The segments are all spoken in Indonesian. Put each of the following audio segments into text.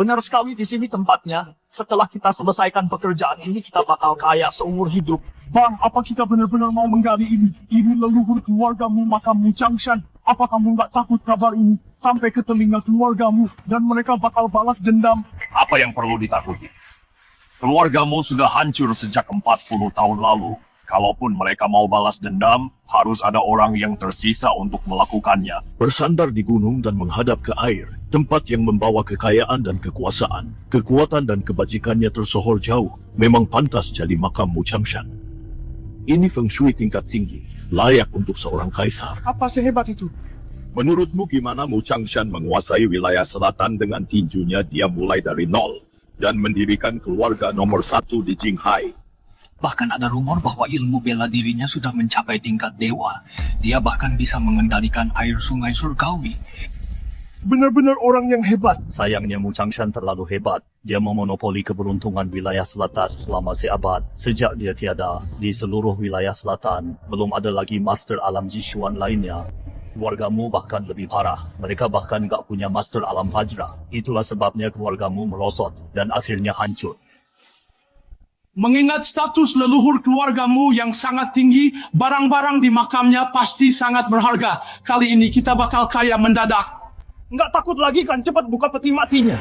Benar sekali, di sini tempatnya. Setelah kita selesaikan pekerjaan ini, kita bakal kaya seumur hidup. Bang, apa kita benar-benar mau menggali ini? Ini leluhur keluargamu, makammu Changshan. Apa kamu nggak takut kabar ini sampai ke telinga keluargamu dan mereka bakal balas dendam? Apa yang perlu ditakuti? Keluargamu sudah hancur sejak 40 tahun lalu. Kalaupun mereka mau balas dendam, harus ada orang yang tersisa untuk melakukannya. Bersandar di gunung dan menghadap ke air, tempat yang membawa kekayaan dan kekuasaan, kekuatan dan kebajikannya tersohor jauh, memang pantas jadi makam Mu Changshan. Ini feng shui tingkat tinggi, layak untuk seorang kaisar. Apa sehebat itu? Menurutmu gimana Mu Changshan menguasai wilayah selatan dengan tinjunya dia mulai dari nol dan mendirikan keluarga nomor 1 di Jinghai? Bahkan ada rumor bahwa ilmu bela dirinya sudah mencapai tingkat dewa. Dia bahkan bisa mengendalikan air sungai surgawi. Benar-benar orang yang hebat. Sayangnya Mu Changshan terlalu hebat. Dia memonopoli keberuntungan wilayah selatan selama seabad. Sejak dia tiada, di seluruh wilayah selatan, belum ada lagi master alam Jishuan lainnya. Keluargamu bahkan lebih parah. Mereka bahkan gak punya master alam Vajra. Itulah sebabnya keluargamu merosot dan akhirnya hancur. Mengingat status leluhur keluargamu yang sangat tinggi, barang-barang di makamnya pasti sangat berharga. Kali ini kita bakal kaya mendadak. Nggak takut lagi kan? Cepat buka peti matinya.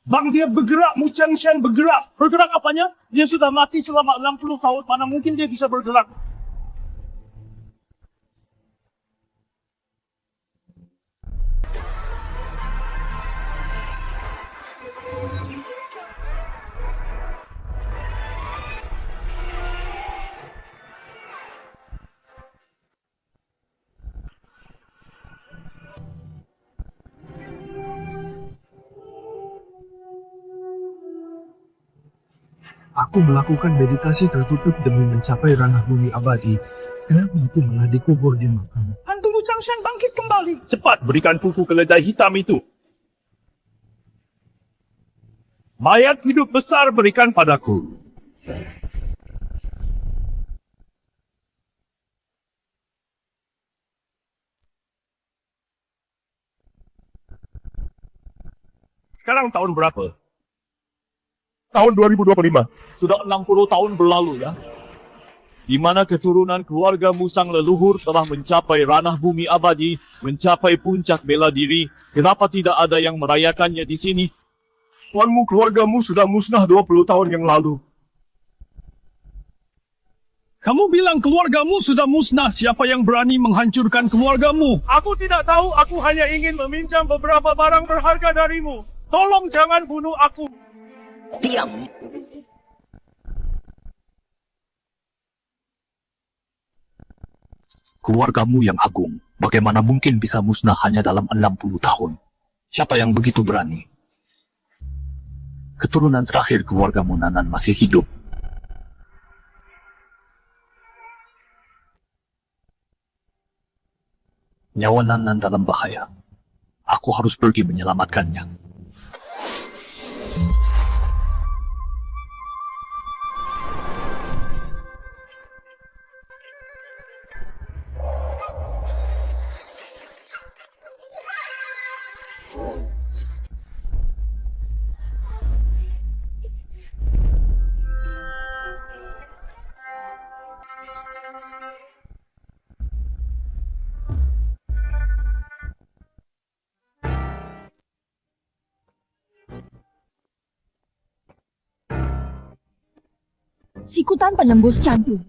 Bang, dia bergerak, Mu Changshan bergerak. Bergerak apanya? Dia sudah mati selama 60 tahun, mana mungkin dia bisa bergerak? Aku melakukan meditasi tertutup demi mencapai ranah bumi abadi. Kenapa aku malah dikubur di makam? Hantu Mu Changshan bangkit kembali. Cepat, berikan fufu keledai hitam itu. Mayat hidup besar berikan padaku. Sekarang tahun berapa? Tahun 2025. Sudah 60 tahun berlalu ya. Di mana keturunan keluarga Musang leluhur telah mencapai ranah bumi abadi, mencapai puncak bela diri. Kenapa tidak ada yang merayakannya di sini? Tuanmu, keluargamu sudah musnah 20 tahun yang lalu. Kamu bilang keluargamu sudah musnah. Siapa yang berani menghancurkan keluargamu? Aku tidak tahu, aku hanya ingin meminjam beberapa barang berharga darimu. Tolong jangan bunuh aku. Diam. Keluargamu yang agung, bagaimana mungkin bisa musnah hanya dalam 60 tahun? Siapa yang begitu berani? Keturunan terakhir keluargamu Nanan masih hidup. Nyawa Nanan dalam bahaya. Aku harus pergi menyelamatkannya. Sikutan penembus candu.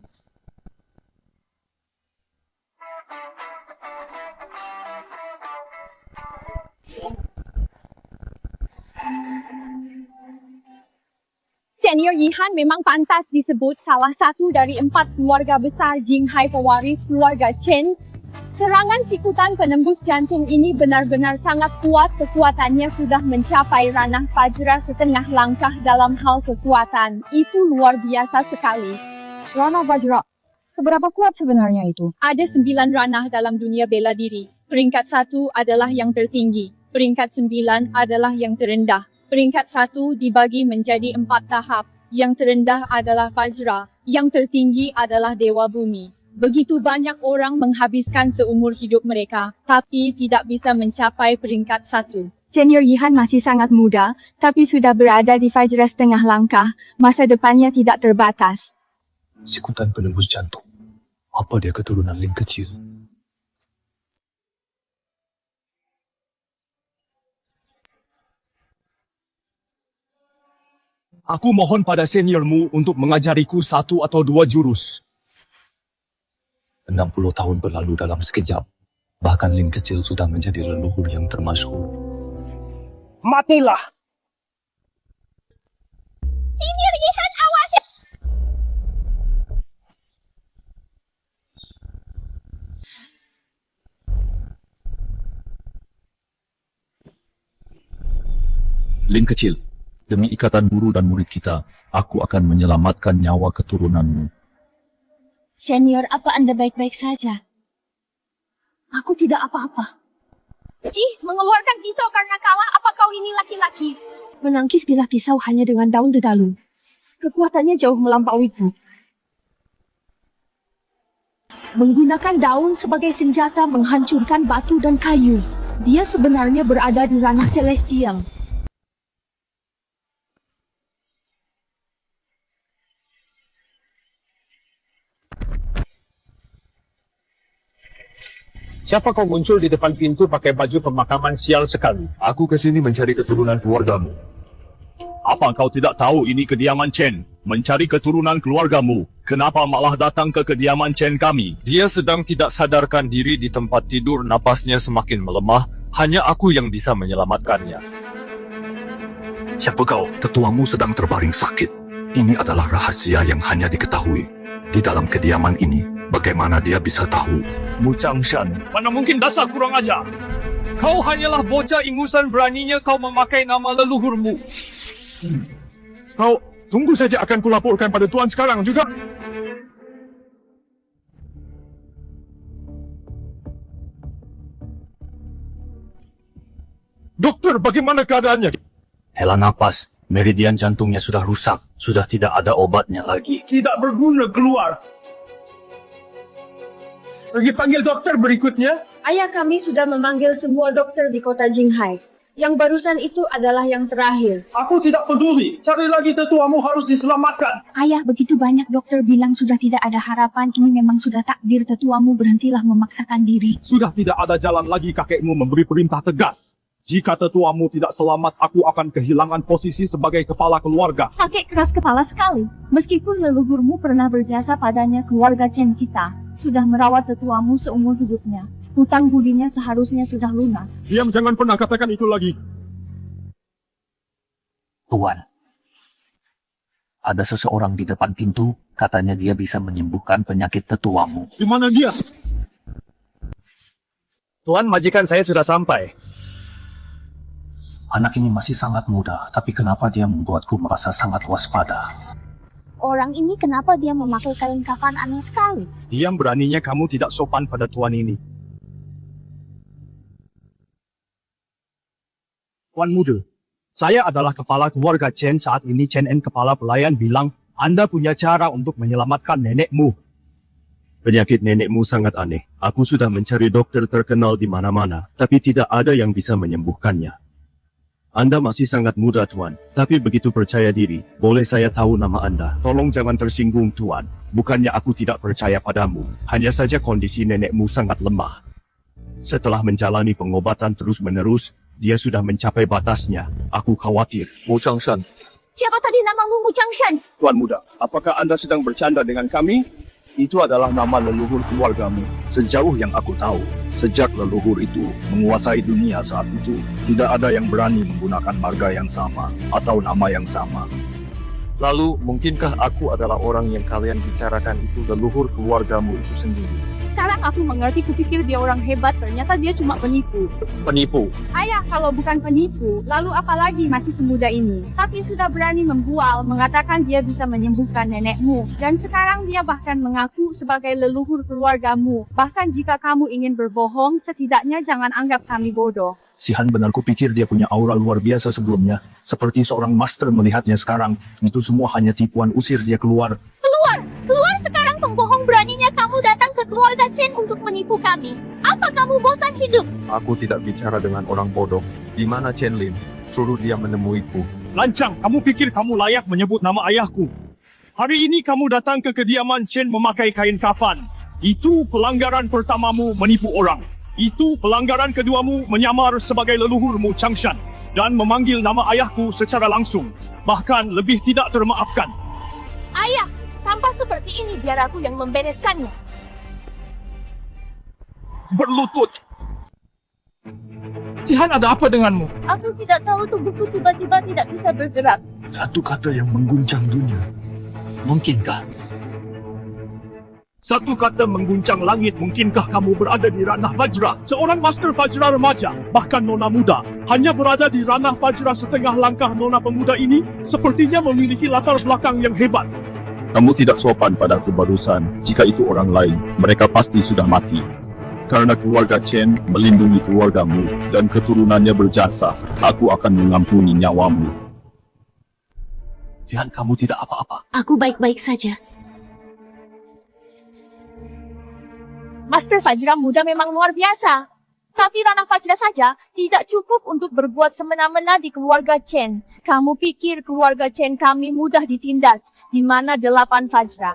Senior Yihan memang pantas disebut salah satu dari 4 keluarga besar Jinghai pewaris keluarga Chen. Serangan sikutan penembus jantung ini benar-benar sangat kuat. Kekuatannya sudah mencapai ranah Fajra setengah langkah dalam hal kekuatan. Itu luar biasa sekali. Ranah Fajra, seberapa kuat sebenarnya itu? Ada 9 ranah dalam dunia bela diri. Peringkat 1 adalah yang tertinggi. Peringkat 9 adalah yang terendah. Peringkat 1 dibagi menjadi 4 tahap. Yang terendah adalah Fajra. Yang tertinggi adalah Dewa Bumi. Begitu banyak orang menghabiskan seumur hidup mereka, tapi tidak bisa mencapai peringkat 1. Senior Yihan masih sangat muda, tapi sudah berada di Fajra setengah langkah. Masa depannya tidak terbatas. Sikutan penembus jantung. Apa dia keturunan Lin kecil? Aku mohon pada seniormu untuk mengajariku 1 atau 2 jurus. 60 tahun berlalu dalam sekejap. Bahkan Lin kecil sudah menjadi leluhur yang termasyhur. Matilah! Senior Yihan, awas! Lin kecil, demi ikatan guru dan murid kita, aku akan menyelamatkan nyawa keturunanmu. Senior, apa Anda baik-baik saja? Aku tidak apa-apa. Cih, mengeluarkan pisau karena kalah. Apa kau ini laki-laki? Menangkis bilah pisau hanya dengan daun dedalung. Kekuatannya jauh melampauiku. Menggunakan daun sebagai senjata menghancurkan batu dan kayu. Dia sebenarnya berada di ranah celestial. Siapa kau muncul di depan pintu pakai baju pemakaman sial sekali? Aku kesini mencari keturunan keluargamu. Apa kau tidak tahu ini kediaman Chen? Mencari keturunan keluargamu. Kenapa malah datang ke kediaman Chen kami? Dia sedang tidak sadarkan diri di tempat tidur, napasnya semakin melemah. Hanya aku yang bisa menyelamatkannya. Siapa kau? Tetuamu sedang terbaring sakit. Ini adalah rahasia yang hanya diketahui. Di dalam kediaman ini, bagaimana dia bisa tahu? Mu Changshan, mana mungkin dasar kurang ajar? Kau hanyalah bocah ingusan, beraninya kau memakai nama leluhurmu. Kau tunggu saja, akan kulaporkan pada tuan sekarang juga. Dokter, bagaimana keadaannya? Hela napas, meridian jantungnya sudah rusak, sudah tidak ada obatnya lagi. Tidak berguna keluar. Pergi panggil dokter berikutnya. Ayah kami sudah memanggil semua dokter di kota Jinghai. Yang barusan itu adalah yang terakhir. Aku tidak peduli. Cari lagi tetuamu, harus diselamatkan. Ayah, begitu banyak dokter bilang sudah tidak ada harapan. Ini memang sudah takdir tetuamu, berhentilah memaksakan diri. Sudah tidak ada jalan lagi, kakekmu memberi perintah tegas. Jika tetuamu tidak selamat, aku akan kehilangan posisi sebagai kepala keluarga. Kakek keras kepala sekali. Meskipun leluhurmu pernah berjasa padanya, keluarga Chen kita sudah merawat tetuamu seumur hidupnya. Hutang budinya seharusnya sudah lunas. Diam, jangan pernah katakan itu lagi. Tuan, ada seseorang di depan pintu, katanya dia bisa menyembuhkan penyakit tetuamu. Di mana dia? Tuan, majikan saya sudah sampai. Anak ini masih sangat muda, tapi kenapa dia membuatku merasa sangat waspada? Orang ini kenapa dia memakai kain kafan aneh sekali? Diam, beraninya kamu tidak sopan pada tuan ini. Tuan muda, saya adalah kepala keluarga Chen saat ini. Chen En, kepala pelayan, bilang Anda punya cara untuk menyelamatkan nenekmu. Penyakit nenekmu sangat aneh. Aku sudah mencari dokter terkenal di mana-mana, tapi tidak ada yang bisa menyembuhkannya. Anda masih sangat muda, Tuan. Tapi begitu percaya diri, boleh saya tahu nama Anda? Tolong jangan tersinggung, Tuan. Bukannya aku tidak percaya padamu. Hanya saja kondisi nenekmu sangat lemah. Setelah menjalani pengobatan terus-menerus, dia sudah mencapai batasnya. Aku khawatir. Mu Changshan, Siapa tadi namamu, Mu Changshan? Tuan muda, apakah Anda sedang bercanda dengan kami? Itu adalah nama leluhur keluargamu. Sejauh yang aku tahu, sejak leluhur itu menguasai dunia saat itu, tidak ada yang berani menggunakan marga yang sama atau nama yang sama. Lalu, mungkinkah aku adalah orang yang kalian bicarakan itu leluhur keluargamu itu sendiri? Sekarang aku mengerti, kupikir dia orang hebat, ternyata dia cuma penipu. Penipu. Ayah, kalau bukan penipu, lalu apalagi masih semuda ini? Tapi sudah berani membual, mengatakan dia bisa menyembuhkan nenekmu. Dan sekarang dia bahkan mengaku sebagai leluhur keluargamu. Bahkan jika kamu ingin berbohong, setidaknya jangan anggap kami bodoh. Si Han benar kupikir dia punya aura luar biasa sebelumnya. Seperti seorang master melihatnya sekarang. Itu semua hanya tipuan, usir dia keluar. Keluar sekarang, pembohong, beraninya kamu datang ke keluarga Chen untuk menipu kami. Apa kamu bosan hidup? Aku tidak bicara dengan orang bodoh. Di mana Chen Lin? Suruh dia menemuiku. Lancang, kamu pikir kamu layak menyebut nama ayahku? Hari ini kamu datang ke kediaman Chen memakai kain kafan. Itu pelanggaran pertamamu, menipu orang. Itu pelanggaran keduamu, menyamar sebagai leluhurmu Changshan dan memanggil nama ayahku secara langsung. Bahkan lebih tidak termaafkan. Ayah, sampah seperti ini biar aku yang membereskannya. Berlutut. Tihan, ada apa denganmu? Aku tidak tahu, tubuhku tiba-tiba tidak bisa bergerak. Satu kata yang mengguncang dunia. Mungkinkah? Satu kata mengguncang langit, mungkinkah kamu berada di ranah Vajra? Seorang Master Vajra remaja, bahkan nona muda, hanya berada di ranah Vajra setengah langkah. Nona pemuda ini sepertinya memiliki latar belakang yang hebat. Kamu tidak sopan padaku barusan. Jika itu orang lain, mereka pasti sudah mati. Karena keluarga Chen melindungi keluargamu dan keturunannya berjasa, aku akan mengampuni nyawamu. Jihan, kamu tidak apa-apa. Aku baik-baik saja. Master Vajra muda memang luar biasa. Tapi ranah Vajra saja tidak cukup untuk berbuat semena-mena di keluarga Chen. Kamu pikir keluarga Chen kami mudah ditindas, di mana 8 Vajra?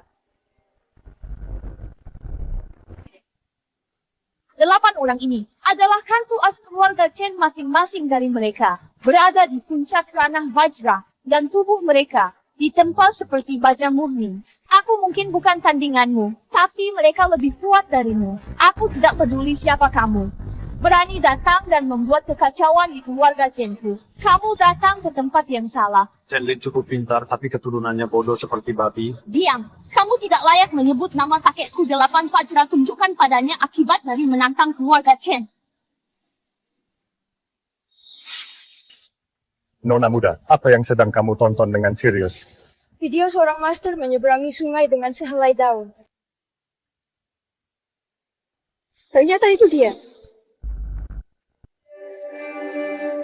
8 orang ini adalah kartu as keluarga Chen, masing-masing dari mereka berada di puncak ranah Vajra dan tubuh mereka ditempa seperti baja murni. Aku mungkin bukan tandinganmu, tapi mereka lebih kuat darimu. Aku tidak peduli siapa kamu. Berani datang dan membuat kekacauan di keluarga Chenku. Kamu datang ke tempat yang salah. Chen Lin cukup pintar, tapi keturunannya bodoh seperti babi. Diam. Kamu tidak layak menyebut nama kakekku 8 Vajra. Tunjukkan padanya akibat dari menantang keluarga Chen. Nona muda, apa yang sedang kamu tonton dengan serius? Video seorang master menyeberangi sungai dengan sehelai daun. Ternyata itu dia.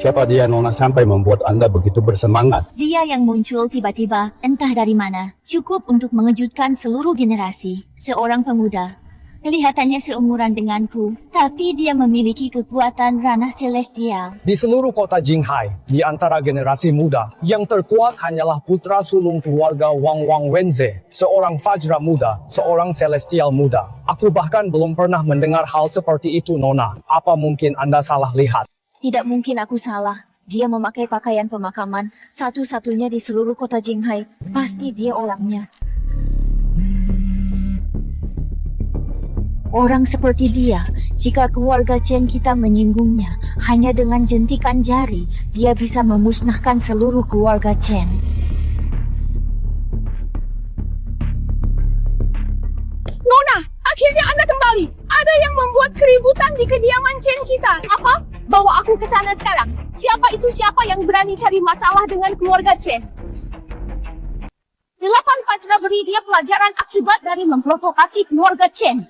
Siapa dia, Nona, sampai membuat Anda begitu bersemangat? Dia yang muncul tiba-tiba, entah dari mana. Cukup untuk mengejutkan seluruh generasi. Seorang pemuda. Kelihatannya seumuran denganku, tapi dia memiliki kekuatan ranah celestial. Di seluruh kota Jinghai, di antara generasi muda, yang terkuat hanyalah putra sulung keluarga Wang Wenze, seorang Vajra muda, seorang celestial muda. Aku bahkan belum pernah mendengar hal seperti itu, Nona. Apa mungkin Anda salah lihat? Tidak mungkin aku salah. Dia memakai pakaian pemakaman, satu-satunya di seluruh kota Jinghai. Pasti dia orangnya. Orang seperti dia, jika keluarga Chen kita menyinggungnya, hanya dengan jentikan jari, dia bisa memusnahkan seluruh keluarga Chen. Nona, akhirnya Anda kembali. Ada yang membuat keributan di kediaman Chen kita. Apa? Bawa aku ke sana sekarang. Siapa itu siapa yang berani cari masalah dengan keluarga Chen? 8 Vajra beri dia pelajaran akibat dari memprovokasi keluarga Chen.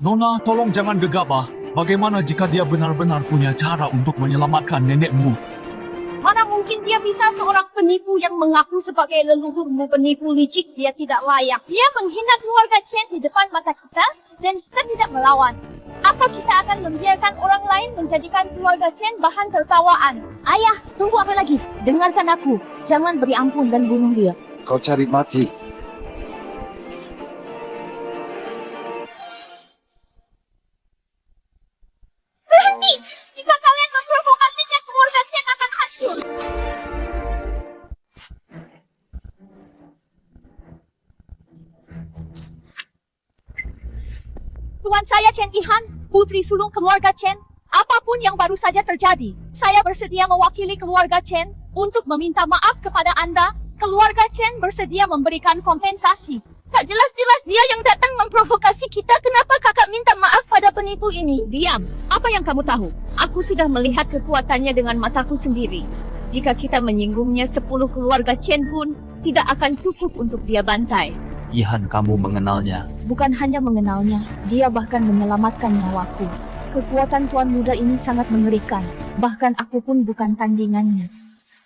Nona, tolong jangan gegabah. Bagaimana jika dia benar-benar punya cara untuk menyelamatkan nenekmu? Mana mungkin dia bisa, seorang penipu yang mengaku sebagai leluhurmu, penipu licik. Dia tidak layak. Dia menghina keluarga Chen di depan mata kita dan kita tidak melawan. Apa kita akan membiarkan orang lain menjadikan keluarga Chen bahan tertawaan? Ayah, tunggu apa lagi? Dengarkan aku. Jangan beri ampun dan bunuh dia. Kau cari mati. Berhenti! Jika kalian memprovokasinya, keluarga Chen akan hancur. Tuan saya Chen Yihan, putri sulung keluarga Chen. Apa apapun yang baru saja terjadi, saya bersedia mewakili keluarga Chen untuk meminta maaf kepada Anda. Keluarga Chen bersedia memberikan kompensasi. Tak jelas-jelas dia yang datang memprovokasi kita. Kenapa kakak minta maaf pada penipu ini? Diam. Apa yang kamu tahu? Aku sudah melihat kekuatannya dengan mataku sendiri. Jika kita menyinggungnya, 10 keluarga Chen pun tidak akan cukup untuk dia bantai. Ihan, kamu mengenalnya. Bukan hanya mengenalnya, dia bahkan menyelamatkan nyawaku. Kekuatan Tuan Muda ini sangat mengerikan. Bahkan aku pun bukan tandingannya.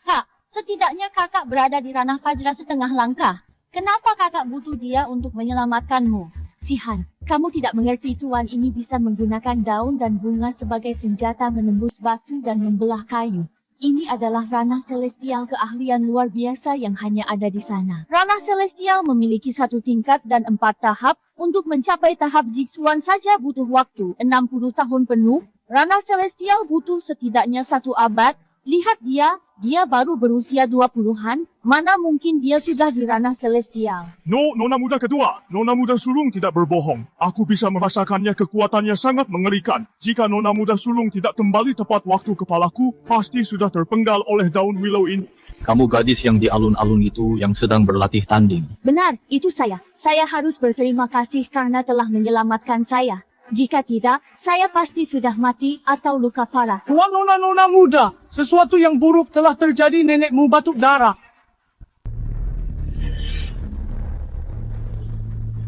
Kak, setidaknya kakak berada di ranah Fajra setengah langkah. Kenapa kakak butuh dia untuk menyelamatkanmu? Sihan, kamu tidak mengerti tuan ini bisa menggunakan daun dan bunga sebagai senjata menembus batu dan membelah kayu. Ini adalah ranah celestial, keahlian luar biasa yang hanya ada di sana. Ranah celestial memiliki 1 tingkat dan 4 tahap. Untuk mencapai tahap Jigsuan saja butuh waktu 60 tahun penuh. Ranah celestial butuh setidaknya 1 abad. Lihat dia baru berusia 20-an. Mana mungkin dia sudah di ranah celestial. Nona muda kedua, Nona muda sulung tidak berbohong. Aku bisa merasakannya, kekuatannya sangat mengerikan. Jika Nona muda sulung tidak kembali tepat waktu, kepalaku pasti sudah terpenggal oleh daun willow ini. Kamu gadis yang di alun-alun itu yang sedang berlatih tanding. Benar, itu saya. Saya harus berterima kasih karena telah menyelamatkan saya. Jika tidak, saya pasti sudah mati atau luka parah. Tuan Nona muda, sesuatu yang buruk telah terjadi, nenekmu batuk darah.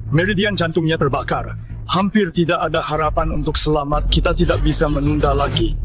Meridian jantungnya terbakar. Hampir tidak ada harapan untuk selamat. Kita tidak bisa menunda lagi.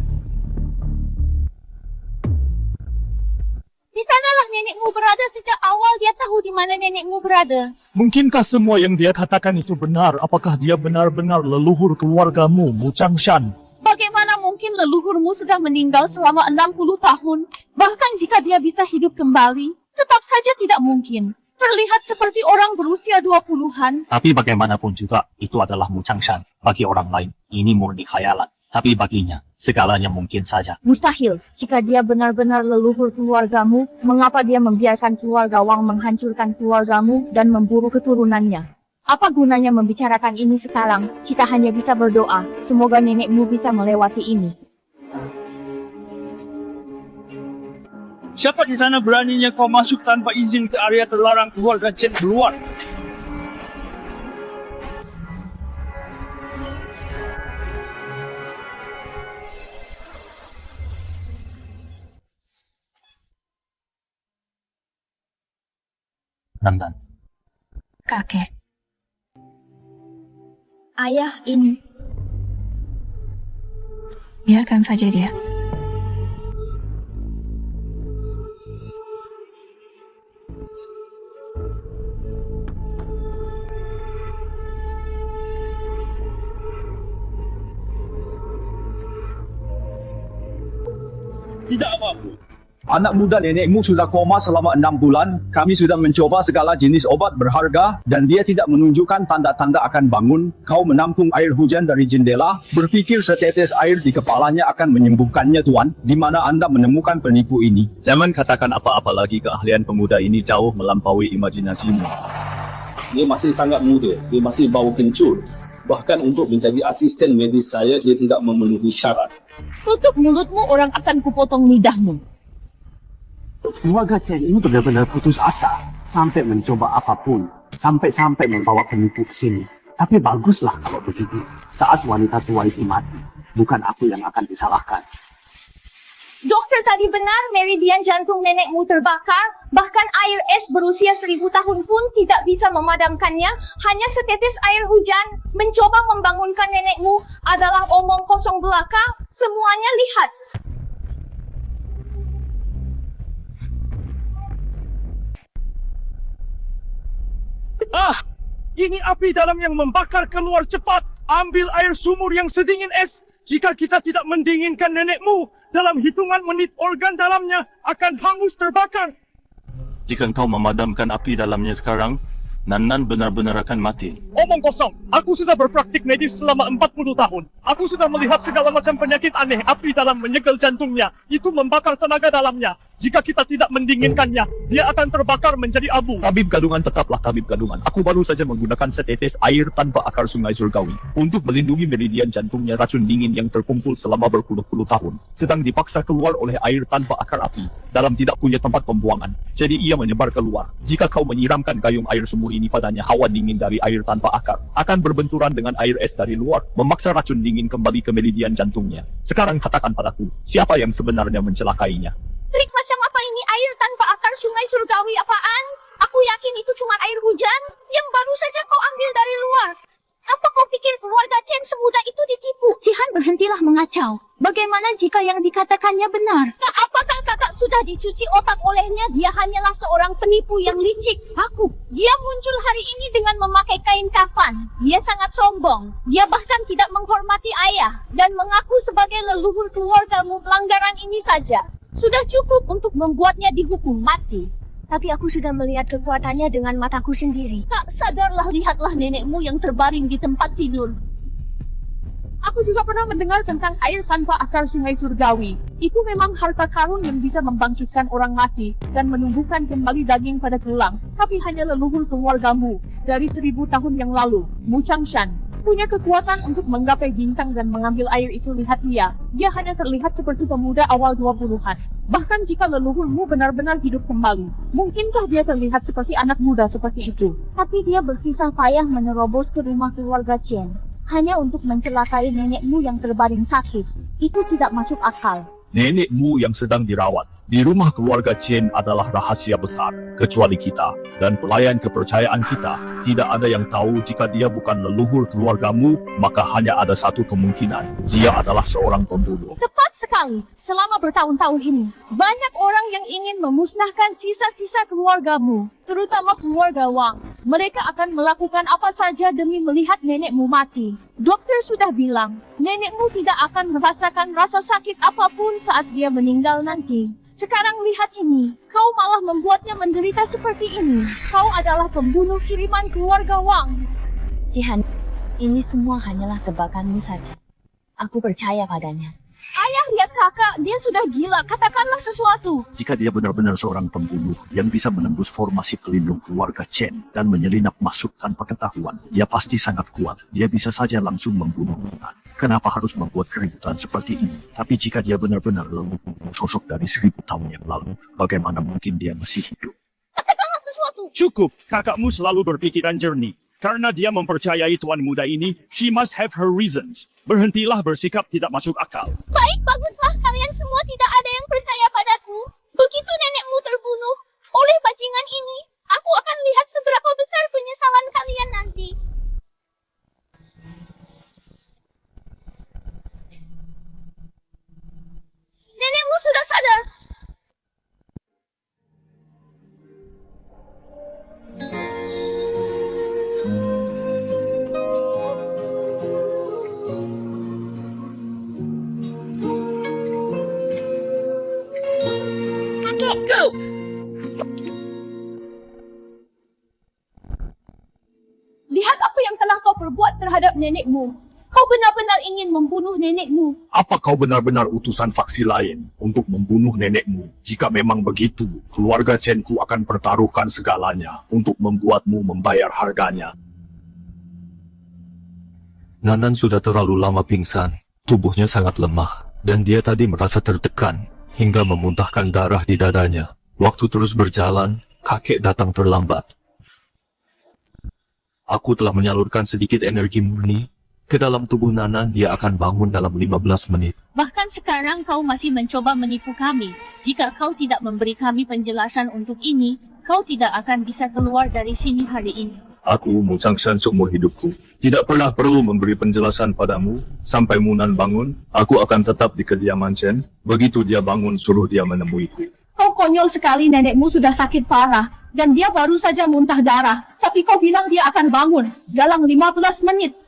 Di sanalah nenekmu berada sejak awal. Dia tahu di mana nenekmu berada. Mungkinkah semua yang dia katakan itu benar? Apakah dia benar-benar leluhur keluargamu, Mu Changshan? Bagaimana mungkin leluhurmu sudah meninggal selama 60 tahun? Bahkan jika dia bisa hidup kembali, tetap saja tidak mungkin. Terlihat seperti orang berusia 20-an. Tapi bagaimanapun juga, itu adalah Mu Changshan. Bagi orang lain, ini murni khayalan. Tapi baginya, segalanya mungkin saja. Mustahil. Jika dia benar-benar leluhur keluargamu, mengapa dia membiarkan keluarga Wang menghancurkan keluargamu dan memburu keturunannya? Apa gunanya membicarakan ini sekarang? Kita hanya bisa berdoa. Semoga nenekmu bisa melewati ini. Siapa di sana beraninya kau masuk tanpa izin ke area terlarang keluarga Chen keluar? Nandan. Kakek. Ayah ini. Biarkan saja dia. Tidak apa-apa. Anak muda nenekmu sudah koma selama 6 bulan. Kami sudah mencoba segala jenis obat berharga dan dia tidak menunjukkan tanda-tanda akan bangun. Kau menampung air hujan dari jendela, berpikir setetes air di kepalanya akan menyembuhkannya, Tuan. Di mana Anda menemukan penipu ini? Jangan katakan apa-apa lagi, keahlian pemuda ini jauh melampaui imajinasimu. Dia masih sangat muda, dia masih bau kencur. Bahkan untuk menjadi asisten medis saya, dia tidak memenuhi syarat. Tutup mulutmu, orang akan kupotong lidahmu. Keluarga Chen ini benar-benar putus asa. Sampai mencoba apapun. Sampai-sampai membawa penipu ke sini. Tapi baguslah kalau begitu. Saat wanita tua itu mati, bukan aku yang akan disalahkan. Dokter tadi benar, meridian jantung nenekmu terbakar. Bahkan air es berusia 1000 tahun pun tidak bisa memadamkannya. Hanya setetes air hujan. Mencoba membangunkan nenekmu adalah omong kosong belaka. Semuanya lihat. Ini api dalam yang membakar, keluar cepat. Ambil air sumur yang sedingin es. Jika kita tidak mendinginkan nenekmu, dalam hitungan menit organ dalamnya akan hangus terbakar. Jika engkau memadamkan api dalamnya sekarang, Nan benar-benar akan mati. Omong kosong. Aku sudah berpraktik medis selama 40 tahun. Aku sudah melihat segala macam penyakit aneh. Api dalam menyegel jantungnya. Itu membakar tenaga dalamnya. Jika kita tidak mendinginkannya, dia akan terbakar menjadi abu. Tabib gadungan tetaplah tabib gadungan. Aku baru saja menggunakan setetes air tanpa akar sungai surgawi untuk melindungi meridian jantungnya racun dingin yang terkumpul selama berpuluh-puluh tahun. Sedang dipaksa keluar oleh air tanpa akar api dalam tidak punya tempat pembuangan. Jadi ia menyebar keluar. Jika kau menyiramkan gayung air sumur ini padanya, hawa dingin dari air tanpa akar akan berbenturan dengan air es dari luar, memaksa racun dingin kembali ke meridian jantungnya. Sekarang katakan padaku, siapa yang sebenarnya mencelakainya? Trik macam apa ini? Air tanpa akar sungai surgawi apaan? Aku yakin itu cuma air hujan yang baru saja kau ambil dari luar. Apa kau pikir keluarga Chen semudah itu ditipu? Sihan, berhentilah mengacau. Bagaimana jika yang dikatakannya benar? Apakah kakak sudah dicuci otak olehnya? Dia hanyalah seorang penipu yang licik. Dia muncul hari ini dengan memakai kain kafan. Dia sangat sombong. Dia bahkan tidak menghormati ayah dan mengaku sebagai leluhur keluargamu. Pelanggaran ini saja sudah cukup untuk membuatnya dihukum mati. Tapi aku sudah melihat kekuatannya dengan mataku sendiri. Tak sadarlah, lihatlah nenekmu yang terbaring di tempat tidur. Aku juga pernah mendengar tentang air tanpa akar sungai surgawi. Itu memang harta karun yang bisa membangkitkan orang mati dan menumbuhkan kembali daging pada tulang. Tapi hanya leluhur keluargamu dari 1000 tahun yang lalu, Mu Changshan, punya kekuatan untuk menggapai bintang dan mengambil air itu. Lihat dia hanya terlihat seperti pemuda awal 20-an. Bahkan jika leluhurmu benar-benar hidup kembali, mungkinkah dia terlihat seperti anak muda seperti itu? Tapi dia berkisah payah menerobos ke rumah keluarga Chen hanya untuk mencelakai nenekmu yang terbaring sakit. Itu tidak masuk akal. Nenekmu yang sedang dirawat di rumah keluarga Chen adalah rahasia besar, kecuali kita dan pelayan kepercayaan kita. Tidak ada yang tahu. Jika dia bukan leluhur keluargamu, maka hanya ada satu kemungkinan. Dia adalah seorang pembunuh. Tepat sekali. Selama bertahun-tahun ini, banyak orang yang ingin memusnahkan sisa-sisa keluargamu, terutama keluarga Wang. Mereka akan melakukan apa saja demi melihat nenekmu mati. Dokter sudah bilang, nenekmu tidak akan merasakan rasa sakit apapun saat dia meninggal nanti. Sekarang lihat ini, kau malah membuatnya menderita seperti ini. Kau adalah pembunuh kiriman keluarga Wang. Sihan, ini semua hanyalah tebakanmu saja. Aku percaya padanya. Ayah, lihat kakak, dia sudah gila. Katakanlah sesuatu. Jika dia benar-benar seorang pembunuh yang bisa menembus formasi pelindung keluarga Chen dan menyelinap masuk tanpa ketahuan, dia pasti sangat kuat. Dia bisa saja langsung membunuh Mulan. Kenapa harus membuat keributan seperti ini? Tapi jika dia benar-benar leluhur sosok dari 1000 tahun yang lalu, bagaimana mungkin dia masih hidup? Katakanlah sesuatu. Cukup, kakakmu selalu berpikiran jernih. Karena dia mempercayai tuan muda ini, she must have her reasons. Berhentilah bersikap tidak masuk akal. Baik, baguslah. Kalian semua tidak ada yang percaya padaku. Begitu nenekmu terbunuh oleh bajingan ini, aku akan lihat seberapa besar penyesalan kalian nanti. Nenekmu sudah sadar. Go! Lihat apa yang telah kau perbuat terhadap nenekmu. Kau benar-benar ingin membunuh nenekmu. Apa kau benar-benar utusan faksi lain untuk membunuh nenekmu? Jika memang begitu, keluarga Chen-ku akan pertaruhkan segalanya untuk membuatmu membayar harganya. Nanan sudah terlalu lama pingsan. Tubuhnya sangat lemah, dan dia tadi merasa tertekan hingga memuntahkan darah di dadanya. Waktu terus berjalan, kakek datang terlambat. Aku telah menyalurkan sedikit energi murni ke dalam tubuh Nanan. Dia akan bangun dalam 15 menit. Bahkan sekarang kau masih mencoba menipu kami. Jika kau tidak memberi kami penjelasan untuk ini, kau tidak akan bisa keluar dari sini hari ini. Aku, Mu Changshan, seumur hidupku tidak pernah perlu memberi penjelasan padamu. Sampai Munan bangun, aku akan tetap di kediaman Chen. Begitu dia bangun, suruh dia menemuiku. Kau konyol sekali. Nenekmu sudah sakit parah dan dia baru saja muntah darah. Tapi kau bilang dia akan bangun dalam 15 menit.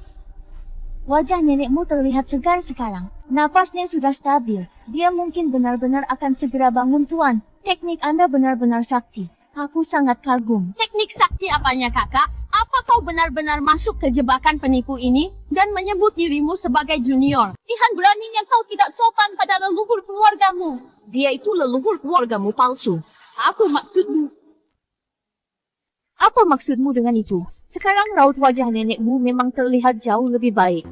Wajah nenekmu terlihat segar sekarang. Napasnya sudah stabil. Dia mungkin benar-benar akan segera bangun, Tuan. Teknik Anda benar-benar sakti. Aku sangat kagum. Teknik sakti apanya, kakak? Apa Apa kau benar-benar masuk ke jebakan penipu ini dan menyebut dirimu sebagai junior? Sihan beraninya kau tidak sopan pada leluhur keluargamu. Dia itu leluhur keluargamu palsu. Apa maksudmu? Apa maksudmu dengan itu? Sekarang raut wajah nenekmu memang terlihat jauh lebih baik.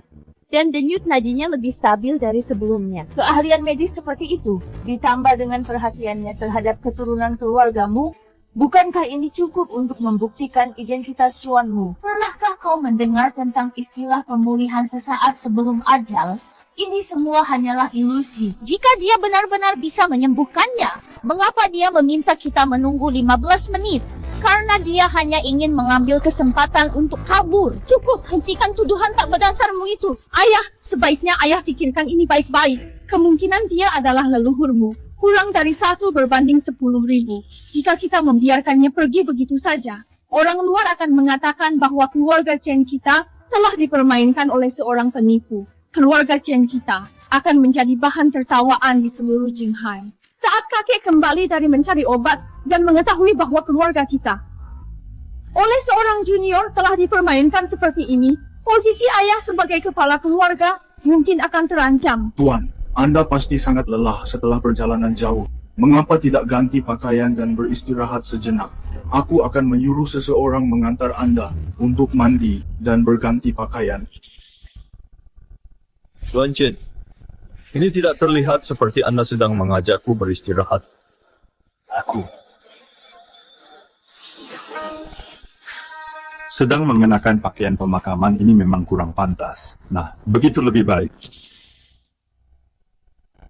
Dan denyut nadinya lebih stabil dari sebelumnya. Keahlian medis seperti itu, ditambah dengan perhatiannya terhadap keturunan keluargamu, bukankah ini cukup untuk membuktikan identitas tuanmu? Pernahkah kau mendengar tentang istilah pemulihan sesaat sebelum ajal? Ini semua hanyalah ilusi. Jika dia benar-benar bisa menyembuhkannya, mengapa dia meminta kita menunggu 15 menit? Karena dia hanya ingin mengambil kesempatan untuk kabur. Cukup, hentikan tuduhan tak berdasarmu itu. Ayah, sebaiknya ayah pikirkan ini baik-baik. Kemungkinan dia adalah leluhurmu. Kurang dari 1 berbanding 10.000. Jika kita membiarkannya pergi begitu saja, orang luar akan mengatakan bahwa keluarga Chen kita telah dipermainkan oleh seorang penipu. Keluarga Chen kita akan menjadi bahan tertawaan di seluruh Jinghai. Saat kakek kembali dari mencari obat dan mengetahui bahwa keluarga kita oleh seorang junior telah dipermainkan seperti ini, posisi ayah sebagai kepala keluarga mungkin akan terancam. Tuan, Anda pasti sangat lelah setelah perjalanan jauh. Mengapa tidak ganti pakaian dan beristirahat sejenak? Aku akan menyuruh seseorang mengantar Anda untuk mandi dan berganti pakaian. Tuan Chen, ini tidak terlihat seperti Anda sedang mengajakku beristirahat. Aku sedang mengenakan pakaian pemakaman, ini memang kurang pantas. Nah, begitu lebih baik.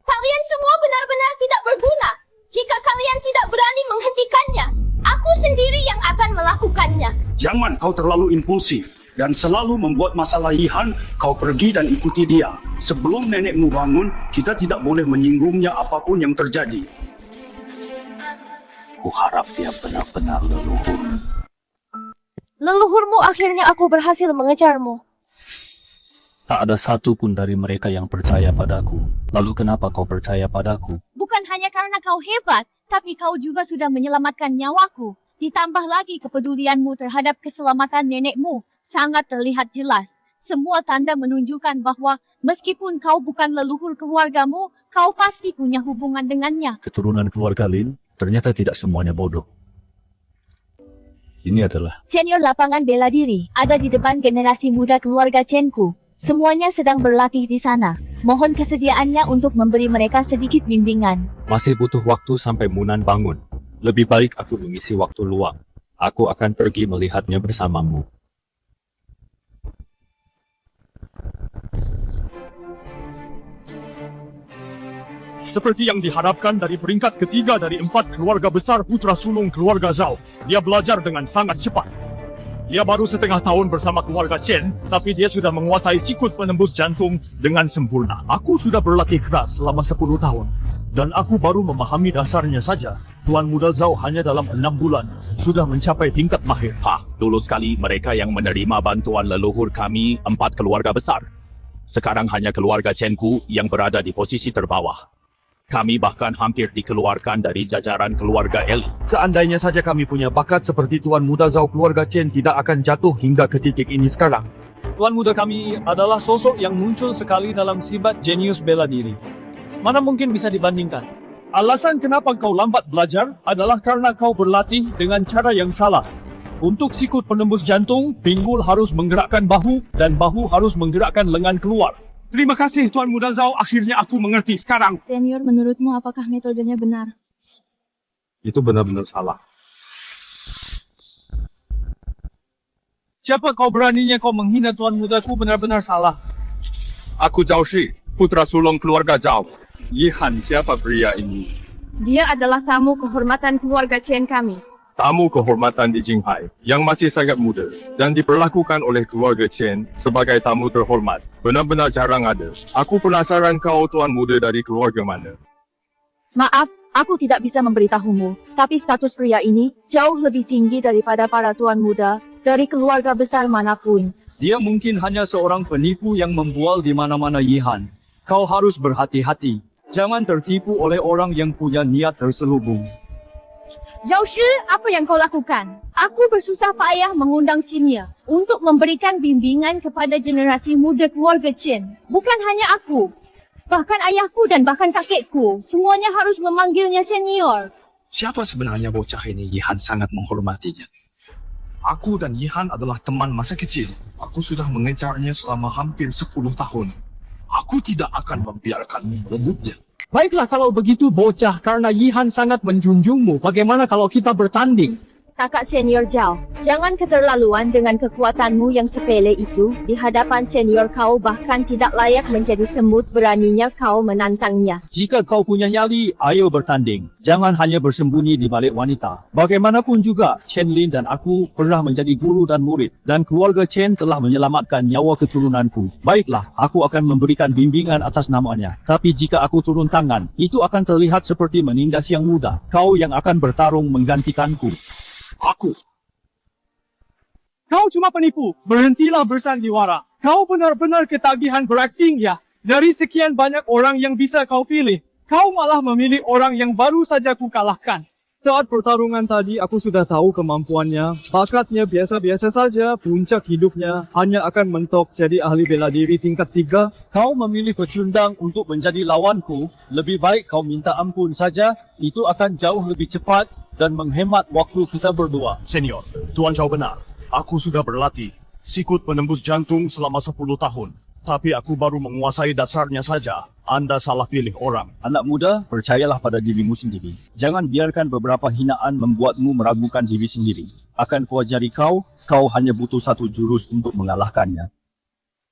Kalian semua benar-benar tidak berguna. Jika kalian tidak berani menghentikannya, aku sendiri yang akan melakukannya. Jangan kau terlalu impulsif dan selalu membuat masalah Yihan. Kau pergi dan ikuti dia. Sebelum nenekmu bangun, kita tidak boleh menyinggungnya apapun yang terjadi. Kuharap dia benar-benar leluhur. Leluhurmu, akhirnya aku berhasil mengejarmu. Tak ada satu pun dari mereka yang percaya padaku. Lalu kenapa kau percaya padaku? Bukan hanya karena kau hebat, tapi kau juga sudah menyelamatkan nyawaku. Ditambah lagi kepedulianmu terhadap keselamatan nenekmu sangat terlihat jelas. Semua tanda menunjukkan bahwa meskipun kau bukan leluhur keluargamu, kau pasti punya hubungan dengannya. Keturunan keluarga Lin ternyata tidak semuanya bodoh. Ini adalah Senior lapangan bela diri ada di depan generasi muda keluarga Chen-ku. Semuanya sedang berlatih di sana. Mohon kesediaannya untuk memberi mereka sedikit bimbingan. Masih butuh waktu sampai Munan bangun. Lebih baik aku mengisi waktu luang. Aku akan pergi melihatnya bersamamu. Seperti yang diharapkan dari peringkat ketiga dari 4 keluarga besar putra sulung keluarga Zhao, dia belajar dengan sangat cepat. Dia baru setengah tahun bersama keluarga Chen, tapi dia sudah menguasai sikut penembus jantung dengan sempurna. Aku sudah berlatih keras selama 10 tahun, dan aku baru memahami dasarnya saja. Tuan Muda Zhao hanya dalam 6 bulan sudah mencapai tingkat mahir. Dulu sekali mereka yang menerima bantuan leluhur kami 4 keluarga besar. Sekarang hanya keluarga Chen-ku yang berada di posisi terbawah. Kami bahkan hampir dikeluarkan dari jajaran keluarga elit. Seandainya saja kami punya bakat seperti Tuan Muda Zhao, keluarga Chen tidak akan jatuh hingga ke titik ini sekarang. Tuan muda kami adalah sosok yang muncul sekali dalam sibat jenius bela diri. Mana mungkin bisa dibandingkan? Alasan kenapa kau lambat belajar adalah karena kau berlatih dengan cara yang salah. Untuk sikut penembus jantung, pinggul harus menggerakkan bahu dan bahu harus menggerakkan lengan keluar. Terima kasih Tuan Muda Zhao, akhirnya aku mengerti sekarang. Senior, menurutmu apakah metodenya benar? Itu benar-benar salah. Siapa kau beraninya kau menghina Tuan Mudaku, benar-benar salah. Aku Zhao Shi, putra sulung keluarga Zhao. Yihan, siapa pria ini? Dia adalah tamu kehormatan keluarga Chen kami. Tamu kehormatan di Jinghai yang masih sangat muda dan diperlakukan oleh keluarga Chen sebagai tamu terhormat. Benar-benar jarang ada. Aku penasaran kau tuan muda dari keluarga mana? Maaf, aku tidak bisa memberitahumu, tapi status pria ini jauh lebih tinggi daripada para tuan muda dari keluarga besar manapun. Dia mungkin hanya seorang penipu yang membual di mana-mana Yihan. Kau harus berhati-hati. Jangan tertipu oleh orang yang punya niat terselubung. Zhao Shi, apa yang kau lakukan? Aku bersusah payah mengundang senior untuk memberikan bimbingan kepada generasi muda keluarga Chen. Bukan hanya aku. Bahkan ayahku dan bahkan kakekku, semuanya harus memanggilnya senior. Siapa sebenarnya bocah ini? Yihan sangat menghormatinya. Aku dan Yihan adalah teman masa kecil. Aku sudah mengejarnya selama hampir 10 tahun. Aku tidak akan membiarkanmu merebutnya. Baiklah kalau begitu bocah, karena Yihan sangat menjunjungmu. Bagaimana kalau kita bertanding? Kakak senior Zhao, jangan keterlaluan dengan kekuatanmu yang sepele itu. Di hadapan senior kau bahkan tidak layak menjadi semut, beraninya kau menantangnya. Jika kau punya nyali, ayo bertanding. Jangan hanya bersembunyi di balik wanita. Bagaimanapun juga, Chen Lin dan aku pernah menjadi guru dan murid. Dan keluarga Chen telah menyelamatkan nyawa keturunanku. Baiklah, aku akan memberikan bimbingan atas namanya. Tapi jika aku turun tangan, itu akan terlihat seperti menindas yang mudah. Kau yang akan bertarung menggantikanku. Aku. Kau cuma penipu. Berhentilah bersandiwara. Kau benar-benar ketagihan berakting ya. Dari sekian banyak orang yang bisa kau pilih, kau malah memilih orang yang baru saja ku kalahkan. Saat pertarungan tadi, aku sudah tahu kemampuannya. Bakatnya biasa-biasa saja. Puncak hidupnya hanya akan mentok jadi ahli bela diri tingkat 3. Kau memilih pecundang untuk menjadi lawanku. Lebih baik kau minta ampun saja. Itu akan jauh lebih cepat dan menghemat waktu kita berdua. Senior, Tuan Zhao benar. Aku sudah berlatih sikut penembus jantung selama 10 tahun. Tapi aku baru menguasai dasarnya saja. Anda salah pilih orang. Anak muda, percayalah pada dirimu sendiri. Jangan biarkan beberapa hinaan membuatmu meragukan diri sendiri. Akan kuajari kau hanya butuh satu jurus untuk mengalahkannya.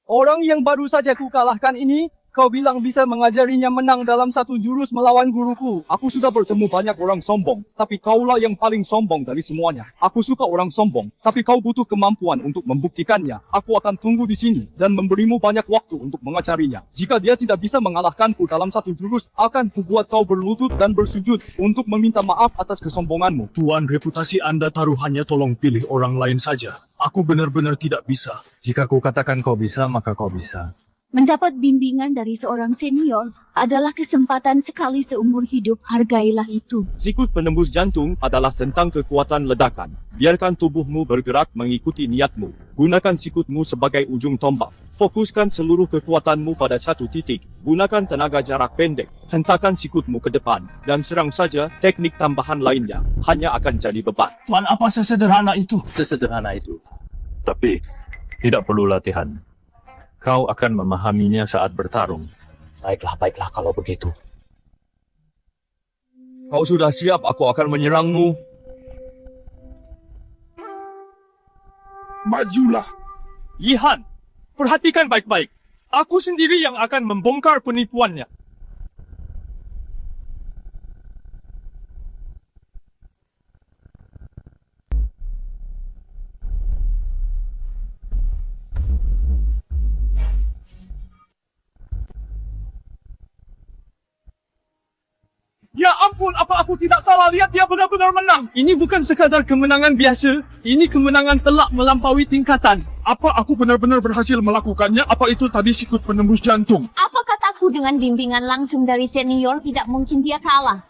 Orang yang baru saja ku kalahkan ini, kau bilang bisa mengajarinya menang dalam satu jurus melawan guruku. Aku sudah bertemu banyak orang sombong, tapi kaulah yang paling sombong dari semuanya. Aku suka orang sombong, tapi kau butuh kemampuan untuk membuktikannya. Aku akan tunggu di sini dan memberimu banyak waktu untuk mengajarinya. Jika dia tidak bisa mengalahkanku dalam satu jurus, akan kubuat kau berlutut dan bersujud untuk meminta maaf atas kesombonganmu. Tuan, reputasi Anda taruhannya tolong pilih orang lain saja. Aku benar-benar tidak bisa. Jika ku katakan kau bisa, maka kau bisa. Mendapat bimbingan dari seorang senior adalah kesempatan sekali seumur hidup, hargailah itu. Sikut penembus jantung adalah tentang kekuatan ledakan. Biarkan tubuhmu bergerak mengikuti niatmu. Gunakan sikutmu sebagai ujung tombak. Fokuskan seluruh kekuatanmu pada satu titik. Gunakan tenaga jarak pendek. Hentakkan sikutmu ke depan. Dan serang saja. Teknik tambahan lainnya hanya akan jadi beban. Tuan, apa sesederhana itu? Sesederhana itu. Tapi, tidak perlu latihan. Kau akan memahaminya saat bertarung. Baiklah kalau begitu. Kau sudah siap, aku akan menyerangmu. Majulah. Yihan, perhatikan baik-baik. Aku sendiri yang akan membongkar penipuannya. Ya ampun, apa aku tidak salah lihat dia benar-benar menang? Ini bukan sekadar kemenangan biasa, ini kemenangan telak melampaui tingkatan. Apa aku benar-benar berhasil melakukannya? Apa itu tadi sikut penembus jantung? Apa kataku dengan bimbingan langsung dari senior, tidak mungkin dia kalah.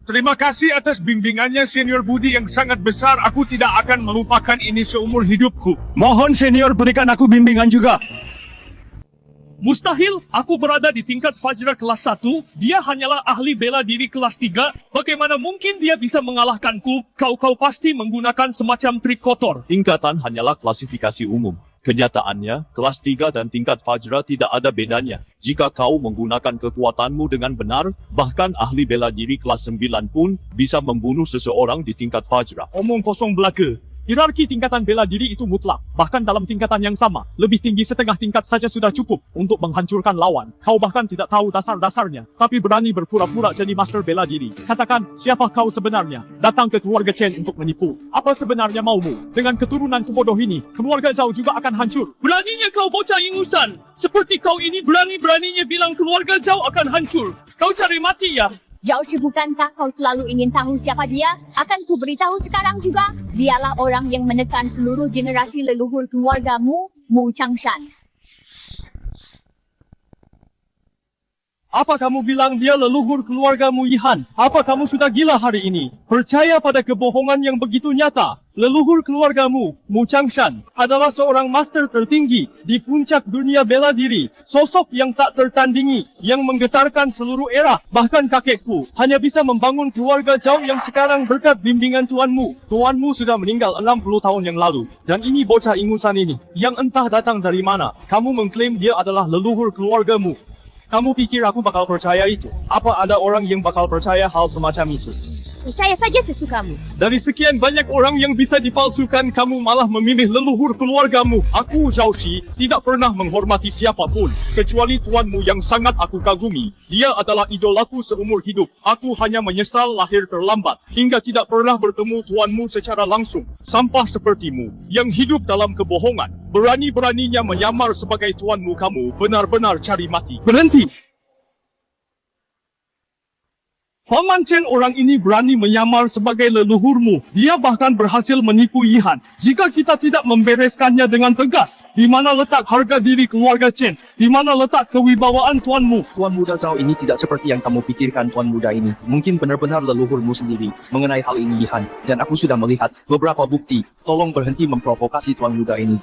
Terima kasih atas bimbingannya senior Budi yang sangat besar. Aku tidak akan melupakan ini seumur hidupku. Mohon senior berikan aku bimbingan juga. Mustahil, aku berada di tingkat Fajra kelas 1, dia hanyalah ahli bela diri kelas 3, bagaimana mungkin dia bisa mengalahkanku? Kau pasti menggunakan semacam trik kotor. Tingkatan hanyalah klasifikasi umum. Kenyataannya, kelas 3 dan tingkat Fajra tidak ada bedanya. Jika kau menggunakan kekuatanmu dengan benar, bahkan ahli bela diri kelas 9 pun bisa membunuh seseorang di tingkat Fajra. Omong kosong belaka. Hierarki tingkatan bela diri itu mutlak. Bahkan dalam tingkatan yang sama, lebih tinggi setengah tingkat saja sudah cukup untuk menghancurkan lawan. Kau bahkan tidak tahu dasar-dasarnya, tapi berani berpura-pura jadi master bela diri. Katakan, siapa kau sebenarnya? Datang ke keluarga Chen untuk menipu. Apa sebenarnya maumu? Dengan keturunan sebodoh ini, keluarga Zhao juga akan hancur. Beraninya kau bocah ingusan. Seperti kau ini berani-beraninya bilang keluarga Zhao akan hancur. Kau cari mati ya? Zhao Shi, bukankah kau selalu ingin tahu siapa dia? Akan ku beritahu sekarang juga. Dialah orang yang menekan seluruh generasi leluhur keluargamu, Mu Changshan. Apa kamu bilang dia leluhur keluargamu, Yihan? Apa kamu sudah gila hari ini? Percaya pada kebohongan yang begitu nyata. Leluhur keluargamu, Mu Changshan, adalah seorang master tertinggi di puncak dunia bela diri. Sosok yang tak tertandingi, yang menggetarkan seluruh era. Bahkan kakekku hanya bisa membangun keluarga Zhao yang sekarang berkat bimbingan tuanmu. Tuanmu sudah meninggal 60 tahun yang lalu. Dan ini bocah ingusan ini, yang entah datang dari mana. Kamu mengklaim dia adalah leluhur keluargamu. Kamu pikir aku bakal percaya itu? Apa ada orang yang bakal percaya hal semacam itu? Percaya saja sesukamu. Dari sekian banyak orang yang bisa dipalsukan, kamu malah memilih leluhur keluargamu. Aku, Zhao Shi, tidak pernah menghormati siapapun, kecuali tuanmu yang sangat aku kagumi. Dia adalah idolaku seumur hidup. Aku hanya menyesal lahir terlambat, hingga tidak pernah bertemu tuanmu secara langsung. Sampah sepertimu, yang hidup dalam kebohongan, berani-beraninya menyamar sebagai tuanmu, kamu benar-benar cari mati. Berhenti! Paman Chen, orang ini berani menyamar sebagai leluhurmu. Dia bahkan berhasil menipu Yihan. Jika kita tidak membereskannya dengan tegas, di mana letak harga diri keluarga Chen? Di mana letak kewibawaan tuanmu? Tuan Muda Zhao ini tidak seperti yang kamu pikirkan, Tuan Muda ini. Mungkin benar-benar leluhurmu sendiri mengenai hal ini, Yihan. Dan aku sudah melihat beberapa bukti. Tolong berhenti memprovokasi Tuan Muda ini.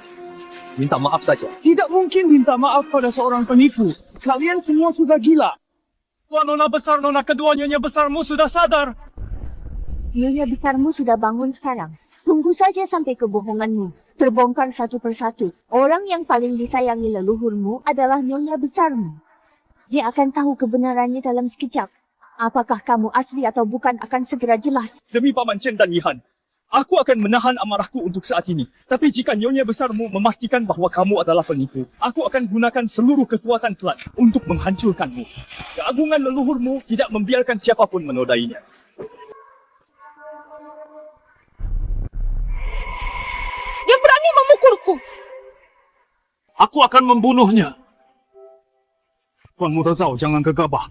Minta maaf saja. Tidak mungkin minta maaf pada seorang penipu. Kalian semua sudah gila. Tuan Nona besar, Nona kedua, Nyonya besarmu sudah sadar. Nyonya besarmu sudah bangun sekarang. Tunggu saja sampai kebohonganmu terbongkar satu persatu. Orang yang paling disayangi leluhurmu adalah Nyonya besarmu. Dia akan tahu kebenarannya dalam sekejap. Apakah kamu asli atau bukan akan segera jelas. Demi Paman Chen dan Yihan, aku akan menahan amarahku untuk saat ini. Tapi jika Nyonya besarmu memastikan bahwa kamu adalah penipu, aku akan gunakan seluruh kekuatan klan untuk menghancurkanmu. Keagungan leluhurmu tidak membiarkan siapapun menodainya. Dia berani memukulku. Aku akan membunuhnya. Tuan Muda Zhao, jangan gegabah.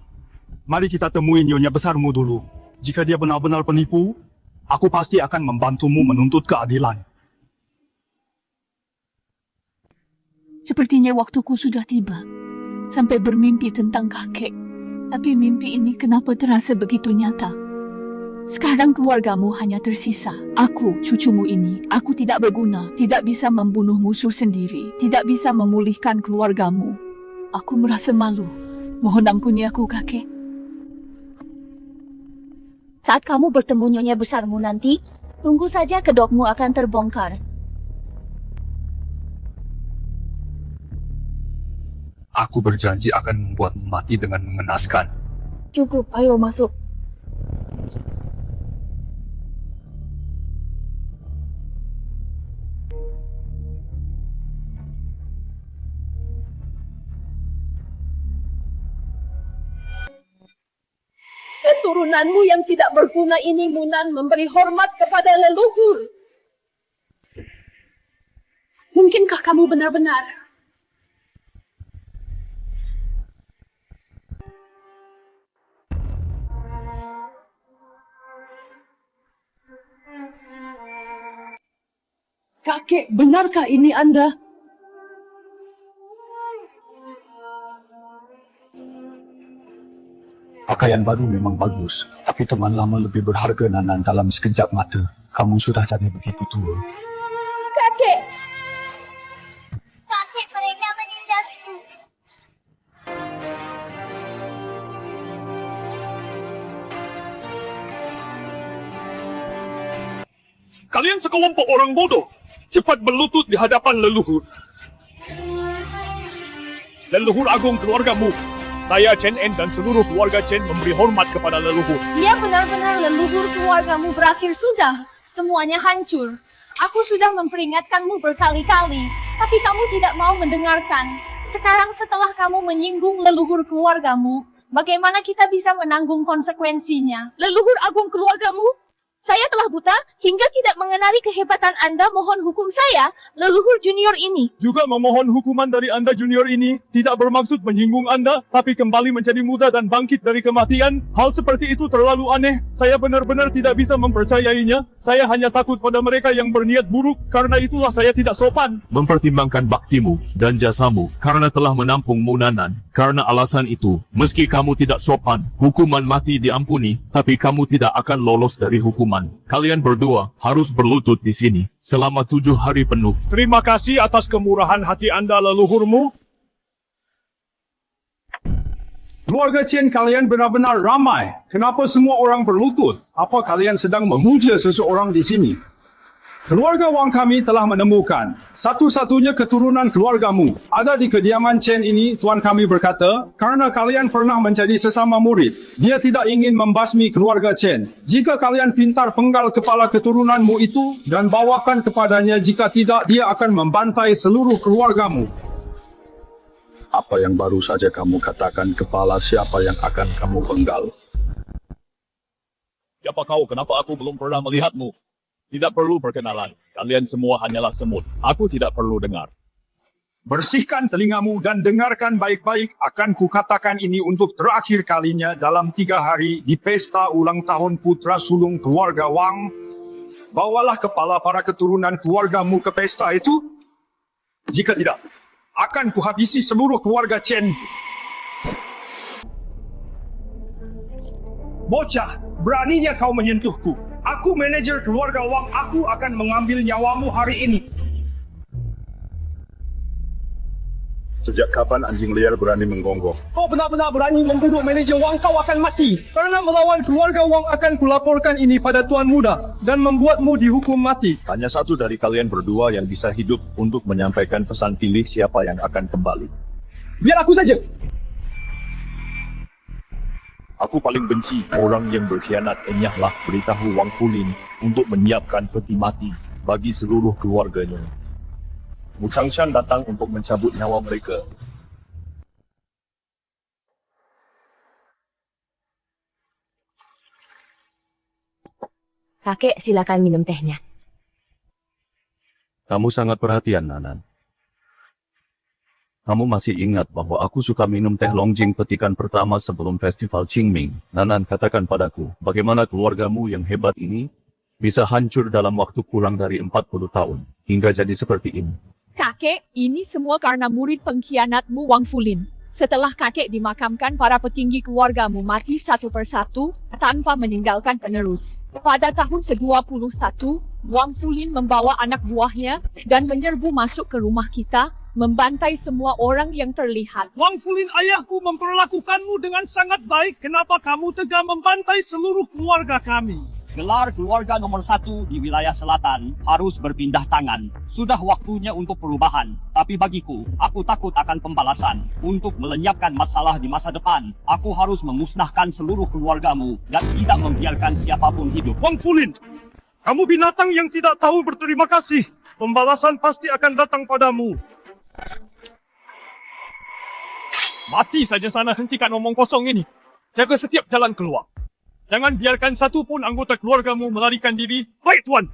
Mari kita temui Nyonya besarmu dulu. Jika dia benar-benar penipu, aku pasti akan membantumu menuntut keadilan. Sepertinya waktuku sudah tiba. Sampai bermimpi tentang kakek. Tapi mimpi ini kenapa terasa begitu nyata? Sekarang keluargamu hanya tersisa. Aku, cucumu ini. Aku tidak berguna. Tidak bisa membunuh musuh sendiri. Tidak bisa memulihkan keluargamu. Aku merasa malu. Mohon ampuni aku, kakek. Saat kamu bertemu Nyonya besarmu nanti, tunggu saja kedokmu akan terbongkar. Aku berjanji akan membuatmu mati dengan mengenaskan. Cukup, ayo masuk. Keturunanmu yang tidak berguna ini, Munan, memberi hormat kepada leluhur. Mungkinkah kamu benar-benar? Kakek, benarkah ini Anda? Pakaian baru memang bagus, tapi teman lama lebih berharga, Nanan. Dalam sekejap mata, kamu sudah jadi begitu tua. Kakek! Kakek, mereka menindasku. Kalian sekelompok orang bodoh. Cepat berlutut di hadapan leluhur. Leluhur agung keluargamu. Saya Chen En dan seluruh keluarga Chen memberi hormat kepada leluhur. Dia benar-benar leluhur keluargamu berakhir sudah. Semuanya hancur. Aku sudah memperingatkanmu berkali-kali, tapi kamu tidak mau mendengarkan. Sekarang setelah kamu menyinggung leluhur keluargamu, bagaimana kita bisa menanggung konsekuensinya? Leluhur agung keluargamu? Saya telah buta hingga tidak mengenali kehebatan Anda. Mohon hukum saya, leluhur junior ini. Juga memohon hukuman dari Anda junior ini tidak bermaksud menyinggung Anda, tapi kembali menjadi muda dan bangkit dari kematian. Hal seperti itu terlalu aneh. Saya benar-benar tidak bisa mempercayainya. Saya hanya takut pada mereka yang berniat buruk. Karena itulah saya tidak sopan. Mempertimbangkan baktimu dan jasamu karena telah menampung Munanan, Karena alasan itu, meski kamu tidak sopan, hukuman mati diampuni, tapi kamu tidak akan lolos dari hukuman. Kalian berdua harus berlutut di sini selama 7 hari penuh. Terima kasih atas kemurahan hati Anda, leluhurmu. Keluarga Chen, kalian benar-benar ramai. Kenapa semua orang berlutut? Apa kalian sedang memuja seseorang di sini? Keluarga Wang kami telah menemukan satu-satunya keturunan keluargamu ada di kediaman Chen ini. Tuan kami berkata, karena kalian pernah menjadi sesama murid, dia tidak ingin membasmi keluarga Chen. Jika kalian pintar penggal kepala keturunanmu itu dan bawakan kepadanya, jika tidak, dia akan membantai seluruh keluargamu. Apa yang baru saja kamu katakan, kepala siapa yang akan kamu penggal? Siapa kau? Kenapa aku belum pernah melihatmu? Tidak perlu perkenalan. Kalian semua hanyalah semut. Aku tidak perlu dengar. Bersihkan telingamu dan dengarkan baik-baik. Akan kukatakan ini untuk terakhir kalinya dalam 3 hari di pesta ulang tahun putra sulung keluarga Wang. Bawalah kepala para keturunan keluargamu ke pesta itu. Jika tidak, akan kuhabisi seluruh keluarga Chen. Bocah, beraninya kau menyentuhku. Aku manajer keluarga Wang, aku akan mengambil nyawamu hari ini. Sejak kapan anjing liar berani menggonggong? Kau benar-benar berani membunuh manajer Wang, kau akan mati. Karena melawan keluarga Wang, akan kulaporkan ini pada Tuan Muda dan membuatmu dihukum mati. Hanya satu dari kalian berdua yang bisa hidup untuk menyampaikan pesan, pilih siapa yang akan kembali. Biar aku saja. Aku paling benci orang yang berkhianat. Enyahlah beritahu Wang Fulin untuk menyiapkan peti mati bagi seluruh keluarganya. Mu Changshan datang untuk mencabut nyawa mereka. Kakek, silakan minum tehnya. Kamu sangat perhatian, Nanan. Kamu masih ingat bahwa aku suka minum teh Longjing petikan pertama sebelum festival Qingming. Nanan, katakan padaku, bagaimana keluargamu yang hebat ini bisa hancur dalam waktu kurang dari 40 tahun, hingga jadi seperti ini. Kakek, ini semua karena murid pengkhianatmu Wang Fulin. Setelah kakek dimakamkan, para petinggi keluargamu mati satu persatu tanpa meninggalkan penerus. Pada tahun ke-21, Wang Fulin membawa anak buahnya dan menyerbu masuk ke rumah kita, membantai semua orang yang terlihat. Wang Fulin, ayahku memperlakukanmu dengan sangat baik. Kenapa kamu tega membantai seluruh keluarga kami? Gelar keluarga nomor 1 di wilayah selatan harus berpindah tangan. Sudah waktunya untuk perubahan. Tapi bagiku, aku takut akan pembalasan. Untuk melenyapkan masalah di masa depan, aku harus memusnahkan seluruh keluargamu dan tidak membiarkan siapapun hidup. Wang Fulin, kamu binatang yang tidak tahu berterima kasih. Pembalasan pasti akan datang padamu. Mati saja sana, hentikan omong kosong ini. Jaga setiap jalan keluar. Jangan biarkan satu pun anggota keluargamu melarikan diri. Baik, Tuan.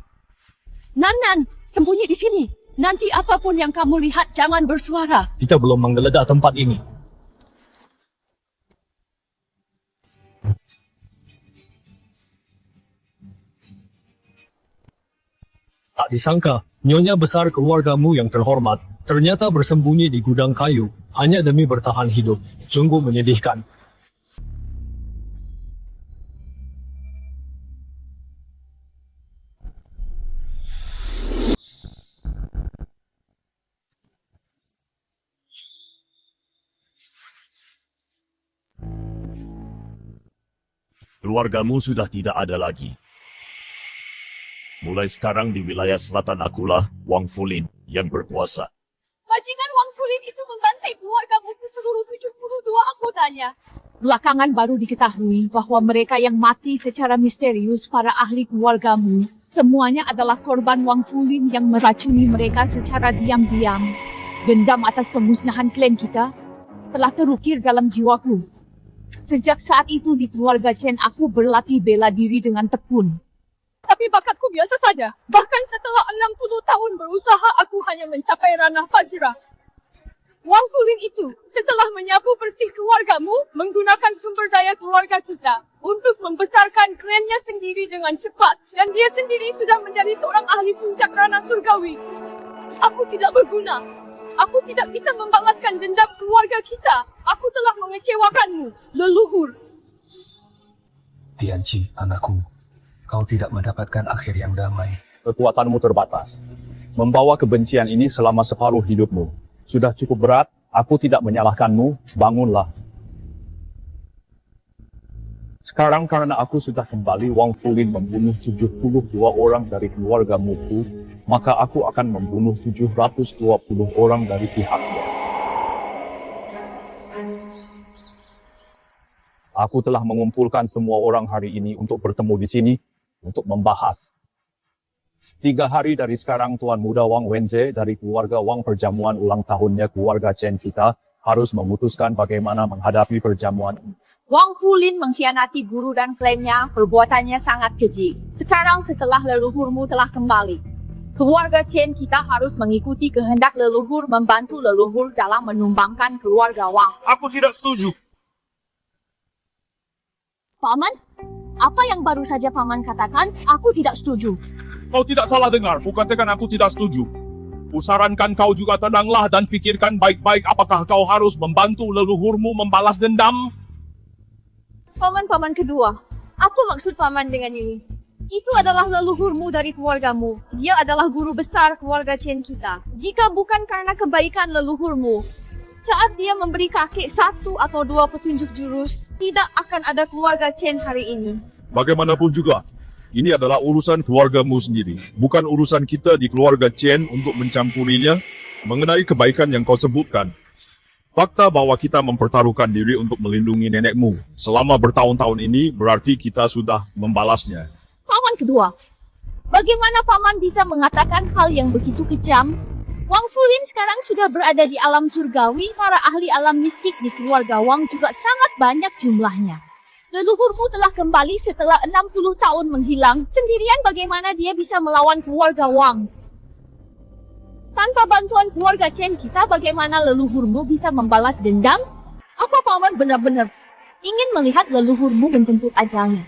Nanan, sembunyi di sini. Nanti apapun yang kamu lihat, jangan bersuara. Kita belum menggeledah tempat ini. Tak disangka, nyonya besar keluargamu yang terhormat ternyata bersembunyi di gudang kayu hanya demi bertahan hidup. Sungguh menyedihkan. Keluargamu sudah tidak ada lagi. Mulai sekarang di wilayah selatan akulah Wang Fulin yang berkuasa. Bajingan Wang Fulin itu membantai keluargamu ke seluruh 72 anggotanya. Belakangan baru diketahui bahwa mereka yang mati secara misterius para ahli keluargamu, semuanya adalah korban Wang Fulin yang meracuni mereka secara diam-diam. Dendam atas pemusnahan klan kita telah terukir dalam jiwaku. Sejak saat itu di keluarga Chen aku berlatih bela diri dengan tekun. Tapi bakatku biasa saja. Bahkan setelah 60 tahun berusaha, aku hanya mencapai ranah Fajra. Wang Fulin itu, setelah menyapu bersih keluargamu, menggunakan sumber daya keluarga kita untuk membesarkan klannya sendiri dengan cepat. Dan dia sendiri sudah menjadi seorang ahli puncak ranah surgawi. Aku tidak berguna. Aku tidak bisa membalaskan dendam keluarga kita. Aku telah mengecewakanmu, leluhur. Tianqi, anakku, kau tidak mendapatkan akhir yang damai. Kekuatanmu terbatas. Membawa kebencian ini selama separuh hidupmu. Sudah cukup berat, aku tidak menyalahkanmu, bangunlah. Sekarang karena aku sudah kembali, Wang Fulin membunuh 72 orang dari keluarga Muku, maka aku akan membunuh 720 orang dari pihaknya. Aku telah mengumpulkan semua orang hari ini untuk bertemu di sini, untuk membahas. 3 hari dari sekarang, Tuan Muda Wang Wenze dari keluarga Wang perjamuan ulang tahunnya keluarga Chen kita harus memutuskan bagaimana menghadapi perjamuan ini. Wang Fulin mengkhianati guru dan klannya, perbuatannya sangat keji. Sekarang setelah leluhurmu telah kembali, keluarga Chen kita harus mengikuti kehendak leluhur, membantu leluhur dalam menumbangkan keluarga Wang. Aku tidak setuju. Paman, apa yang baru saja Paman katakan? Aku tidak setuju. Kau tidak salah dengar, kukatakan aku tidak setuju. Kusarankan kau juga tenanglah dan pikirkan baik-baik apakah kau harus membantu leluhurmu membalas dendam. Paman-paman kedua, apa maksud Paman dengan ini? Itu adalah leluhurmu dari keluargamu. Dia adalah guru besar keluarga Chen kita. Jika bukan karena kebaikan leluhurmu, saat dia memberi kakek 1 atau 2 petunjuk jurus, tidak akan ada keluarga Chen hari ini. Bagaimanapun juga, ini adalah urusan keluargamu sendiri, bukan urusan kita di keluarga Chen untuk mencampurinya. Mengenai kebaikan yang kau sebutkan, fakta bahwa kita mempertaruhkan diri untuk melindungi nenekmu selama bertahun-tahun ini berarti kita sudah membalasnya. Paman kedua, bagaimana Paman bisa mengatakan hal yang begitu kejam? Wang Fulin sekarang sudah berada di alam surgawi, para ahli alam mistik di keluarga Wang juga sangat banyak jumlahnya. Leluhurmu telah kembali setelah 60 tahun menghilang, sendirian bagaimana dia bisa melawan keluarga Wang? Tanpa bantuan keluarga Chen kita, bagaimana leluhurmu bisa membalas dendam? Apa Paman benar-benar ingin melihat leluhurmu menjemput ajalnya?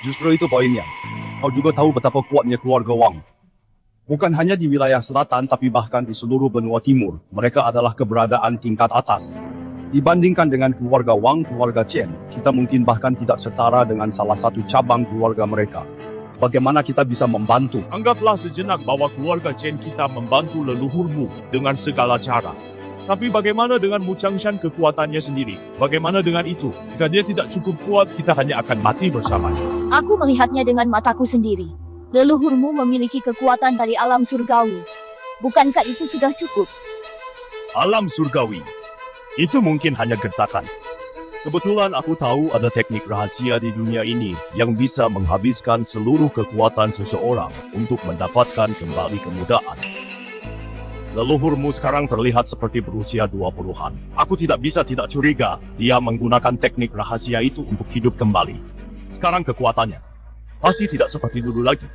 Justru itu poinnya. Kau juga tahu betapa kuatnya keluarga Wang. Bukan hanya di wilayah selatan, tapi bahkan di seluruh benua timur. Mereka adalah keberadaan tingkat atas. Dibandingkan dengan keluarga Wang, keluarga Chen, kita mungkin bahkan tidak setara dengan salah satu cabang keluarga mereka. Bagaimana kita bisa membantu? Anggaplah sejenak bahwa keluarga Chen kita membantu leluhurmu dengan segala cara. Tapi bagaimana dengan Mu Changshan kekuatannya sendiri? Bagaimana dengan itu? Jika dia tidak cukup kuat, kita hanya akan mati bersamanya. Aku melihatnya dengan mataku sendiri. Leluhurmu memiliki kekuatan dari alam surgawi. Bukankah itu sudah cukup? Alam surgawi, itu mungkin hanya gertakan. Kebetulan aku tahu ada teknik rahasia di dunia ini yang bisa menghabiskan seluruh kekuatan seseorang untuk mendapatkan kembali kemudahan. Leluhurmu sekarang terlihat seperti berusia 20-an. Aku tidak bisa tidak curiga dia menggunakan teknik rahasia itu untuk hidup kembali. Sekarang kekuatannya pasti tidak seperti dulu lagi.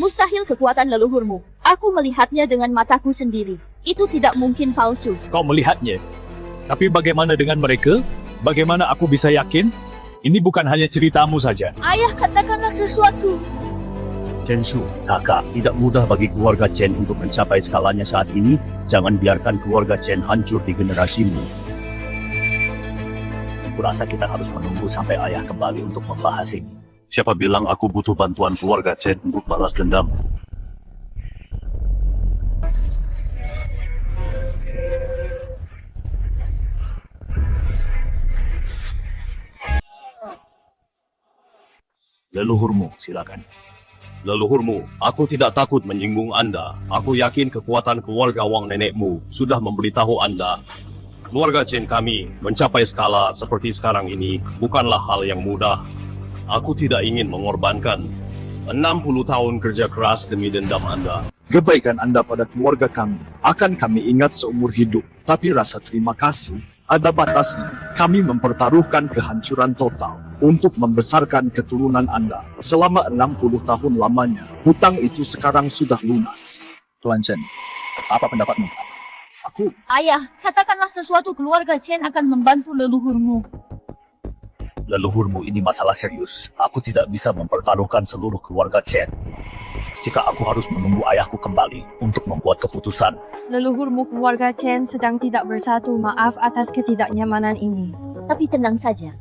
Mustahil kekuatan leluhurmu. Aku melihatnya dengan mataku sendiri. Itu tidak mungkin palsu. Kau melihatnya. Tapi bagaimana dengan mereka? Bagaimana aku bisa yakin? Ini bukan hanya ceritamu saja. Ayah, katakanlah sesuatu. Chen Shu, kakak, tidak mudah bagi keluarga Chen untuk mencapai skalanya saat ini. Jangan biarkan keluarga Chen hancur di generasimu. Aku rasa kita harus menunggu sampai ayah kembali untuk membahas ini. Siapa bilang aku butuh bantuan keluarga Chen untuk balas dendam? Leluhurmu, silakan. Leluhurmu, aku tidak takut menyinggung Anda. Aku yakin kekuatan keluarga Wang nenekmu sudah memberitahu Anda. Keluarga Chen kami mencapai skala seperti sekarang ini bukanlah hal yang mudah. Aku tidak ingin mengorbankan 60 tahun kerja keras demi dendam Anda. Kebaikan Anda pada keluarga kami akan kami ingat seumur hidup. Tapi rasa terima kasih ada batasnya. Kami mempertaruhkan kehancuran total untuk membesarkan keturunan Anda. Selama 60 tahun lamanya, hutang itu sekarang sudah lunas. Tuan Chen, apa pendapatmu? Ayah, katakanlah sesuatu, keluarga Chen akan membantu leluhurmu. Leluhurmu ini masalah serius. Aku tidak bisa mempertaruhkan seluruh keluarga Chen. jika aku harus menunggu ayahku kembali untuk membuat keputusan. Leluhurmu keluarga Chen sedang tidak bersatu. Maaf atas ketidaknyamanan ini. Tapi tenang saja.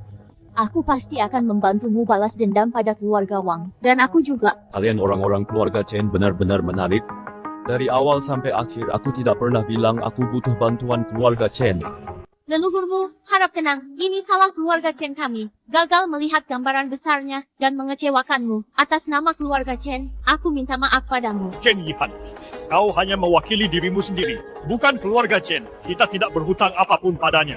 Aku pasti akan membantumu balas dendam pada keluarga Wang. Dan aku juga. Kalian orang-orang keluarga Chen benar-benar menarik. Dari awal sampai akhir aku tidak pernah bilang aku butuh bantuan keluarga Chen. Leluhurmu, harap tenang. Ini salah keluarga Chen kami. Gagal melihat gambaran besarnya dan mengecewakanmu. Atas nama keluarga Chen, aku minta maaf padamu. Chen Yihan, kau hanya mewakili dirimu sendiri, bukan keluarga Chen. Kita tidak berhutang apapun padanya.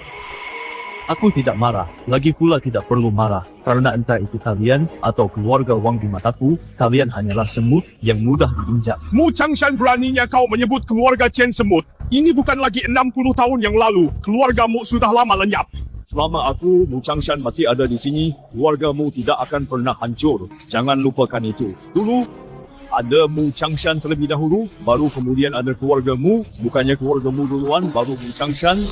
Aku tidak marah, lagi pula tidak perlu marah, karena entah itu kalian atau keluarga Wang di mataku, kalian hanyalah semut yang mudah diinjak. Mu Changshan beraninya kau menyebut keluarga Chen semut. Ini bukan lagi 60 tahun yang lalu. Keluargamu sudah lama lenyap. Selama aku, Mu Changshan masih ada di sini, keluargamu tidak akan pernah hancur. Jangan lupakan itu. Dulu, ada Mu Changshan terlebih dahulu, baru kemudian ada keluargamu. Bukannya keluargamu duluan, baru Mu Changshan.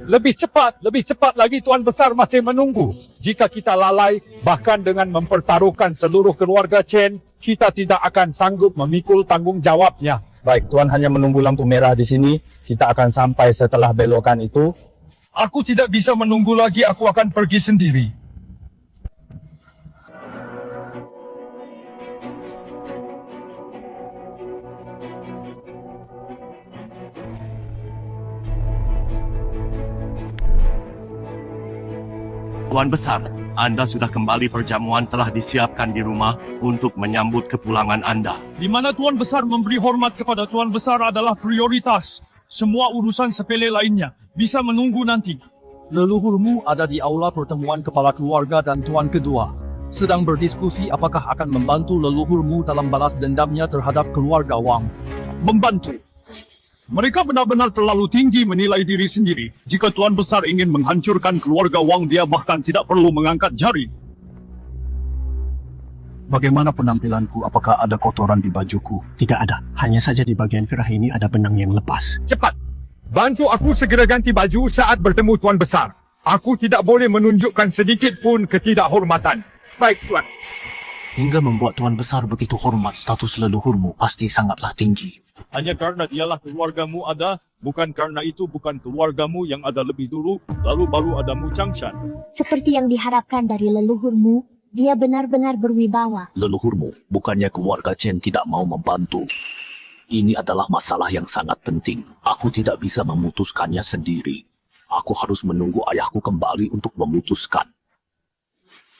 Lebih cepat lagi Tuan Besar masih menunggu. Jika kita lalai, bahkan dengan mempertaruhkan seluruh keluarga Chen, kita tidak akan sanggup memikul tanggung jawabnya. Baik, Tuan hanya menunggu lampu merah di sini. Kita akan sampai setelah belokan itu. Aku tidak bisa menunggu lagi, aku akan pergi sendiri. Tuan Besar, Anda sudah kembali. Perjamuan telah disiapkan di rumah untuk menyambut kepulangan Anda. Di mana Tuan Besar memberi hormat kepada Tuan Besar adalah prioritas. Semua urusan sepele lainnya bisa menunggu nanti. Leluhurmu ada di aula pertemuan kepala keluarga dan Tuan kedua. Sedang berdiskusi apakah akan membantu leluhurmu dalam balas dendamnya terhadap keluarga Wang. Membantu. Mereka benar-benar terlalu tinggi menilai diri sendiri. Jika Tuan Besar ingin menghancurkan keluarga Wang, dia bahkan tidak perlu mengangkat jari. Bagaimana penampilanku? Apakah ada kotoran di bajuku? Tidak ada. Hanya saja di bagian kerah ini ada benang yang lepas. Cepat! Bantu aku segera ganti baju saat bertemu Tuan Besar. Aku tidak boleh menunjukkan sedikit pun ketidakhormatan. Baik, Tuan. Hingga membuat Tuan Besar begitu hormat, status leluhurmu pasti sangatlah tinggi. Hanya karena dialah keluargamu ada, bukan karena itu bukan keluargamu yang ada lebih dulu, lalu baru ada Mu Changshan. Seperti yang diharapkan dari leluhurmu, dia benar-benar berwibawa. Leluhurmu, bukannya keluarga Chen tidak mau membantu. Ini adalah masalah yang sangat penting. Aku tidak bisa memutuskannya sendiri. Aku harus menunggu ayahku kembali untuk memutuskan.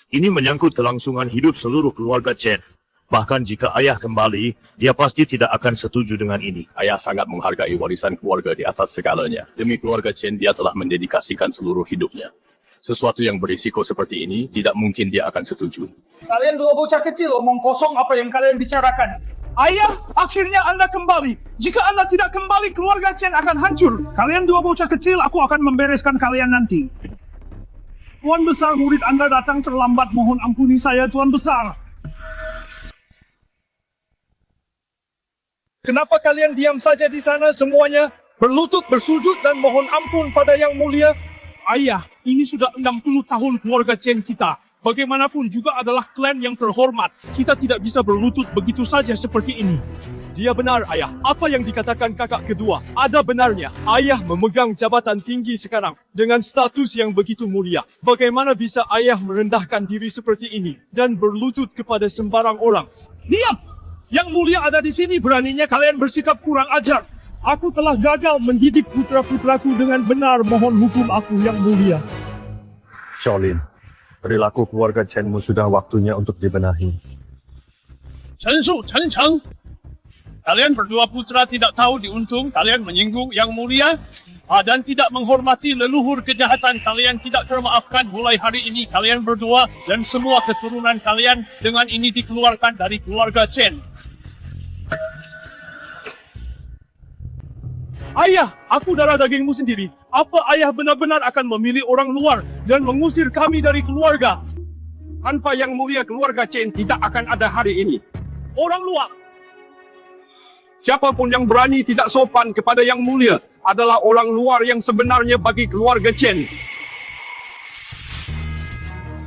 Ini menyangkut kelangsungan hidup seluruh keluarga Chen. Bahkan jika ayah kembali, dia pasti tidak akan setuju dengan ini. Ayah sangat menghargai warisan keluarga di atas segalanya. Demi keluarga Chen, dia telah mendedikasikan seluruh hidupnya. Sesuatu yang berisiko seperti ini, tidak mungkin dia akan setuju. Kalian dua bocah kecil omong kosong apa yang kalian bicarakan. Ayah, akhirnya Anda kembali. Jika Anda tidak kembali, keluarga Chen akan hancur. Kalian dua bocah kecil, aku akan membereskan kalian nanti. Tuan Besar, murid Anda datang terlambat. Mohon ampuni saya, Tuan Besar. Kenapa kalian diam saja di sana semuanya? Berlutut, bersujud dan mohon ampun pada Yang Mulia. Ayah, ini sudah 60 tahun keluarga Chen kita. Bagaimanapun juga adalah klan yang terhormat. Kita tidak bisa berlutut begitu saja seperti ini. Dia benar, Ayah. Apa yang dikatakan kakak kedua, ada benarnya. Ayah memegang jabatan tinggi sekarang dengan status yang begitu mulia. Bagaimana bisa Ayah merendahkan diri seperti ini dan berlutut kepada sembarang orang? Diam! Yang Mulia ada di sini, beraninya kalian bersikap kurang ajar. Aku telah gagal mendidik putra-putraku dengan benar. Mohon hukum aku, Yang Mulia. Shaolin, perilaku keluarga Chenmu sudah waktunya untuk dibenahi. Chen Shu, Chen Cheng. Kalian berdua putra tidak tahu diuntung kalian menyinggung Yang Mulia dan tidak menghormati leluhur. Kejahatan kalian tidak termaafkan. Mulai hari ini kalian berdua dan semua keturunan kalian dengan ini dikeluarkan dari keluarga Chen. Ayah, aku darah dagingmu sendiri. Apa ayah benar-benar akan memilih orang luar dan mengusir kami dari keluarga? Tanpa Yang Mulia, keluarga Chen tidak akan ada hari ini. Orang luar. Siapapun yang berani tidak sopan kepada Yang Mulia adalah orang luar yang sebenarnya bagi keluarga Chen.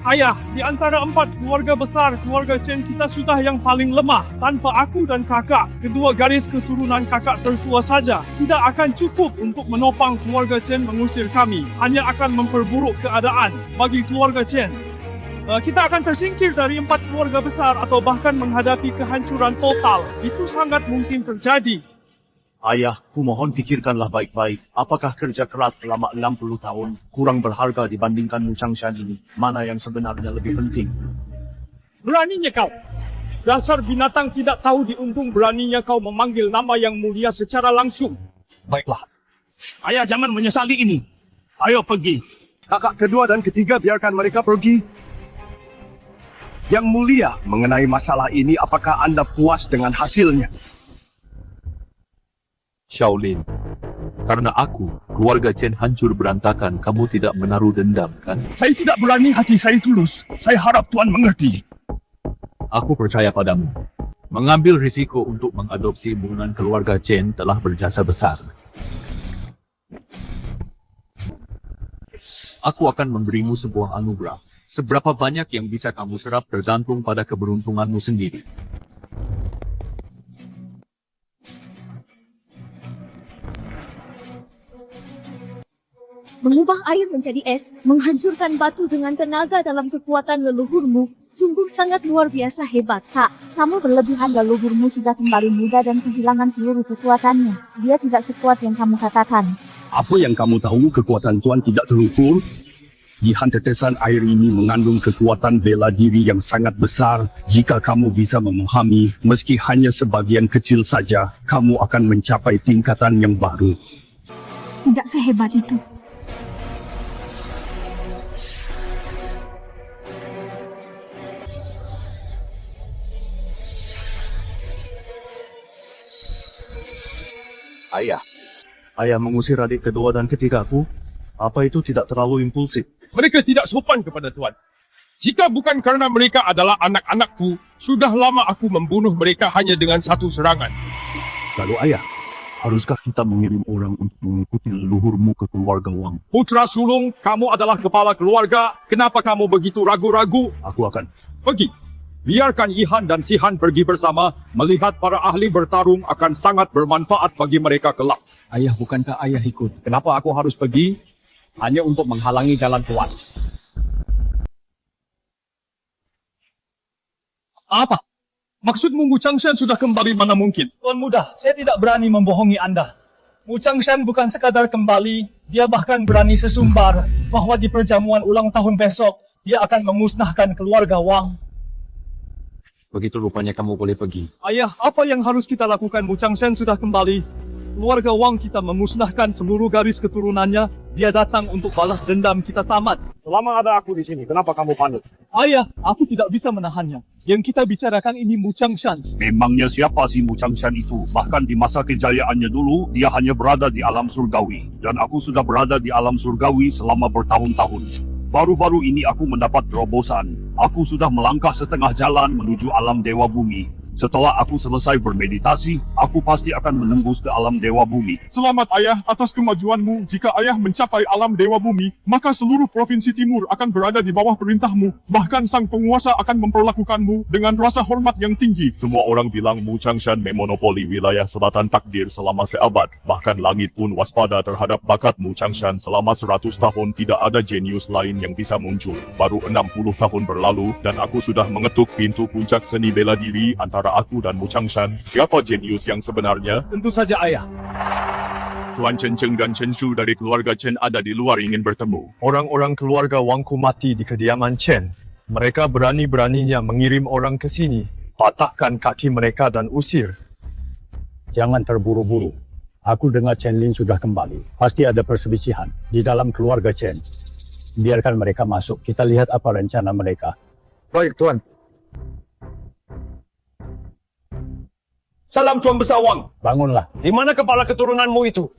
Ayah, di antara 4 keluarga besar, keluarga Chen kita sudah yang paling lemah. Tanpa aku dan kakak, kedua garis keturunan kakak tertua saja tidak akan cukup untuk menopang keluarga Chen mengusir kami. Hanya akan memperburuk keadaan bagi keluarga Chen. Kita akan tersingkir dari 4 keluarga besar atau bahkan menghadapi kehancuran total. Itu sangat mungkin terjadi. Ayah, kumohon pikirkanlah baik-baik. Apakah kerja keras selama 60 tahun kurang berharga dibandingkan Mu Changshan ini? Mana yang sebenarnya lebih penting? Beraninya kau. Dasar binatang tidak tahu diuntung, beraninya kau memanggil nama yang mulia secara langsung. Baiklah. Ayah jangan menyesali ini. Ayo pergi. Kakak kedua dan ketiga biarkan mereka pergi. Yang mulia, mengenai masalah ini apakah Anda puas dengan hasilnya? Shaolin, karena aku, keluarga Chen hancur berantakan, kamu tidak menaruh dendam, kan? Saya tidak berani, hati saya tulus. Saya harap Tuan mengerti. Aku percaya padamu. Mengambil risiko untuk mengadopsi hubungan keluarga Chen telah berjasa besar. Aku akan memberimu sebuah anugerah. Seberapa banyak yang bisa kamu serap tergantung pada keberuntunganmu sendiri. Mengubah air menjadi es, menghancurkan batu dengan tenaga dalam kekuatan leluhurmu, sungguh sangat luar biasa hebat. Kak, kamu berlebihan. Leluhurmu sudah kembali muda dan kehilangan seluruh kekuatannya. Dia tidak sekuat yang kamu katakan. Apa yang kamu tahu kekuatan Tuan tidak terukur? Jihan tetesan air ini mengandung kekuatan bela diri yang sangat besar. Jika kamu bisa memahami, meski hanya sebagian kecil saja, kamu akan mencapai tingkatan yang baru. Tidak sehebat itu. Ayah mengusir adik kedua dan ketigaku. Apa itu tidak terlalu impulsif? Mereka tidak sopan kepada Tuan. Jika bukan karena mereka adalah anak-anakku, sudah lama aku membunuh mereka hanya dengan satu serangan. Lalu ayah, haruskah kita mengirim orang untuk mengikuti leluhurmu ke keluarga Wang? Putra sulung, kamu adalah kepala keluarga. Kenapa kamu begitu ragu-ragu? Aku akan. Pergi. Biarkan Yihan dan Sihan pergi bersama. Melihat para ahli bertarung akan sangat bermanfaat bagi mereka kelak. Ayah, bukankah ayah ikut? Kenapa aku harus pergi? Hanya untuk menghalangi jalan Tuan. Apa? Maksudmu Mu Changshan sudah kembali mana mungkin? Tuan Muda, saya tidak berani membohongi Anda. Mu Changshan bukan sekadar kembali, dia bahkan berani sesumbar bahwa di perjamuan ulang tahun besok, dia akan memusnahkan keluarga Wang. Begitu rupanya kamu boleh pergi. Ayah, apa yang harus kita lakukan? Mu Changshan sudah kembali. Keluarga Wang kita memusnahkan seluruh garis keturunannya. Dia datang untuk balas dendam, kita tamat. Selama ada aku di sini, kenapa kamu panik? Ayah, aku tidak bisa menahannya. Yang kita bicarakan ini Mu Changshan. Memangnya siapa si Mu Changshan itu? Bahkan di masa kejayaannya dulu, dia hanya berada di alam surgawi. Dan aku sudah berada di alam surgawi selama bertahun-tahun. Baru-baru ini aku mendapat terobosan. Aku sudah melangkah setengah jalan menuju alam Dewa Bumi. Setelah aku selesai bermeditasi, aku pasti akan menembus ke alam Dewa Bumi. Selamat ayah atas kemajuanmu. Jika ayah mencapai alam Dewa Bumi, maka seluruh provinsi timur akan berada di bawah perintahmu. Bahkan sang penguasa akan memperlakukanmu dengan rasa hormat yang tinggi. Semua orang bilang Mu Changshan memonopoli wilayah selatan takdir selama seabad. Bahkan langit pun waspada terhadap bakat Mu Changshan. Selama 100 tahun tidak ada jenius lain yang bisa muncul. Baru 60 tahun berlalu dan aku sudah mengetuk pintu puncak seni bela diri antara aku dan Mu Changshan. Siapa jenius yang sebenarnya? Tentu saja ayah. Tuan Chen Cheng dan Chen Shu dari keluarga Chen ada di luar ingin bertemu. Orang-orang keluarga Wangku mati di kediaman Chen. Mereka berani-beraninya mengirim orang ke sini. Patahkan kaki mereka dan usir. Jangan terburu-buru. Aku dengar Chen Lin sudah kembali. Pasti ada perselisihan di dalam keluarga Chen. Biarkan mereka masuk. Kita lihat apa rencana mereka. Baik, Tuan. Salam Tuan Besar Wang. Bangunlah. Di mana kepala keturunanmu itu?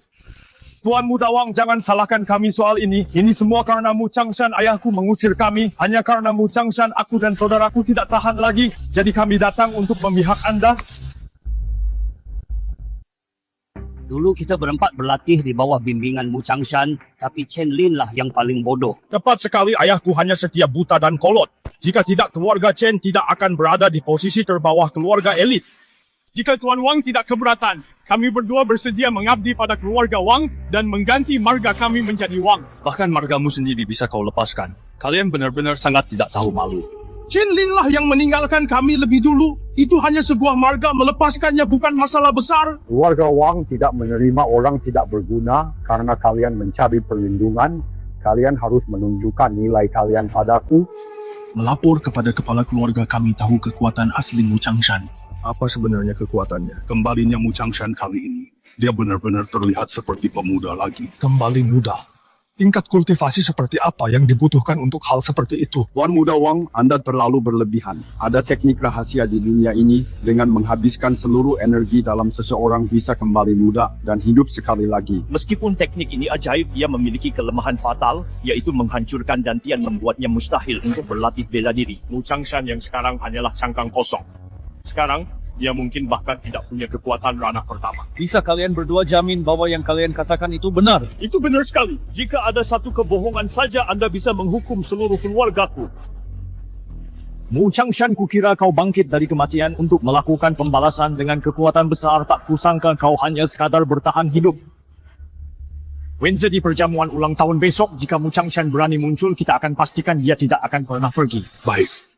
Tuan Muda Wang, jangan salahkan kami soal ini. Ini semua karena Mu Changshan, ayahku mengusir kami. Hanya karena Mu Changshan, aku dan saudaraku tidak tahan lagi. Jadi kami datang untuk memihak Anda. Dulu kita berempat berlatih di bawah bimbingan Mu Changshan, tapi Chen Lin lah yang paling bodoh. Tepat sekali, ayahku hanya setia buta dan kolot. Jika tidak, keluarga Chen tidak akan berada di posisi terbawah keluarga elit. Jika Tuan Wang tidak keberatan, kami berdua bersedia mengabdi pada keluarga Wang dan mengganti marga kami menjadi Wang. Bahkan margamu sendiri bisa kau lepaskan. Kalian benar-benar sangat tidak tahu malu. Chen Lin lah yang meninggalkan kami lebih dulu. Itu hanya sebuah marga, melepaskannya bukan masalah besar. Keluarga Wang tidak menerima orang tidak berguna karena kalian mencari perlindungan. Kalian harus menunjukkan nilai kalian padaku. Melapor kepada kepala keluarga kami tahu kekuatan asli Mu Changshan. Apa sebenarnya kekuatannya? Kembalinya Mu Changshan kali ini. Dia benar-benar terlihat seperti pemuda lagi. Kembali muda. Tingkat kultivasi seperti apa yang dibutuhkan untuk hal seperti itu? Tuan Muda Wang, Anda terlalu berlebihan. Ada teknik rahasia di dunia ini. Dengan menghabiskan seluruh energi dalam seseorang bisa kembali muda dan hidup sekali lagi. Meskipun teknik ini ajaib, dia memiliki kelemahan fatal, yaitu menghancurkan dantian membuatnya mustahil untuk berlatih bela diri. Mu Changshan yang sekarang hanyalah cangkang kosong. Sekarang, dia mungkin bahkan tidak punya kekuatan ranah pertama. Bisa kalian berdua jamin bahwa yang kalian katakan itu benar? Itu benar sekali. Jika ada satu kebohongan saja, Anda bisa menghukum seluruh keluargaku. Mu Changshan, kukira kau bangkit dari kematian untuk melakukan pembalasan dengan kekuatan besar. Tak kusangka kau hanya sekadar bertahan hidup. Wenze, di perjamuan ulang tahun besok, jika Mu Changshan berani muncul, kita akan pastikan dia tidak akan pernah pergi. Baik.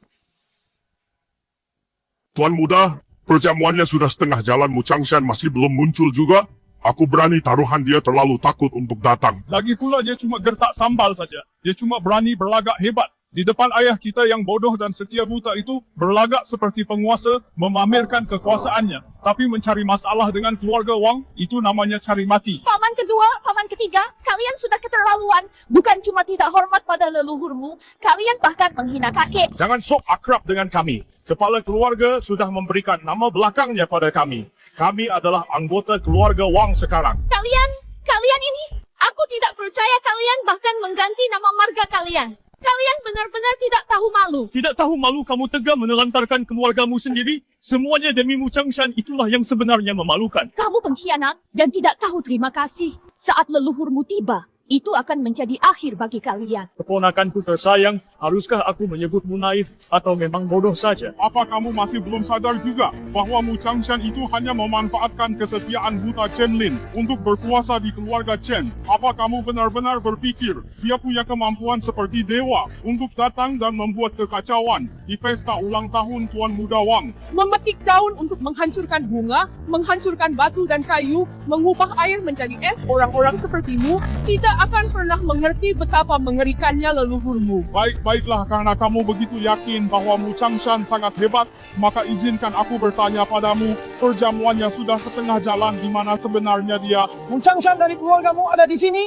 Tuan Muda, perjamuannya sudah setengah jalan, Mu Changshan masih belum muncul juga. Aku berani taruhan dia terlalu takut untuk datang. Lagi pula dia cuma gertak sambal saja. Dia cuma berani berlagak hebat. Di depan ayah kita yang bodoh dan setia buta itu, berlagak seperti penguasa, memamerkan kekuasaannya. Tapi mencari masalah dengan keluarga Wang, itu namanya cari mati. Paman kedua, paman ketiga, kalian sudah keterlaluan. Bukan cuma tidak hormat pada leluhurmu, kalian bahkan menghina kakek. Jangan sok akrab dengan kami. Kepala keluarga sudah memberikan nama belakangnya pada kami. Kami adalah anggota keluarga Wang sekarang. Kalian ini, aku tidak percaya kalian bahkan mengganti nama marga kalian. Kalian benar-benar tidak tahu malu. Tidak tahu malu kamu tega menelantarkan keluargamu sendiri? Semuanya demi Mu Changshan, itulah yang sebenarnya memalukan. Kamu pengkhianat dan tidak tahu terima kasih. Saat leluhurmu tiba, itu akan menjadi akhir bagi kalian. Keponakanku tersayang, haruskah aku menyebutmu naif atau memang bodoh saja? Apa kamu masih belum sadar juga bahwa Mu Changshan itu hanya memanfaatkan kesetiaan buta Chen Lin untuk berkuasa di keluarga Chen? Apa kamu benar-benar berpikir dia punya kemampuan seperti dewa untuk datang dan membuat kekacauan di pesta ulang tahun Tuan Muda Wang? Memetik daun untuk menghancurkan bunga, menghancurkan batu dan kayu, mengubah air menjadi es. Orang-orang sepertimu tidak akan pernah mengerti betapa mengerikannya leluhurmu. Baiklah, karena kamu begitu yakin bahwa Mu Changshan sangat hebat, maka izinkan aku bertanya padamu, perjamuannya sudah setengah jalan, di mana sebenarnya dia? Mu Changshan dari keluargamu ada di sini?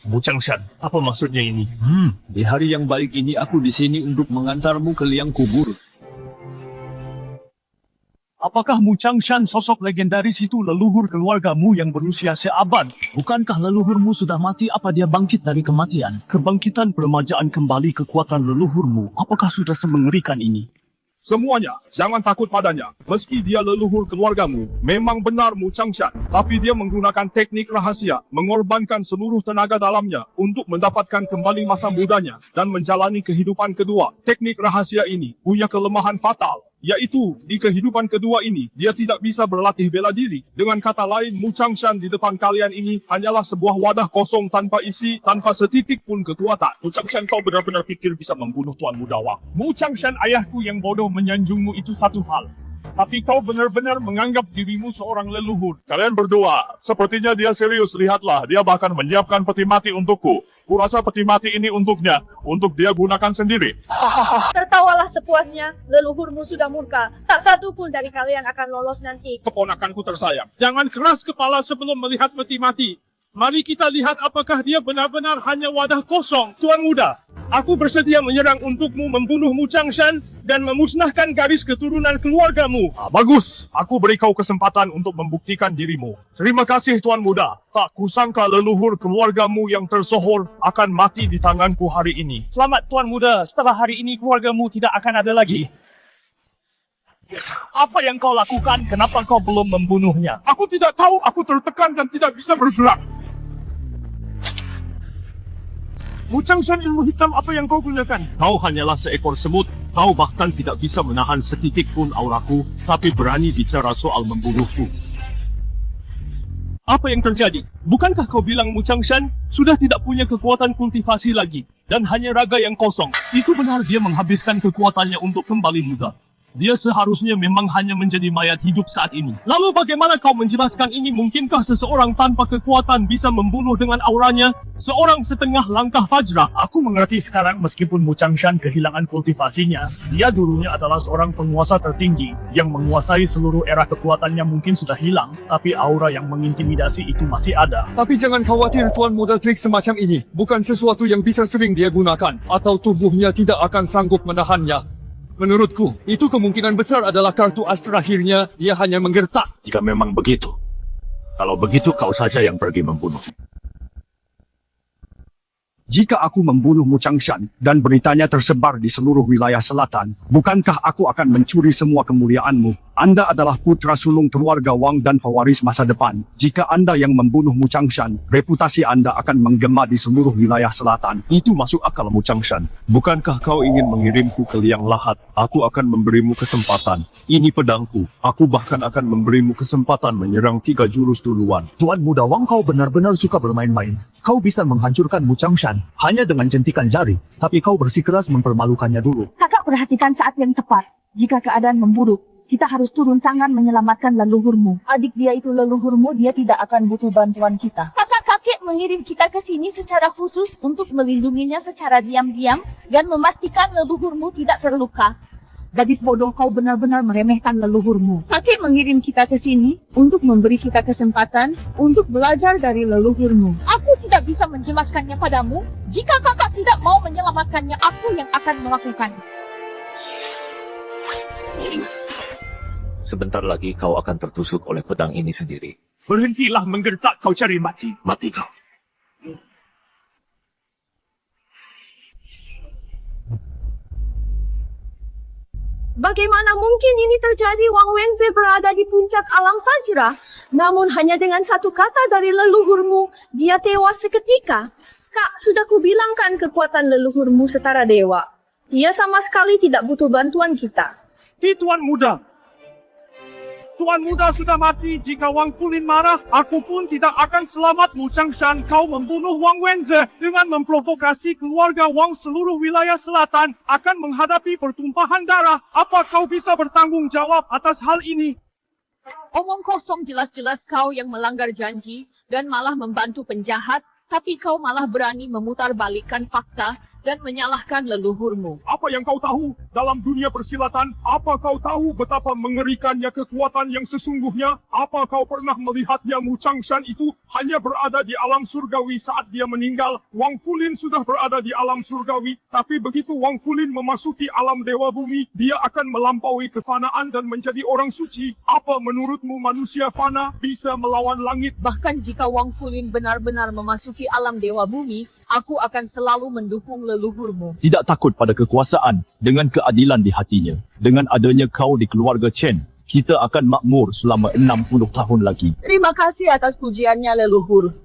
Mu Changshan, apa maksudnya ini? Di hari yang baik ini aku di sini untuk mengantarmu ke liang kubur. Apakah Mu Changshan sosok legendaris itu leluhur keluargamu yang berusia seabad? Bukankah leluhurmu sudah mati? Apa dia bangkit dari kematian? Kebangkitan peremajaan kembali kekuatan leluhurmu. Apakah sudah semengerikan ini? Semuanya, jangan takut padanya. Meski dia leluhur keluargamu, memang benar Mu Changshan. Tapi dia menggunakan teknik rahasia, mengorbankan seluruh tenaga dalamnya untuk mendapatkan kembali masa mudanya dan menjalani kehidupan kedua. Teknik rahasia ini punya kelemahan fatal, yaitu di kehidupan kedua ini, dia tidak bisa berlatih bela diri. Dengan kata lain, Mu Changshan di depan kalian ini hanyalah sebuah wadah kosong tanpa isi, tanpa setitik pun kekuatan. Mu Changshan, kau benar-benar pikir bisa membunuh Tuan Muda Wang? Mu Changshan, ayahku yang bodoh menyanjungmu itu satu hal. Tapi kau benar-benar menganggap dirimu seorang leluhur. Kalian berdua, sepertinya dia serius. Lihatlah, dia bahkan menyiapkan peti mati untukku. Kurasa peti mati ini untuknya, untuk dia gunakan sendiri. Tertawalah sepuasnya, leluhurmu sudah murka. Tak satu pun dari kalian akan lolos nanti. Keponakanku tersayang, jangan keras kepala sebelum melihat peti mati. Mari kita lihat apakah dia benar-benar hanya wadah kosong. Tuan Muda, aku bersedia menyerang untukmu membunuh Mu Changshan dan memusnahkan garis keturunan keluargamu. Bagus, aku beri kau kesempatan untuk membuktikan dirimu. Terima kasih Tuan Muda. Tak kusangka leluhur keluargamu yang tersohor akan mati di tanganku hari ini. Selamat Tuan Muda, setelah hari ini keluargamu tidak akan ada lagi. Apa yang kau lakukan? Kenapa kau belum membunuhnya? Aku tidak tahu, aku tertekan dan tidak bisa bergerak. Wu Changshan, ilmu hitam apa yang kau gunakan? Kau hanyalah seekor semut. Kau bahkan tidak bisa menahan setitik pun auraku, tapi berani bicara soal membunuhku. Apa yang terjadi? Bukankah kau bilang Wu Changshan sudah tidak punya kekuatan kultivasi lagi dan hanya raga yang kosong? Itu benar, dia menghabiskan kekuatannya untuk kembali muda. Dia seharusnya memang hanya menjadi mayat hidup saat ini. Lalu bagaimana kau menjelaskan ini? Mungkinkah seseorang tanpa kekuatan bisa membunuh dengan auranya? Seorang setengah langkah Fajra. Aku mengerti sekarang meskipun Wu Changshan kehilangan kultivasinya. Dia dulunya adalah seorang penguasa tertinggi yang menguasai seluruh era kekuatannya mungkin sudah hilang. Tapi aura yang mengintimidasi itu masih ada. Tapi jangan khawatir tuan, model trik semacam ini bukan sesuatu yang bisa sering dia gunakan. Atau tubuhnya tidak akan sanggup menahannya. Menurutku, itu kemungkinan besar adalah kartu as terakhirnya, dia hanya menggertak. Jika memang begitu, kalau begitu kau saja yang pergi membunuh. Jika aku membunuh Wu Changshan dan beritanya tersebar di seluruh wilayah selatan, bukankah aku akan mencuri semua kemuliaanmu? Anda adalah putra sulung keluarga Wang dan pewaris masa depan. Jika Anda yang membunuh Wu Changshan, reputasi Anda akan menggema di seluruh wilayah selatan. Itu masuk akal, Wu Changshan. Bukankah kau ingin mengirimku ke liang lahat? Aku akan memberimu kesempatan. Ini pedangku. Aku bahkan akan memberimu kesempatan menyerang 3 jurus duluan. Tuan Muda Wang, kau benar-benar suka bermain-main. Kau bisa menghancurkan Wu Changshan hanya dengan jentikan jari, tapi kau bersikeras mempermalukannya dulu. Kakak perhatikan saat yang tepat. Jika keadaan memburuk, kita harus turun tangan menyelamatkan leluhurmu. Adik dia itu leluhurmu, dia tidak akan butuh bantuan kita. Kakak-kakek mengirim kita ke sini secara khusus untuk melindunginya secara diam-diam dan memastikan leluhurmu tidak terluka. Gadis bodoh, kau benar-benar meremehkan leluhurmu. Kakek mengirim kita ke sini untuk memberi kita kesempatan untuk belajar dari leluhurmu. Aku tidak bisa menjelaskannya padamu. Jika kakak tidak mau menyelamatkannya, aku yang akan melakukannya. Sebentar lagi kau akan tertusuk oleh pedang ini sendiri. Berhentilah menggertak, kau cari mati. Mati kau. Bagaimana mungkin ini terjadi? Wang Wenze berada di puncak alam Fajra. Namun hanya dengan satu kata dari leluhurmu, dia tewas seketika. Kak, sudah kubilangkan kekuatan leluhurmu setara dewa. Dia sama sekali tidak butuh bantuan kita. Tuan Muda. Tuan Muda sudah mati. Jika Wang Fulin marah, aku pun tidak akan selamat. Wu Changshan, kau membunuh Wang Wenze dengan memprovokasi keluarga Wang seluruh wilayah selatan akan menghadapi pertumpahan darah. Apa kau bisa bertanggung jawab atas hal ini? Omong kosong, jelas-jelas kau yang melanggar janji dan malah membantu penjahat, tapi kau malah berani memutarbalikkan fakta dan menyalahkan leluhurmu. Apa yang kau tahu dalam dunia persilatan? Apa kau tahu betapa mengerikannya kekuatan yang sesungguhnya? Apa kau pernah melihatnya? Wu Changshan itu hanya berada di alam surgawi saat dia meninggal. Wang Fulin sudah berada di alam surgawi, tapi begitu Wang Fulin memasuki alam dewa bumi, dia akan melampaui kefanaan dan menjadi orang suci. Apa menurutmu manusia fana bisa melawan langit? Bahkan jika Wang Fulin benar-benar memasuki alam dewa bumi, aku akan selalu mendukung leluhurmu. Tidak takut pada kekuasaan dengan keadilan di hatinya. Dengan adanya kau di keluarga Chen, kita akan makmur selama 60 tahun lagi. Terima kasih atas pujiannya, leluhur.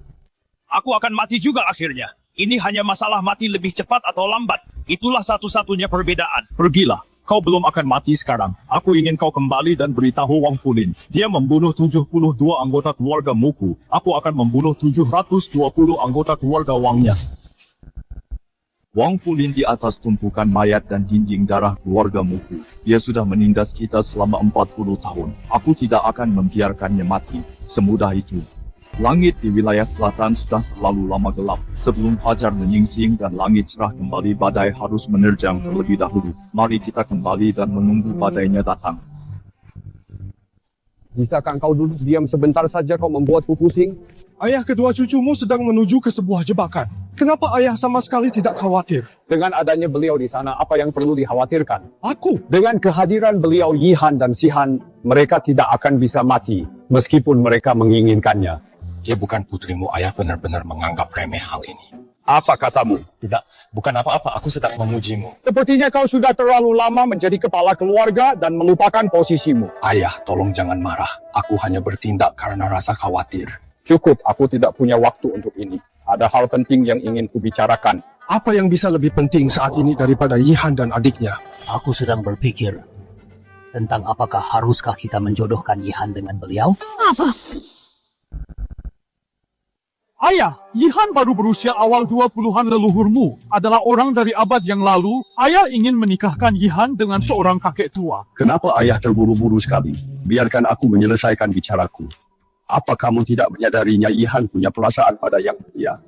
Aku akan mati juga akhirnya. Ini hanya masalah mati lebih cepat atau lambat. Itulah satu-satunya perbedaan. Pergilah. Kau belum akan mati sekarang. Aku ingin kau kembali dan beritahu Wang Fulin. Dia membunuh 72 anggota keluarga Muku. Aku akan membunuh 720 anggota keluarga Wangnya. Wang Fulin di atas tumpukan mayat dan dinding darah keluarga Muku. Dia sudah menindas kita selama 40 tahun. Aku tidak akan membiarkannya mati. Semudah itu. Langit di wilayah selatan sudah terlalu lama gelap. Sebelum fajar menyingsing dan langit cerah kembali, badai harus menerjang terlebih dahulu. Mari kita kembali dan menunggu badainya datang. Bisakah kau duduk diam sebentar saja, kau membuatku pusing? Ayah kedua cucumu sedang menuju ke sebuah jebakan. Kenapa ayah sama sekali tidak khawatir? Dengan adanya beliau di sana, apa yang perlu dikhawatirkan? Aku? Dengan kehadiran beliau Yihan dan Sihan, mereka tidak akan bisa mati, meskipun mereka menginginkannya. Dia bukan putrimu, ayah benar-benar menganggap remeh hal ini. Apa katamu? Tidak, bukan apa-apa. Aku sedang memujimu. Sepertinya kau sudah terlalu lama menjadi kepala keluarga dan melupakan posisimu. Ayah, tolong jangan marah. Aku hanya bertindak karena rasa khawatir. Cukup, aku tidak punya waktu untuk ini. Ada hal penting yang ingin kubicarakan. Apa yang bisa lebih penting saat ini daripada Yihan dan adiknya? Aku sedang berpikir tentang apakah haruskah kita menjodohkan Yihan dengan beliau? Apa? Ayah, Yihan baru berusia awal 20-an leluhurmu. Adalah orang dari abad yang lalu. Ayah ingin menikahkan Yihan dengan seorang kakek tua. Kenapa ayah terburu-buru sekali? Biarkan aku menyelesaikan bicaraku. Apa kamu tidak menyadarinya Yihan punya perasaan pada Yang Mulia?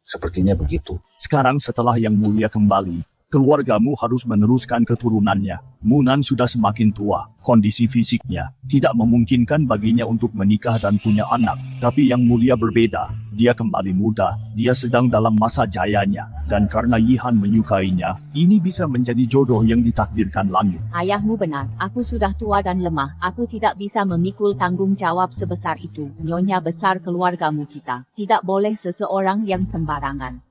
Sepertinya begitu. Sekarang setelah Yang Mulia kembali, keluargamu harus meneruskan keturunannya. Munan sudah semakin tua, kondisi fisiknya tidak memungkinkan baginya untuk menikah dan punya anak. Tapi Yang Mulia berbeda, dia kembali muda, dia sedang dalam masa jayanya. Dan karena Yihan menyukainya, ini bisa menjadi jodoh yang ditakdirkan langit. Ayahmu benar, aku sudah tua dan lemah. Aku tidak bisa memikul tanggung jawab sebesar itu. Nyonya besar keluargamu kita, tidak boleh seseorang yang sembarangan.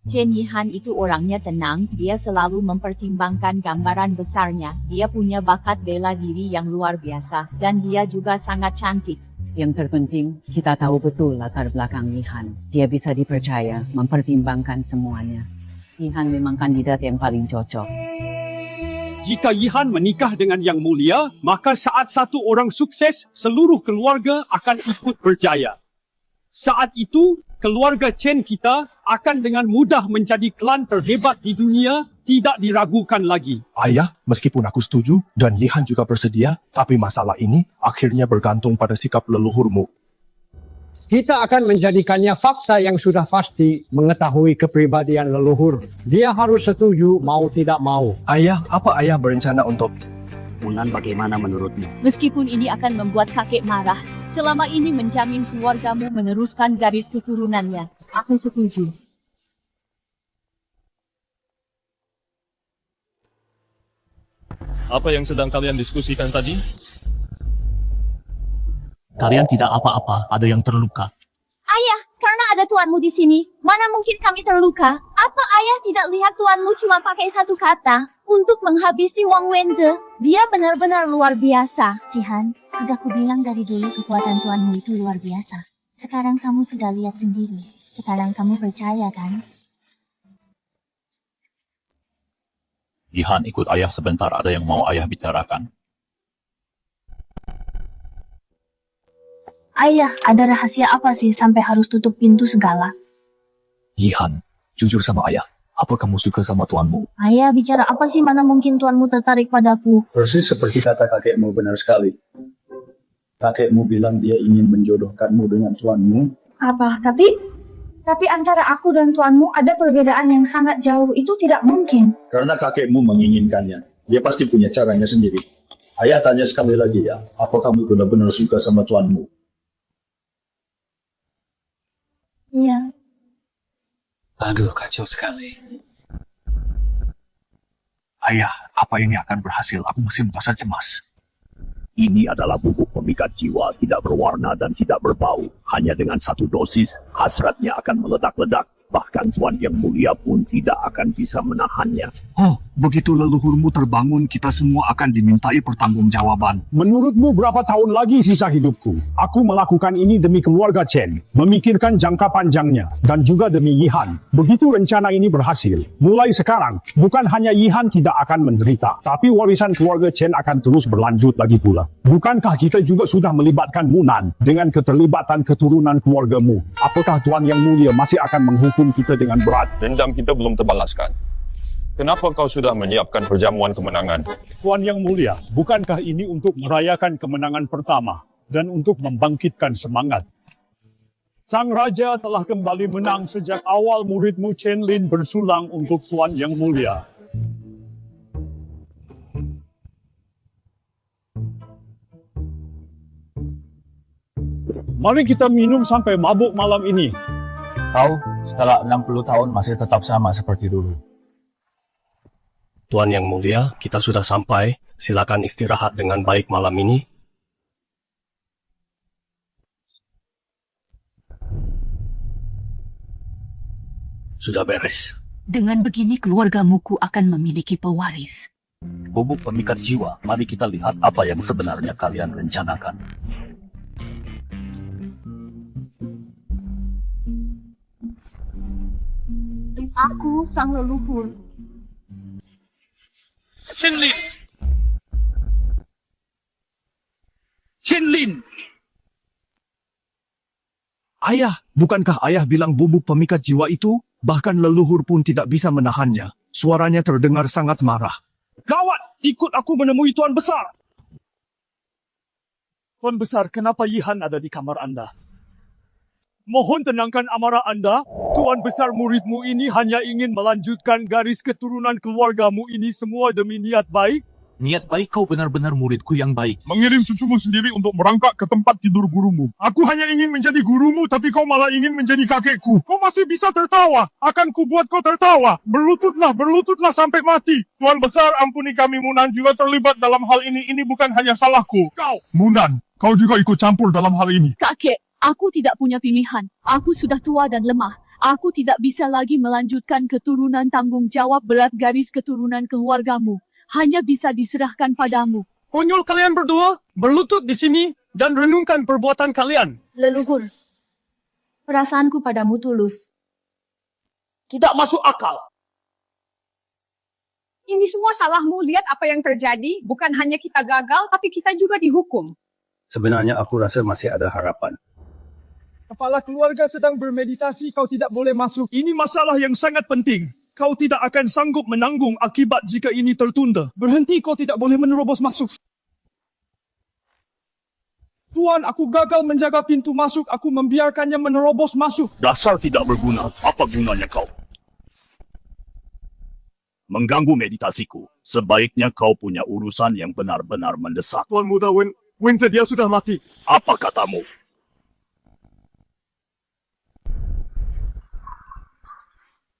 Chen Yihan itu orangnya tenang, dia selalu mempertimbangkan gambaran besarnya, dia punya bakat bela diri yang luar biasa, dan dia juga sangat cantik. Yang terpenting, kita tahu betul latar belakang Yihan. Dia bisa dipercaya, mempertimbangkan semuanya. Yihan memang kandidat yang paling cocok. Jika Yihan menikah dengan Yang Mulia, maka saat satu orang sukses, seluruh keluarga akan ikut berjaya. Saat itu, keluarga Chen kita akan dengan mudah menjadi klan terhebat di dunia, tidak diragukan lagi. Ayah, meskipun aku setuju dan Yihan juga bersedia, tapi masalah ini akhirnya bergantung pada sikap leluhurmu. Kita akan menjadikannya fakta yang sudah pasti mengetahui kepribadian leluhur. Dia harus setuju mau tidak mau. Ayah, apa ayah berencana untuk... Munan, bagaimana menurutmu? Meskipun ini akan membuat kakek marah, selama ini menjamin keluargamu meneruskan garis keturunannya. Aku setuju. Apa yang sedang kalian diskusikan tadi? Kalian tidak apa-apa, ada yang terluka. Ayah, karena ada tuanmu di sini, mana mungkin kami terluka? Apa ayah tidak lihat tuanmu cuma pakai satu kata untuk menghabisi Wang Wenze? Dia benar-benar luar biasa. Jihan, sudah kubilang dari dulu kekuatan tuanmu itu luar biasa. Sekarang kamu sudah lihat sendiri. Sekarang kamu percaya kan? Yihan ikut ayah sebentar, ada yang mau ayah bicarakan. Ayah, ada rahasia apa sih sampai harus tutup pintu segala? Yihan, jujur sama ayah, apa kamu suka sama tuanmu? Ayah, bicara apa sih, mana mungkin tuanmu tertarik padaku? Persis seperti kata kakekmu, benar sekali. Kakekmu bilang dia ingin menjodohkanmu dengan tuanmu. Apa? Tapi antara aku dan tuanmu ada perbedaan yang sangat jauh. Itu tidak mungkin. Karena kakekmu menginginkannya. Dia pasti punya caranya sendiri. Ayah tanya sekali lagi ya, apa kamu benar-benar suka sama tuanmu? Iya. Aduh, kacau sekali. Ayah, apa ini akan berhasil? Aku masih merasa cemas. Ini adalah bubuk pemikat jiwa, tidak berwarna dan tidak berbau. Hanya dengan satu dosis, hasratnya akan meledak-ledak. Bahkan Tuan Yang Mulia pun tidak akan bisa menahannya. Oh, begitu leluhurmu terbangun, kita semua akan dimintai pertanggungjawaban. Menurutmu berapa tahun lagi sisa hidupku? Aku melakukan ini demi keluarga Chen, memikirkan jangka panjangnya, dan juga demi Yihan. Begitu rencana ini berhasil, mulai sekarang, bukan hanya Yihan tidak akan menderita, tapi warisan keluarga Chen akan terus berlanjut lagi pula. Bukankah kita juga sudah melibatkan Munan dengan keterlibatan keturunan keluargamu? Apakah Tuan Yang Mulia masih akan menghukum kita dengan berat? Dendam kita belum terbalaskan. Kenapa kau sudah menyiapkan perjamuan kemenangan? Tuan Yang Mulia, bukankah ini untuk merayakan kemenangan pertama dan untuk membangkitkan semangat? Sang Raja telah kembali menang sejak awal muridmu Chen Lin bersulang untuk Tuan Yang Mulia. Mari kita minum sampai mabuk malam ini. Kau setelah 60 tahun masih tetap sama seperti dulu. Tuan Yang Mulia, kita sudah sampai. Silakan istirahat dengan baik malam ini. Sudah beres. Dengan begini keluargamu ku akan memiliki pewaris. Bubuk pemikat jiwa, mari kita lihat apa yang sebenarnya kalian rencanakan. Aku sang leluhur. Chen Lin! Ayah, bukankah ayah bilang bubuk pemikat jiwa itu? Bahkan leluhur pun tidak bisa menahannya. Suaranya terdengar sangat marah. Gawat! Ikut aku menemui Tuan Besar! Tuan Besar, kenapa Yihan ada di kamar Anda? Mohon tenangkan amarah Anda. Tuan Besar, muridmu ini hanya ingin melanjutkan garis keturunan keluargamu ini semua demi niat baik. Niat baik, kau benar-benar muridku yang baik. Mengirim cucumu sendiri untuk merangkak ke tempat tidur gurumu. Aku hanya ingin menjadi gurumu, tapi kau malah ingin menjadi kakekku. Kau masih bisa tertawa. Akan kubuat kau tertawa. Berlututlah sampai mati. Tuan Besar, ampuni kami. Munan juga terlibat dalam hal ini. Ini bukan hanya salahku. Kau, Munan, kau juga ikut campur dalam hal ini. Kakek, aku tidak punya pilihan. Aku sudah tua dan lemah. Aku tidak bisa lagi melanjutkan keturunan tanggung jawab berat garis keturunan keluargamu. Hanya bisa diserahkan padamu. Konyol kalian berdua, berlutut di sini dan renungkan perbuatan kalian. Leluhur, perasaanku padamu tulus. Tidak masuk akal. Ini semua salahmu. Lihat apa yang terjadi. Bukan hanya kita gagal, tapi kita juga dihukum. Sebenarnya aku rasa masih ada harapan. Kepala keluarga sedang bermeditasi, kau tidak boleh masuk. Ini masalah yang sangat penting. Kau tidak akan sanggup menanggung akibat jika ini tertunda. Berhenti, kau tidak boleh menerobos masuk. Tuan, aku gagal menjaga pintu masuk. Aku membiarkannya menerobos masuk. Dasar tidak berguna. Apa gunanya kau? Mengganggu meditasiku. Sebaiknya kau punya urusan yang benar-benar mendesak. Tuan Muda Wenze, dia sudah mati. Apa katamu?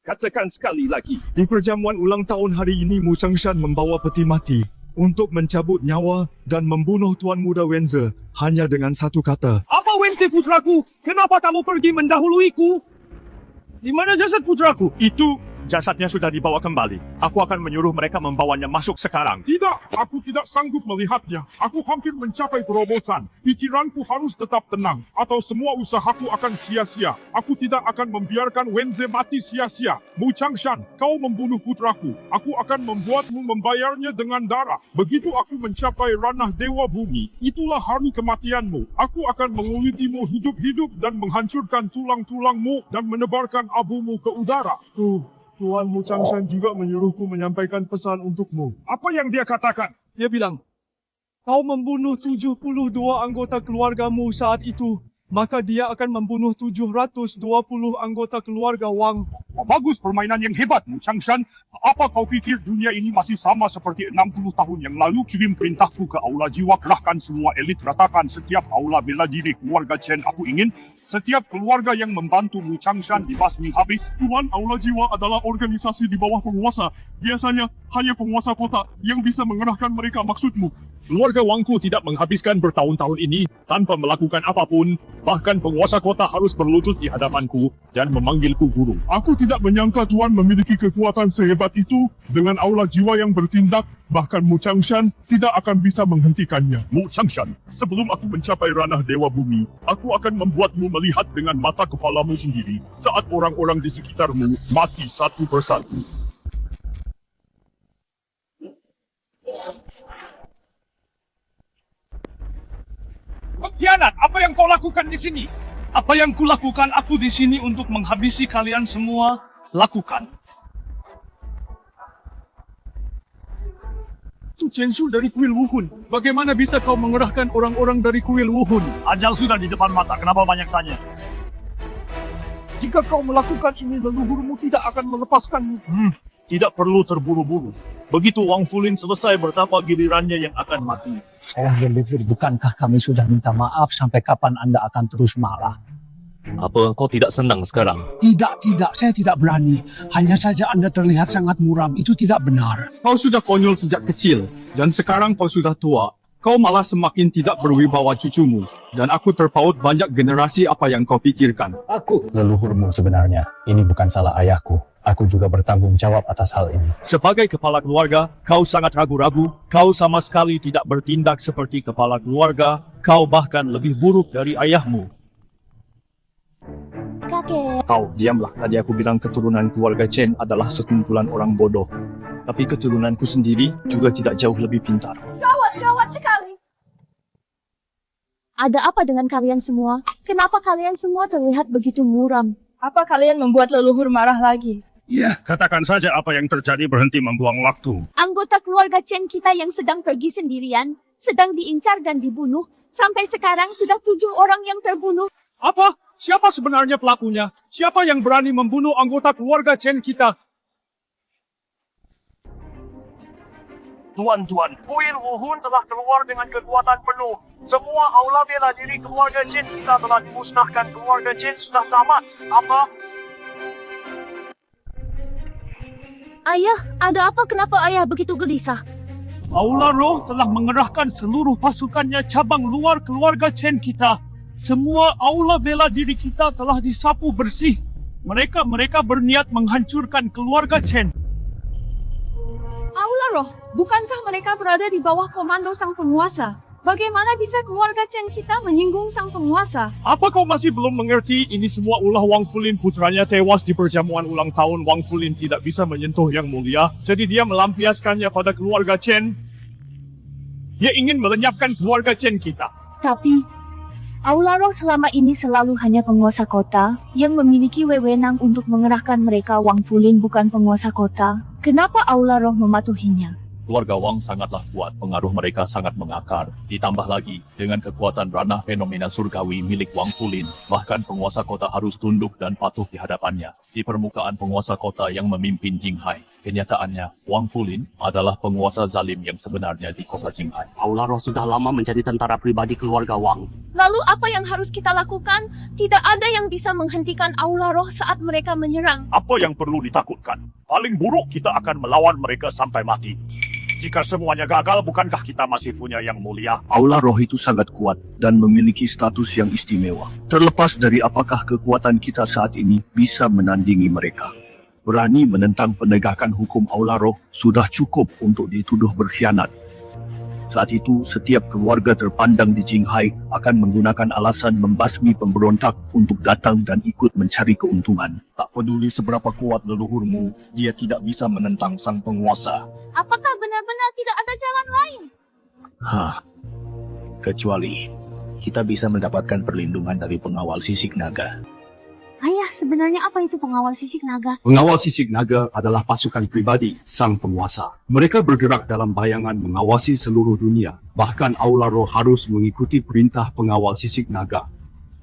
Katakan sekali lagi. Di perjamuan ulang tahun hari ini, Mu Changshan membawa peti mati untuk mencabut nyawa dan membunuh Tuan Muda Wenze hanya dengan satu kata. Apa Wenze putraku? Kenapa kamu pergi mendahuluiku? Di mana jasad putraku? Itu jasadnya sudah dibawa kembali. Aku akan menyuruh mereka membawanya masuk sekarang. Tidak, aku tidak sanggup melihatnya. Aku hampir mencapai terobosan. Pikiranku harus tetap tenang, atau semua usahaku akan sia-sia. Aku tidak akan membiarkan Wenze mati sia-sia. Mu Changshan, kau membunuh putraku. Aku akan membuatmu membayarnya dengan darah. Begitu aku mencapai ranah Dewa Bumi, itulah hari kematianmu. Aku akan mengulitimu hidup-hidup dan menghancurkan tulang-tulangmu dan menebarkan abumu ke udara. Tuan Mu Changshan juga menyuruhku menyampaikan pesan untukmu. Apa yang dia katakan? Dia bilang, kau membunuh 72 anggota keluargamu saat itu, maka dia akan membunuh 720 anggota keluarga Wang. Bagus, permainan yang hebat, Mu Changshan. Apa kau pikir dunia ini masih sama seperti 60 tahun yang lalu? Kirim perintahku ke Aula Jiwa, kerahkan semua elit, ratakan setiap aula bela diri keluarga Chen. Aku ingin setiap keluarga yang membantu Mu Changshan dibasmi habis. Tuan, Aula Jiwa adalah organisasi di bawah penguasa. Biasanya hanya penguasa kota yang bisa mengerahkan mereka. Maksudmu, keluarga Wangku tidak menghabiskan bertahun-tahun ini tanpa melakukan apapun. Bahkan penguasa kota harus berlutut di hadapanku dan memanggilku guru. Aku tidak menyangka Tuan memiliki kekuatan sehebat itu. Dengan Aula Jiwa yang bertindak, bahkan Mu Changshan tidak akan bisa menghentikannya. Mu Changshan, sebelum aku mencapai ranah Dewa Bumi, aku akan membuatmu melihat dengan mata kepalamu sendiri saat orang-orang di sekitarmu mati satu persatu. Pengkhianat, apa yang kau lakukan di sini? Apa yang kulakukan? Aku di sini untuk menghabisi kalian semua. Lakukan. Itu Chensu dari kuil Wuhun. Bagaimana bisa kau mengerahkan orang-orang dari kuil Wuhun? Ajal sudah di depan mata, kenapa banyak tanya? Jika kau melakukan ini, leluhurmu tidak akan melepaskanmu. Tidak perlu terburu-buru. Begitu Wang Fulin selesai bertapa, gilirannya yang akan mati. Sayang leluhur, bukankah kami sudah minta maaf? Sampai kapan Anda akan terus marah? Apa kau tidak senang sekarang? Tidak, saya tidak berani. Hanya saja Anda terlihat sangat muram. Itu tidak benar. Kau sudah konyol sejak kecil, dan sekarang kau sudah tua. Kau malah semakin tidak berwibawa cucumu. Dan aku terpaut banyak generasi apa yang kau pikirkan. Aku leluhurmu sebenarnya. Ini bukan salah ayahku. Aku juga bertanggung jawab atas hal ini. Sebagai kepala keluarga, kau sangat ragu-ragu. Kau sama sekali tidak bertindak seperti kepala keluarga. Kau bahkan lebih buruk dari ayahmu. Kakek. Kau, diamlah. Tadi aku bilang keturunan keluarga Chen adalah sekumpulan orang bodoh. Tapi keturunanku sendiri juga tidak jauh lebih pintar. Gawat sekali. Ada apa dengan kalian semua? Kenapa kalian semua terlihat begitu muram? Apa kalian membuat leluhur marah lagi? Ya, katakan saja apa yang terjadi, berhenti membuang waktu. Anggota keluarga Chen kita yang sedang pergi sendirian, sedang diincar dan dibunuh. Sampai sekarang sudah 7 orang yang terbunuh. Apa? Siapa sebenarnya pelakunya? Siapa yang berani membunuh anggota keluarga Chen kita? Tuan-tuan, kuil Wuhun telah keluar dengan kekuatan penuh. Semua aula bela diri keluarga Chen kita telah dimusnahkan. Keluarga Chen sudah tamat. Apa? Ayah, ada apa? Kenapa ayah begitu gelisah? Aula Roh telah mengerahkan seluruh pasukannya cabang luar keluarga Chen kita. Semua aula bela diri kita telah disapu bersih. Mereka berniat menghancurkan keluarga Chen. Aula Roh, bukankah mereka berada di bawah komando sang penguasa? Bagaimana bisa keluarga Chen kita menyinggung sang penguasa? Apa kau masih belum mengerti? Ini semua ulah Wang Fulin, putranya tewas di perjamuan ulang tahun. Wang Fulin tidak bisa menyentuh yang mulia, jadi dia melampiaskannya pada keluarga Chen. Dia ingin melenyapkan keluarga Chen kita. Tapi, Aula Roh selama ini selalu hanya penguasa kota yang memiliki wewenang untuk mengerahkan mereka. Wang Fulin bukan penguasa kota. Kenapa Aula Roh mematuhinya? Keluarga Wang sangatlah kuat, pengaruh mereka sangat mengakar. Ditambah lagi, dengan kekuatan ranah fenomena surgawi milik Wang Fulin, bahkan penguasa kota harus tunduk dan patuh di hadapannya. Di permukaan penguasa kota yang memimpin Jinghai, kenyataannya, Wang Fulin adalah penguasa zalim yang sebenarnya di kota Jinghai. Aula Roh sudah lama menjadi tentara pribadi keluarga Wang. Lalu apa yang harus kita lakukan? Tidak ada yang bisa menghentikan Aula Roh saat mereka menyerang. Apa yang perlu ditakutkan? Paling buruk kita akan melawan mereka sampai mati. Jika semuanya gagal, bukankah kita masih punya yang mulia? Aula Roh itu sangat kuat dan memiliki status yang istimewa. Terlepas dari apakah kekuatan kita saat ini bisa menandingi mereka. Berani menentang penegakan hukum Aula Roh sudah cukup untuk dituduh berkhianat. Saat itu, setiap keluarga terpandang di Jinghai akan menggunakan alasan membasmi pemberontak untuk datang dan ikut mencari keuntungan. Tak peduli seberapa kuat leluhurmu, dia tidak bisa menentang sang penguasa. Apakah benar-benar tidak ada jalan lain? Kecuali kita bisa mendapatkan perlindungan dari pengawal sisik naga. Ayah, sebenarnya apa itu pengawal sisik naga? Pengawal sisik naga adalah pasukan pribadi sang penguasa. Mereka bergerak dalam bayangan mengawasi seluruh dunia. Bahkan Aula Roh harus mengikuti perintah pengawal sisik naga.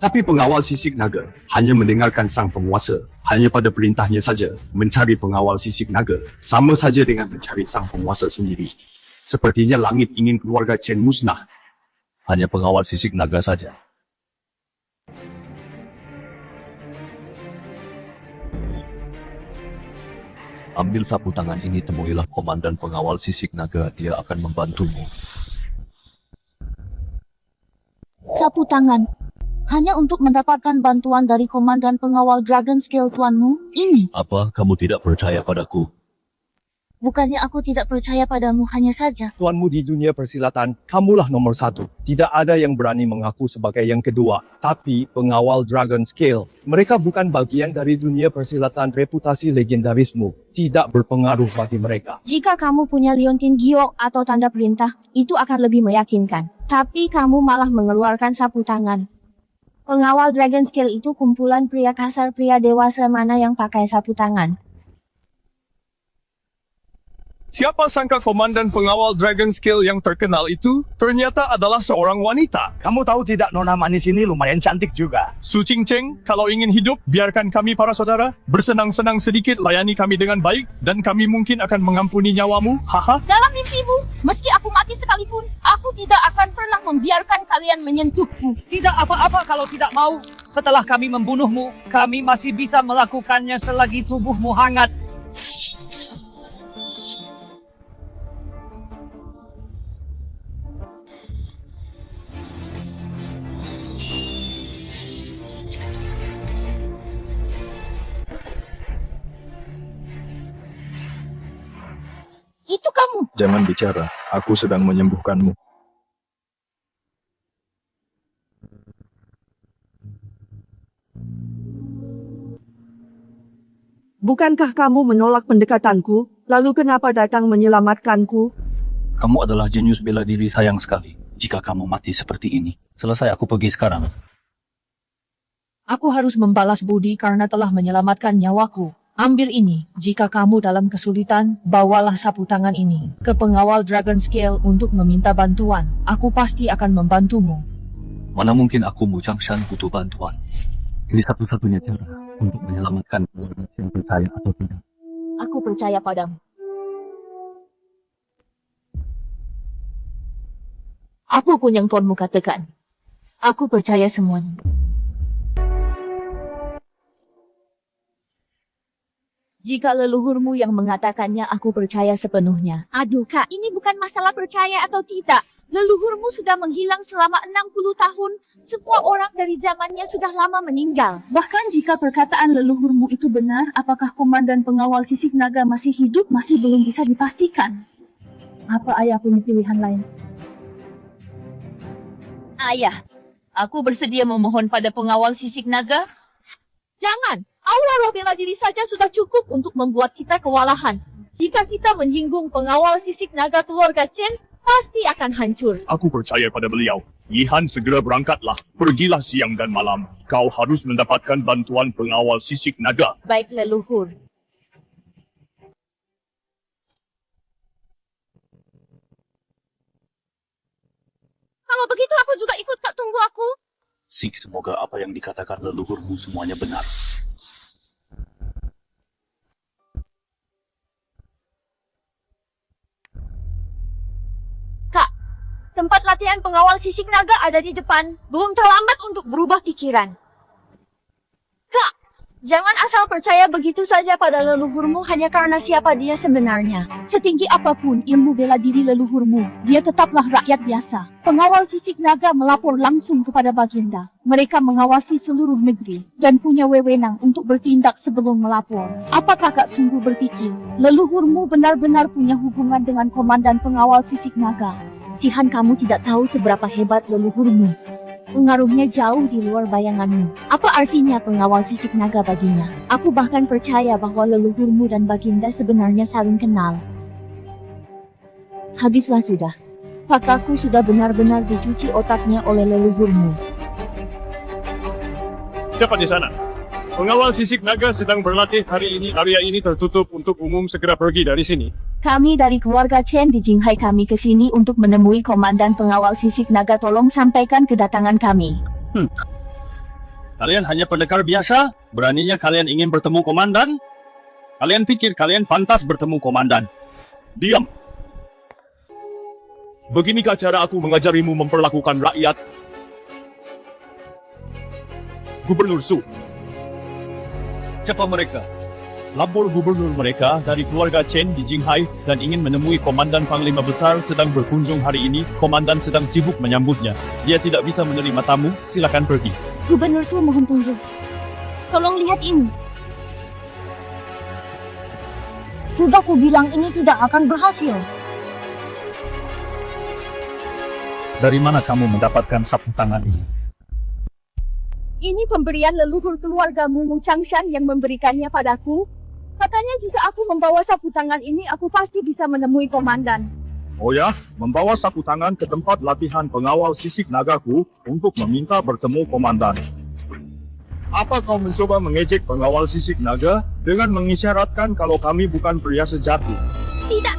Tapi pengawal sisik naga hanya mendengarkan sang penguasa. Hanya pada perintahnya saja mencari pengawal sisik naga. Sama saja dengan mencari sang penguasa sendiri. Sepertinya langit ingin keluarga Chen musnah. Hanya pengawal sisik naga saja. Ambil sapu tangan ini, temuilah komandan pengawal sisik naga, dia akan membantumu. Sapu tangan. Hanya untuk mendapatkan bantuan dari komandan pengawal Dragon Scale tuanmu, ini. Apa, kamu tidak percaya padaku? Bukannya aku tidak percaya padamu hanya saja. Tuanmu di dunia persilatan, kamulah nomor 1. Tidak ada yang berani mengaku sebagai yang kedua. Tapi pengawal Dragon Scale, mereka bukan bagian dari dunia persilatan. Reputasi legendarismu tidak berpengaruh bagi mereka. Jika kamu punya Liontin Giok atau tanda perintah, itu akan lebih meyakinkan. Tapi kamu malah mengeluarkan sapu tangan. Pengawal Dragon Scale itu kumpulan pria kasar, pria dewasa mana yang pakai sapu tangan. Siapa sangka komandan pengawal Dragon Scale yang terkenal itu ternyata adalah seorang wanita. Kamu tahu tidak, Nona manis ini lumayan cantik juga. Su Qingcheng, kalau ingin hidup, biarkan kami para saudara bersenang-senang sedikit, layani kami dengan baik, dan kami mungkin akan mengampuni nyawamu. Haha. Dalam mimpimu, meski aku mati sekalipun, aku tidak akan pernah membiarkan kalian menyentuhku. Tidak apa-apa kalau tidak mau. Setelah kami membunuhmu, kami masih bisa melakukannya selagi tubuhmu hangat. Jangan bicara, aku sedang menyembuhkanmu. Bukankah kamu menolak pendekatanku? Lalu kenapa datang menyelamatkanku? Kamu adalah jenius bela diri sayang sekali. Jika kamu mati seperti ini, selesai aku pergi sekarang. Aku harus membalas budi karena telah menyelamatkan nyawaku. Ambil ini, jika kamu dalam kesulitan, bawalah sapu tangan ini ke pengawal Dragon Scale untuk meminta bantuan. Aku pasti akan membantumu. Mana mungkin aku Mu Changshan butuh bantuan. Ini satu-satunya cara untuk menyelamatkan keluarga yang percaya atau tidak. Aku percaya padamu. Apa pun yang tuanmu katakan, aku percaya semuanya. Jika leluhurmu yang mengatakannya, aku percaya sepenuhnya. Aduh kak, ini bukan masalah percaya atau tidak. Leluhurmu sudah menghilang selama 60 tahun. Semua orang dari zamannya sudah lama meninggal. Bahkan jika perkataan leluhurmu itu benar, apakah komandan pengawal sisik naga masih hidup masih belum bisa dipastikan. Apa ayah punya pilihan lain? Ayah, aku bersedia memohon pada pengawal sisik naga. Jangan, aura roh bela diri saja sudah cukup untuk membuat kita kewalahan. Jika kita menyinggung pengawal sisik naga keluarga Chen, pasti akan hancur. Aku percaya pada beliau. Yihan, segera berangkatlah. Pergilah siang dan malam. Kau harus mendapatkan bantuan pengawal sisik naga. Baik leluhur. Kalau begitu aku juga ikut, Kak. Tunggu aku. Sik, semoga apa yang dikatakan leluhurmu semuanya benar. Tempat latihan pengawal sisik naga ada di depan. Belum terlambat untuk berubah pikiran. Kak, jangan asal percaya begitu saja pada leluhurmu hanya karena siapa dia sebenarnya. Setinggi apapun ilmu bela diri leluhurmu, dia tetaplah rakyat biasa. Pengawal sisik naga melapor langsung kepada Baginda. Mereka mengawasi seluruh negeri dan punya wewenang untuk bertindak sebelum melapor. Apa kakak sungguh berpikir, leluhurmu benar-benar punya hubungan dengan komandan pengawal sisik naga? Sihan, kamu tidak tahu seberapa hebat leluhurmu. Pengaruhnya jauh di luar bayanganmu. Apa artinya pengawal sisik naga baginya? Aku bahkan percaya bahwa leluhurmu dan Baginda sebenarnya saling kenal. Habislah sudah. Kakakku sudah benar-benar dicuci otaknya oleh leluhurmu. Siapa di sana? Pengawal sisik naga sedang berlatih hari ini. Area ini tertutup untuk umum. Segera pergi dari sini. Kami dari keluarga Chen di Jinghai, kami ke sini untuk menemui komandan pengawal sisik naga. Tolong sampaikan kedatangan kami. Kalian hanya pendekar biasa? Beraninya kalian ingin bertemu komandan? Kalian pikir kalian pantas bertemu komandan? Diam! Beginikah cara aku mengajarimu memperlakukan rakyat? Gubernur Su. Siapa mereka? Lapor gubernur mereka dari keluarga Chen di Jinghai dan ingin menemui komandan Panglima Besar sedang berkunjung hari ini. Komandan sedang sibuk menyambutnya. Dia tidak bisa menerima tamu. Silakan pergi. Gubernur Su, mohon tunggu. Tolong lihat ini. Sudah ku bilang ini tidak akan berhasil. Dari mana kamu mendapatkan sapu tangan ini? Ini pemberian leluhur keluargamu Mu Changshan yang memberikannya padaku. Katanya jika aku membawa sapu tangan ini, aku pasti bisa menemui komandan. Oh ya, membawa sapu tangan ke tempat latihan pengawal sisik nagaku untuk meminta bertemu komandan. Apa kau mencoba mengejek pengawal sisik naga dengan mengisyaratkan kalau kami bukan pria sejati? Tidak,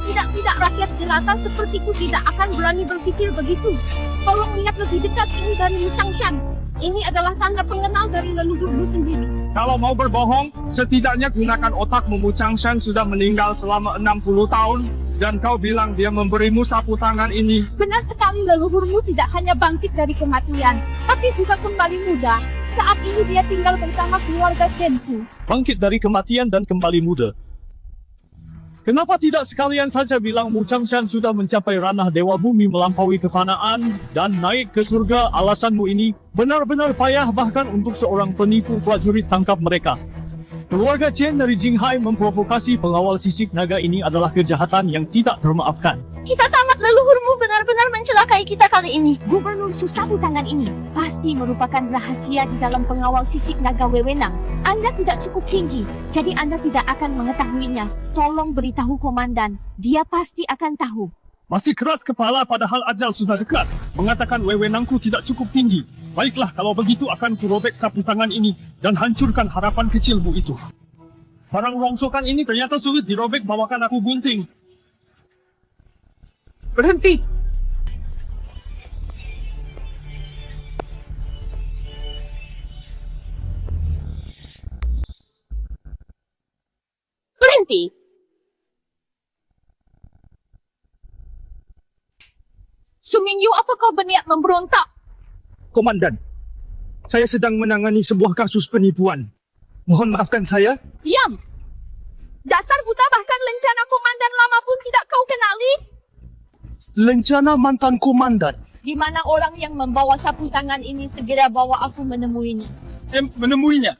rakyat jelata sepertiku tidak akan berani berpikir begitu. Tolong lihat lebih dekat, ini dari Mu Changshan. Ini adalah tanda pengenal dari leluhurmu sendiri. Kalau mau berbohong, setidaknya gunakan otakmu. Mu Changshan sudah meninggal selama 60 tahun dan kau bilang dia memberimu sapu tangan ini. Benar sekali, leluhurmu tidak hanya bangkit dari kematian, tapi juga kembali muda. Saat ini dia tinggal bersama keluarga Chenku. Bangkit dari kematian dan kembali muda. Kenapa tidak sekalian saja bilang Mu Changshan sudah mencapai ranah Dewa Bumi, melampaui kefanaan, dan naik ke surga? Alasanmu ini benar-benar payah bahkan untuk seorang penipu prajurit tangkap mereka. Keluarga Chen dari Jinghai memprovokasi pengawal sisik naga ini adalah kejahatan yang tidak termaafkan. Kita tamat, leluhurmu benar-benar mencelakai kita kali ini. Gubernur Sapu Tangan ini pasti merupakan rahasia di dalam pengawal sisik naga wewenang. Anda tidak cukup tinggi, jadi Anda tidak akan mengetahuinya. Tolong beritahu komandan, dia pasti akan tahu. Masih keras kepala padahal ajal sudah dekat. Mengatakan wewenangku tidak cukup tinggi. Baiklah, kalau begitu akan kurobek sapu tangan ini dan hancurkan harapan kecilmu itu. Barang rongsokan ini ternyata sulit dirobek, bawakan aku gunting. Berhenti. Berhenti. Sumingyu, apa kau berniat memberontak? Komandan, saya sedang menangani sebuah kasus penipuan. Mohon maafkan saya. Diam. Dasar buta, bahkan lencana komandan lama pun tidak kau kenali. Lencana mantan komandan. Di mana orang yang membawa sapu tangan ini? Segera bawa aku menemuinya. Menemuinya?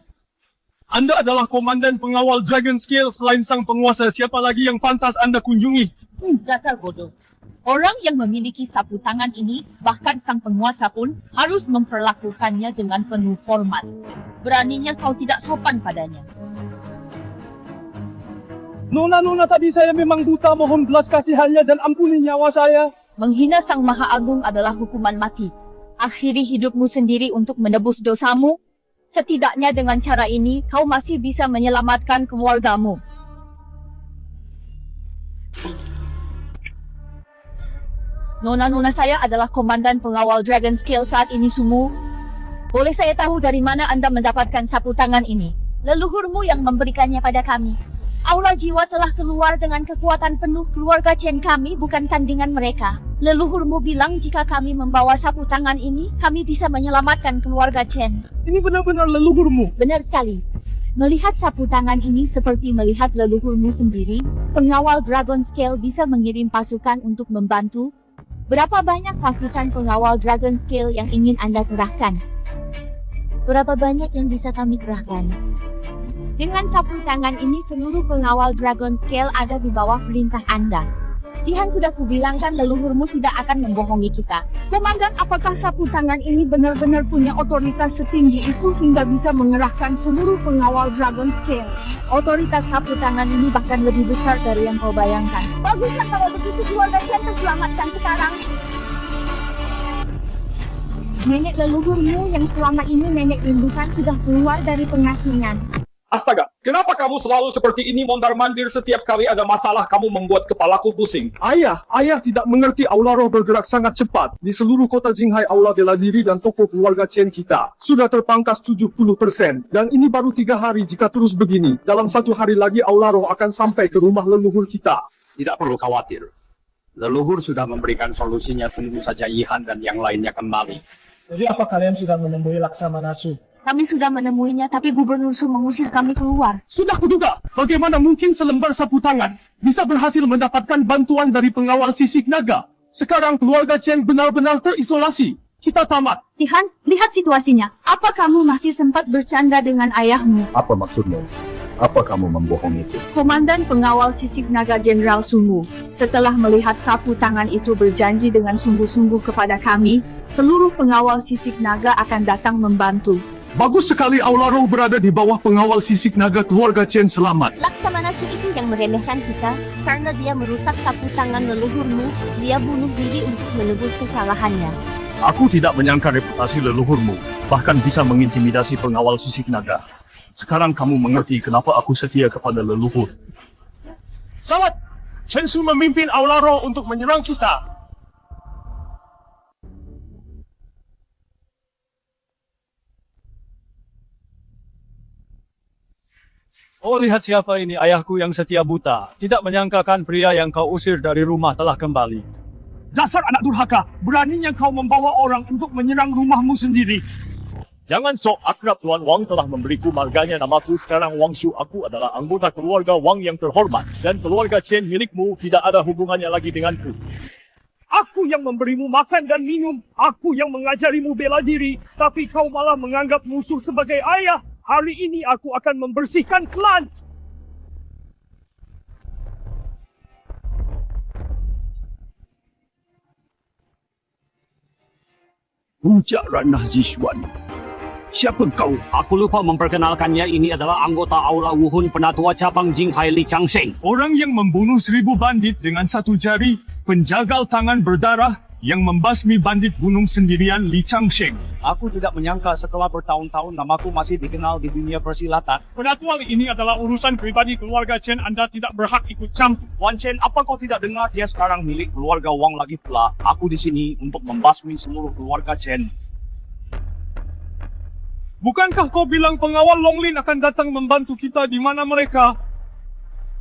Anda adalah komandan pengawal Dragon Scale. Selain sang penguasa, siapa lagi yang pantas Anda kunjungi? Dasar bodoh. Orang yang memiliki sapu tangan ini, bahkan sang penguasa pun harus memperlakukannya dengan penuh hormat. Beraninya kau tidak sopan padanya. Nona, tadi saya memang buta, mohon belas kasihannya dan ampuni nyawa saya. Menghina Sang Maha Agung adalah hukuman mati. Akhiri hidupmu sendiri untuk menebus dosamu. Setidaknya dengan cara ini, kau masih bisa menyelamatkan keluargamu. Nona saya adalah komandan pengawal Dragon Scale saat ini, Sumu. Boleh saya tahu dari mana Anda mendapatkan sapu tangan ini? Leluhurmu yang memberikannya pada kami. Aura jiwa telah keluar dengan kekuatan penuh. Keluarga Chen kami bukan tandingan mereka. Leluhurmu bilang jika kami membawa sapu tangan ini, kami bisa menyelamatkan keluarga Chen. Ini benar-benar leluhurmu? Benar sekali. Melihat sapu tangan ini seperti melihat leluhurmu sendiri. Pengawal Dragon Scale bisa mengirim pasukan untuk membantu. Berapa banyak pasukan pengawal Dragon Scale yang ingin Anda kerahkan? Berapa banyak yang bisa kami kerahkan? Dengan sapu tangan ini, seluruh pengawal Dragon Scale ada di bawah perintah Anda. Jihan, sudah kubilangkan leluhurmu tidak akan membohongi kita. Komandan, apakah sapu tangan ini benar-benar punya otoritas setinggi itu hingga bisa mengerahkan seluruh pengawal Dragon Scale? Otoritas sapu tangan ini bahkan lebih besar dari yang kau bayangkan. Baguslah kalau begitu keluarga Chen terselamatkan sekarang. Nenek leluhurmu yang selama ini nenek rindukan sudah keluar dari pengasingan. Astaga, kenapa kamu selalu seperti ini mondar-mandir? Setiap kali ada masalah kamu membuat kepalaku pusing. Ayah tidak mengerti aula roh bergerak sangat cepat. Di seluruh kota Jinghai, aula bela diri dan toko keluarga Chen kita sudah terpangkas 70%. Dan ini baru 3 hari. Jika terus begini, dalam 1 hari lagi aula roh akan sampai ke rumah leluhur kita. Tidak perlu khawatir. Leluhur sudah memberikan solusinya, tunggu saja Yihan dan yang lainnya kembali. Jadi apa kalian sudah menemui Laksamana Su? Kami sudah menemuinya, tapi Gubernur Su mengusir kami keluar. Sudah kuduga, bagaimana mungkin selembar sapu tangan bisa berhasil mendapatkan bantuan dari pengawal sisik naga? Sekarang keluarga Chen benar-benar terisolasi. Kita tamat. Jihan, lihat situasinya. Apa kamu masih sempat bercanda dengan ayahmu? Apa maksudmu? Apa kamu membohongiku? Komandan pengawal sisik naga Jenderal Sumu, setelah melihat sapu tangan itu berjanji dengan sungguh-sungguh kepada kami, seluruh pengawal sisik naga akan datang membantu. Bagus sekali aula roh berada di bawah pengawal sisik naga keluarga Chen selamat. Laksamana Su itu yang meremehkan kita karena dia merusak sapu tangan leluhurmu. Dia bunuh diri untuk menebus kesalahannya. Aku tidak menyangka reputasi leluhurmu bahkan bisa mengintimidasi pengawal sisik naga. Sekarang kamu mengerti kenapa aku setia kepada leluhur. Sawat, Chen Su memimpin aula roh untuk menyerang kita. Oh, lihat siapa ini, ayahku yang setia buta. Tidak menyangkakan pria yang kau usir dari rumah telah kembali. Dasar anak durhaka, beraninya kau membawa orang untuk menyerang rumahmu sendiri. Jangan sok akrab, Tuan Wang telah memberiku marganya namaku. Sekarang Wang Shu, aku adalah anggota keluarga Wang yang terhormat. Dan keluarga Chen milikmu tidak ada hubungannya lagi denganku. Aku yang memberimu makan dan minum. Aku yang mengajarimu bela diri. Tapi kau malah menganggap musuh sebagai ayah. Hari ini aku akan membersihkan klan. Puncak Ranah Zishuan. Siapa kau? Aku lupa memperkenalkannya. Ini adalah anggota Aula Wuhun Penatua Cabang Jinghai Li Changsheng. Orang yang membunuh 1000 bandit dengan satu jari, penjagal tangan berdarah yang membasmi bandit gunung sendirian Li Changsheng. Aku tidak menyangka setelah bertahun-tahun namaku masih dikenal di dunia persilatan. Penatua ini adalah urusan pribadi keluarga Chen. Anda tidak berhak ikut campur. Wan Chen, apa kau tidak dengar dia sekarang milik keluarga Wang lagi pula? Aku di sini untuk membasmi seluruh keluarga Chen. Bukankah kau bilang pengawal Longlin akan datang membantu kita? Di mana mereka?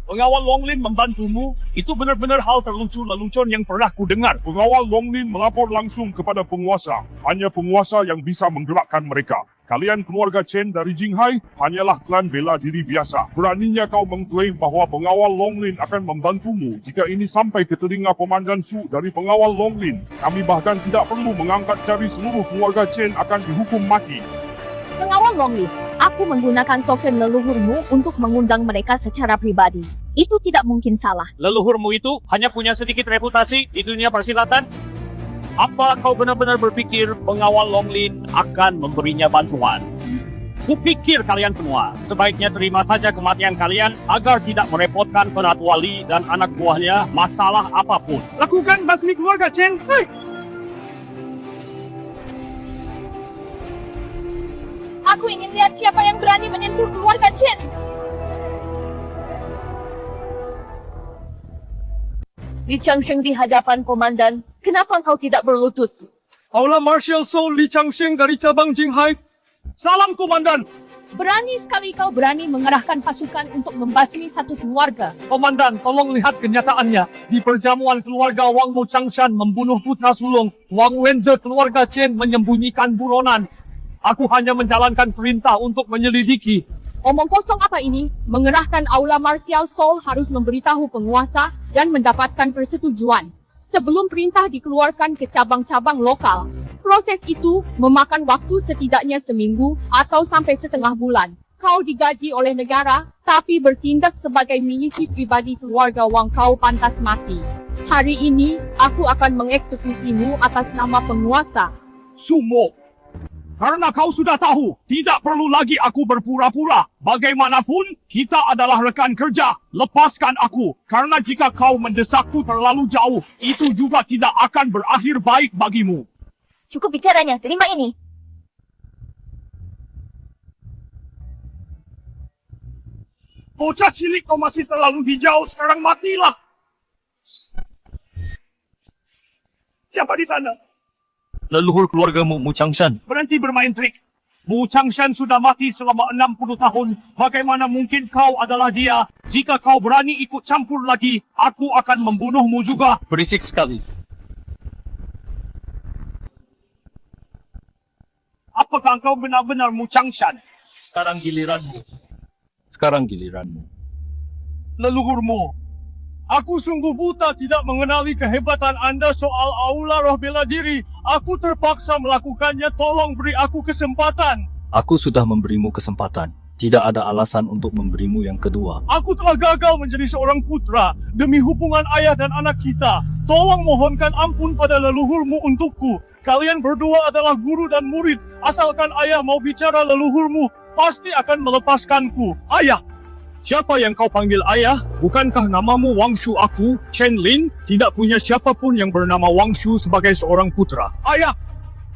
Pengawal Longlin membantumu? Itu benar-benar hal terlucu lelucon yang pernah ku dengar. Pengawal Longlin melapor langsung kepada penguasa. Hanya penguasa yang bisa menggerakkan mereka. Kalian keluarga Chen dari Jinghai hanyalah klan bela diri biasa. Beraninya kau mengklaim bahawa pengawal Longlin akan membantumu jika ini sampai ke telinga Komandan Su dari pengawal Longlin. Kami bahkan tidak perlu mengangkat jari seluruh keluarga Chen akan dihukum mati. Pengawal Longlin, aku menggunakan token leluhurmu untuk mengundang mereka secara pribadi. Itu tidak mungkin salah. Leluhurmu itu hanya punya sedikit reputasi di dunia persilatan? Apa kau benar-benar berpikir pengawal Longlin akan memberinya bantuan? Kupikir kalian semua sebaiknya terima saja kematian kalian agar tidak merepotkan Penatua Li dan anak buahnya masalah apapun. Lakukan basmi keluarga Chen. Hai. Aku ingin lihat siapa yang berani menyentuh keluarga Chen. Li Changsheng di hadapan komandan, kenapa kau tidak berlutut? Aula Marshal Soul Li Changsheng dari cabang Jinghai. Salam komandan. Berani sekali kau berani mengerahkan pasukan untuk membasmi satu keluarga. Komandan, tolong lihat kenyataannya. Di perjamuan keluarga Wang Mo Changshan membunuh putra sulung. Wang Wenze keluarga Chen menyembunyikan buronan. Aku hanya menjalankan perintah untuk menyelidiki. Omong kosong apa ini? Mengerahkan Aula Martial Soul harus memberitahu penguasa dan mendapatkan persetujuan sebelum perintah dikeluarkan ke cabang-cabang lokal. Proses itu memakan waktu setidaknya seminggu atau sampai setengah bulan. Kau digaji oleh negara, tapi bertindak sebagai milisi pribadi keluarga Wang. Kau pantas mati. Hari ini, aku akan mengeksekusimu atas nama penguasa. Sumo. Karena kau sudah tahu, tidak perlu lagi aku berpura-pura. Bagaimanapun, kita adalah rekan kerja. Lepaskan aku, karena jika kau mendesakku terlalu jauh, itu juga tidak akan berakhir baik bagimu. Cukup bicaranya, terima ini. Bocah cilik, kau masih terlalu hijau, sekarang matilah. Siapa di sana? Leluhur keluargamu, Mu Changshan. Berhenti bermain trik. Mu Changshan sudah mati selama 60 tahun. Bagaimana mungkin kau adalah dia? Jika kau berani ikut campur lagi, aku akan membunuhmu juga. Berisik sekali. Apakah kau benar-benar Mu Changshan? Sekarang giliranmu. Leluhurmu. Aku sungguh buta tidak mengenali kehebatan Anda soal aula roh bela diri. Aku terpaksa melakukannya. Tolong beri aku kesempatan. Aku sudah memberimu kesempatan. Tidak ada alasan untuk memberimu yang kedua. Aku telah gagal menjadi seorang putra demi hubungan ayah dan anak kita. Tolong mohonkan ampun pada leluhurmu untukku. Kalian berdua adalah guru dan murid. Asalkan ayah mau bicara, leluhurmu pasti akan melepaskanku. Ayah! Siapa yang kau panggil ayah? Bukankah namamu Wang Shu? Aku, Chen Lin, tidak punya siapapun yang bernama Wang Shu sebagai seorang putra. Ayah!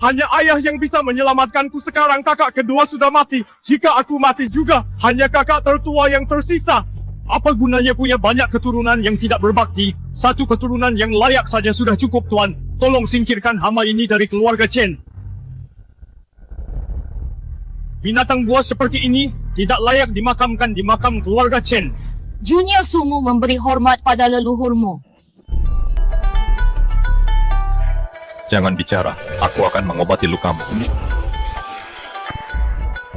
Hanya ayah yang bisa menyelamatkanku sekarang. Kakak kedua sudah mati. Jika aku mati juga, hanya kakak tertua yang tersisa. Apa gunanya punya banyak keturunan yang tidak berbakti? Satu keturunan yang layak saja sudah cukup, Tuan. Tolong singkirkan hama ini dari keluarga Chen. Binatang buas seperti ini tidak layak dimakamkan di makam keluarga Chen. Junior Sumu memberi hormat pada leluhurmu. Jangan bicara, aku akan mengobati lukamu.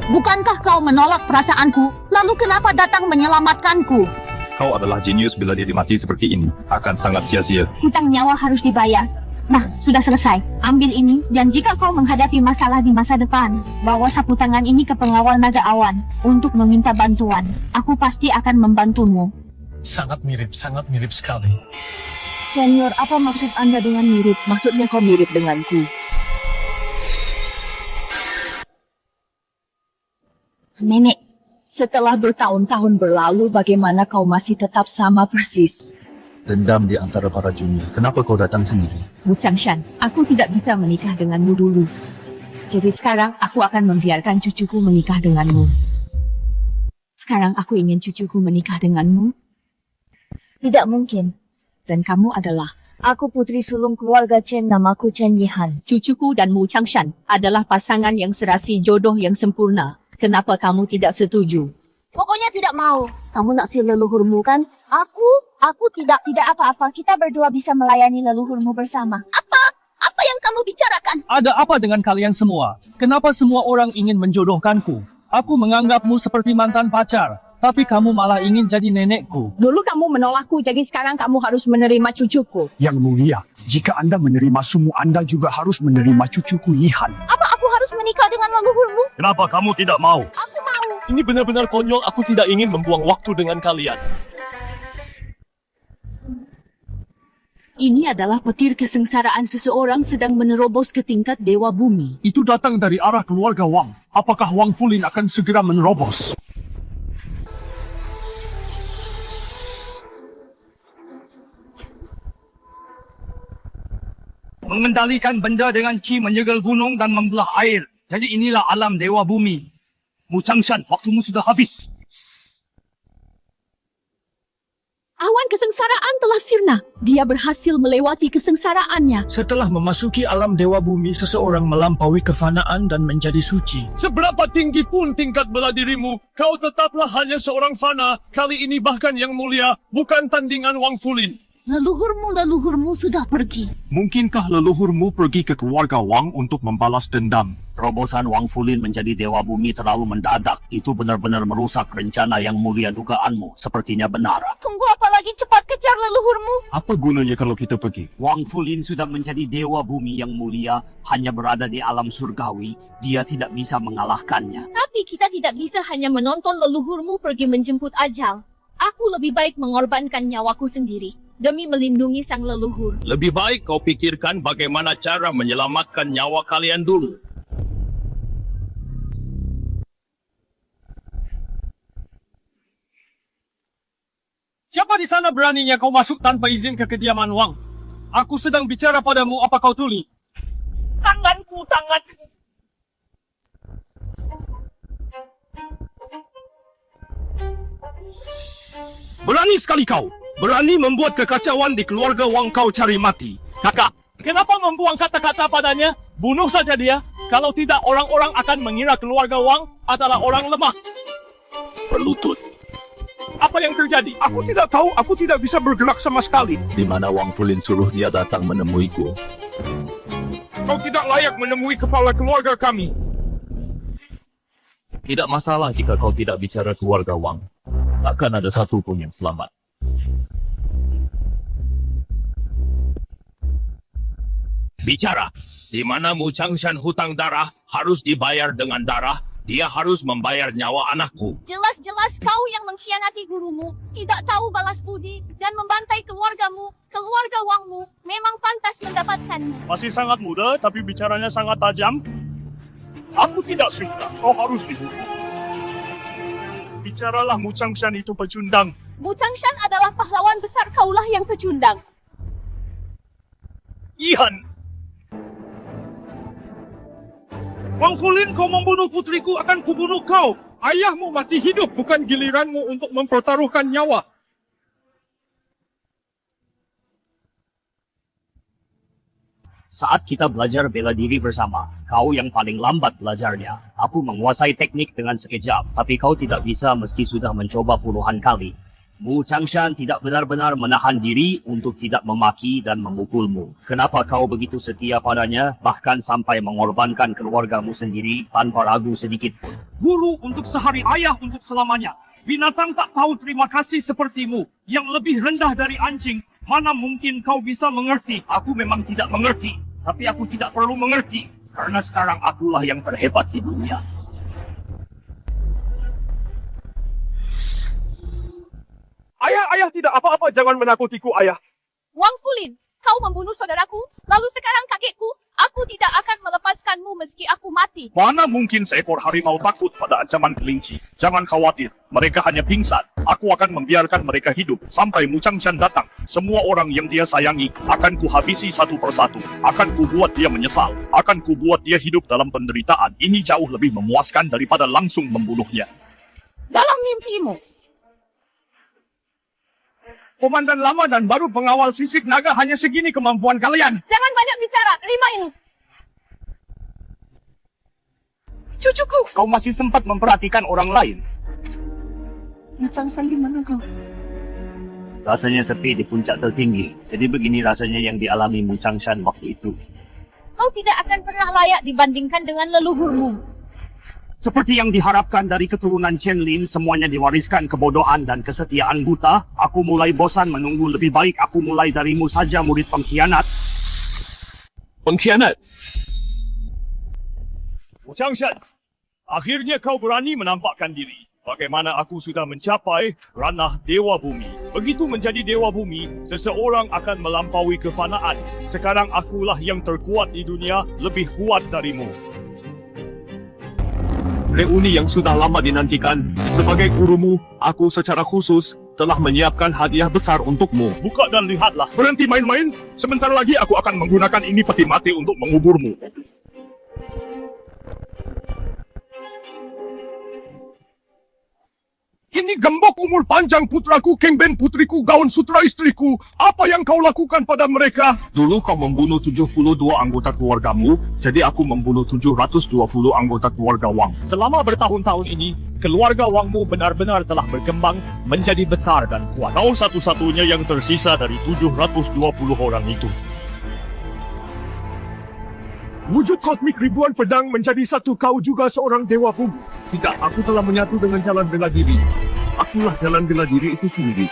Bukankah kau menolak perasaanku? Lalu kenapa datang menyelamatkanku? Kau adalah jenius bela diri mati seperti ini. Akan sangat sia-sia. Hutang nyawa harus dibayar. Nah, sudah selesai. Ambil ini, dan jika kau menghadapi masalah di masa depan, bawa sapu tangan ini ke pengawal naga awan untuk meminta bantuan. Aku pasti akan membantumu. Sangat mirip sekali. Senior, apa maksud Anda dengan mirip? Maksudnya kau mirip denganku. Nenek, setelah bertahun-tahun berlalu, bagaimana kau masih tetap sama persis? Dendam di antara para junior. Kenapa kau datang sendiri? Wu Changshan, aku tidak bisa menikah denganmu dulu. Jadi sekarang aku akan membiarkan cucuku menikah denganmu. Sekarang aku ingin cucuku menikah denganmu. Tidak mungkin. Dan kamu adalah Aku putri sulung keluarga Chen, namaku Chen Yihan. cucuku dan Wu Changshan adalah pasangan yang serasi jodoh yang sempurna. Kenapa kamu tidak setuju? Pokoknya tidak mau. Kamu naksir leluhurmu kan? Aku tidak apa-apa. Kita berdua bisa melayani leluhurmu bersama. Apa yang kamu bicarakan? Ada apa dengan kalian semua? Kenapa semua orang ingin menjodohkanku? Aku menganggapmu seperti mantan pacar. Tapi kamu malah ingin jadi nenekku. Dulu kamu menolakku, jadi sekarang kamu harus menerima cucuku. Yang mulia, jika Anda menerima sumu, Anda juga harus menerima cucuku Yihan. Apa aku harus menikah dengan leluhurmu? Kenapa kamu tidak mau? Aku mau. Ini benar-benar konyol, aku tidak ingin membuang waktu dengan kalian. Ini adalah petir kesengsaraan seseorang sedang menerobos ke tingkat Dewa Bumi. Itu datang dari arah keluarga Wang. Apakah Wang Fulin akan segera menerobos? Mengendalikan benda dengan Qi menyegel gunung dan membelah air. Jadi inilah alam Dewa Bumi. Wu Changshan, waktumu sudah habis. Awan kesengsaraan telah sirna. Dia berhasil melewati kesengsaraannya. Setelah memasuki alam Dewa Bumi, seseorang melampaui kefanaan dan menjadi suci. Seberapa tinggi pun tingkat bela dirimu, kau tetaplah hanya seorang fana. Kali ini bahkan yang mulia, bukan tandingan Wang Fulin. Leluhurmu sudah pergi. Mungkinkah leluhurmu pergi ke keluarga Wang untuk membalas dendam? Terobosan Wang Fulin menjadi Dewa Bumi terlalu mendadak. Itu benar-benar merusak rencana yang mulia dugaanmu. Sepertinya benar. Tunggu apa lagi, cepat kejar leluhurmu. Apa gunanya kalau kita pergi? Wang Fulin sudah menjadi Dewa Bumi yang mulia. Hanya berada di alam surgawi. Dia tidak bisa mengalahkannya. Tapi kita tidak bisa hanya menonton leluhurmu pergi menjemput ajal. Aku lebih baik mengorbankan nyawaku sendiri demi melindungi sang leluhur. Lebih baik kau pikirkan bagaimana cara menyelamatkan nyawa kalian dulu. Siapa di sana beraninya kau masuk tanpa izin ke kediaman Wang? Aku sedang bicara padamu, apa kau tuli? Tanganku. Berani sekali kau. Berani membuat kekacauan di keluarga Wang, kau cari mati. Kakak, kenapa membuang kata-kata padanya? Bunuh saja dia. Kalau tidak, orang-orang akan mengira keluarga Wang adalah orang lemah. Berlutut. Apa yang terjadi? Aku tidak tahu, aku tidak bisa bergerak sama sekali. Di mana Wang Fulin suruh dia datang menemuiku. Kau tidak layak menemui kepala keluarga kami. Tidak masalah jika kau tidak bicara keluarga Wang. Takkan ada satu pun yang selamat. Bicara, di mana Wu Changshan hutang darah harus dibayar dengan darah, dia harus membayar nyawa anakku. Jelas-jelas kau yang mengkhianati gurumu, tidak tahu balas budi, dan membantai keluargamu. Keluarga Wangmu memang pantas mendapatkannya. Masih sangat muda, tapi bicaranya sangat tajam. Aku tidak suka, kau harus dihukum. Bicaralah, Wu Changshan itu pecundang. Wu Changshan adalah pahlawan besar, kaulah yang pecundang. Yihan, Wang Fulin, kau membunuh putriku, akan kubunuh kau. Ayahmu masih hidup, bukan giliranmu untuk mempertaruhkan nyawa. Saat kita belajar bela diri bersama, kau yang paling lambat belajarnya. Aku menguasai teknik dengan sekejap, tapi kau tidak bisa meski sudah mencoba puluhan kali. Wu Changshan tidak benar-benar menahan diri untuk tidak memaki dan memukulmu. Kenapa kau begitu setia padanya, bahkan sampai mengorbankan keluargamu sendiri tanpa ragu sedikit pun? Guru untuk sehari, ayah untuk selamanya. Binatang tak tahu terima kasih sepertimu, yang lebih rendah dari anjing. Mana mungkin kau bisa mengerti? Aku memang tidak mengerti, tapi aku tidak perlu mengerti. Karena sekarang akulah yang terhebat di dunia. Ayah tidak apa-apa, jangan menakutiku, ayah. Wang Fulin, kau membunuh saudaraku, lalu sekarang kakekku. Aku tidak akan melepaskanmu meski aku mati. Mana mungkin seekor harimau takut pada ancaman kelinci? Jangan khawatir, mereka hanya pingsan. Aku akan membiarkan mereka hidup sampai Mu Changshan datang. Semua orang yang dia sayangi akan kuhabisi satu persatu. Akan kubuat dia menyesal. Akan kubuat dia hidup dalam penderitaan. Ini jauh lebih memuaskan daripada langsung membunuhnya. Dalam mimpimu. Komandan lama dan baru pengawal sisik naga hanya segini kemampuan kalian. Jangan banyak bicara, terima ini. Cucuku, kau masih sempat memperhatikan orang lain. Mu Changshan di mana kau? Rasanya sepi di puncak tertinggi. Jadi begini rasanya yang dialami Mu Changshan waktu itu. Kau tidak akan pernah layak dibandingkan dengan leluhurmu. Seperti yang diharapkan dari keturunan Chen Lin, semuanya diwariskan kebodohan dan kesetiaan buta. Aku mulai bosan menunggu, lebih baik aku mulai darimu saja, murid pengkhianat. Pengkhianat? Mu Changshan, akhirnya kau berani menampakkan diri. Bagaimana aku sudah mencapai ranah Dewa Bumi. Begitu menjadi Dewa Bumi, seseorang akan melampaui kefanaan. Sekarang akulah yang terkuat di dunia, lebih kuat darimu. Reuni yang sudah lama dinantikan. Sebagai gurumu, aku secara khusus telah menyiapkan hadiah besar untukmu. Buka dan lihatlah. Berhenti main-main. Sebentar lagi aku akan menggunakan ini peti mati untuk menguburmu. Ini gembok umur panjang putraku, Kengben putriku, gaun sutra istriku. Apa yang kau lakukan pada mereka? Dulu kau membunuh 72 anggota keluargamu, jadi aku membunuh 720 anggota keluarga Wang. Selama bertahun-tahun ini, keluarga Wangmu benar-benar telah berkembang menjadi besar dan kuat. Kau satu-satunya yang tersisa dari 720 orang itu. Wujud kosmik ribuan pedang menjadi satu, kau juga seorang dewa bumi. Tidak, aku telah menyatu dengan jalan bela diri. Akulah jalan bela diri itu sendiri.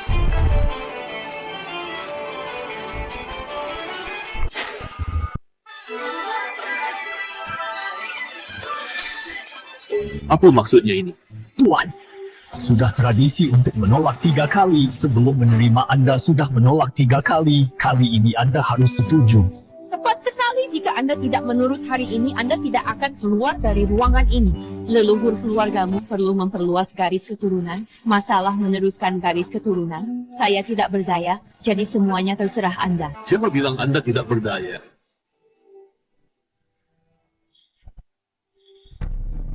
Apa maksudnya ini? Tuan, sudah tradisi untuk menolak 3 kali. Sebelum menerima Anda sudah menolak 3 kali. Kali ini Anda harus setuju. Tepat sekali, jika Anda tidak menurut hari ini, Anda tidak akan keluar dari ruangan ini. Leluhur keluargamu perlu memperluas garis keturunan. Masalah meneruskan garis keturunan. Saya tidak berdaya, jadi semuanya terserah Anda. Siapa bilang Anda tidak berdaya?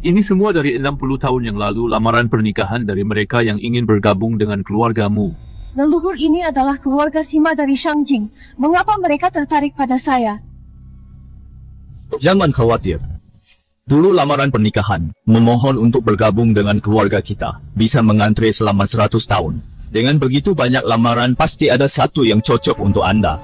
Ini semua dari 60 tahun yang lalu, lamaran pernikahan dari mereka yang ingin bergabung dengan keluargamu. Leluhur ini adalah keluarga Sima dari Shangjing. Mengapa mereka tertarik pada saya? Jangan khawatir. Dulu lamaran pernikahan, memohon untuk bergabung dengan keluarga kita, bisa mengantre selama 100 tahun. Dengan begitu banyak lamaran, pasti ada satu yang cocok untuk Anda.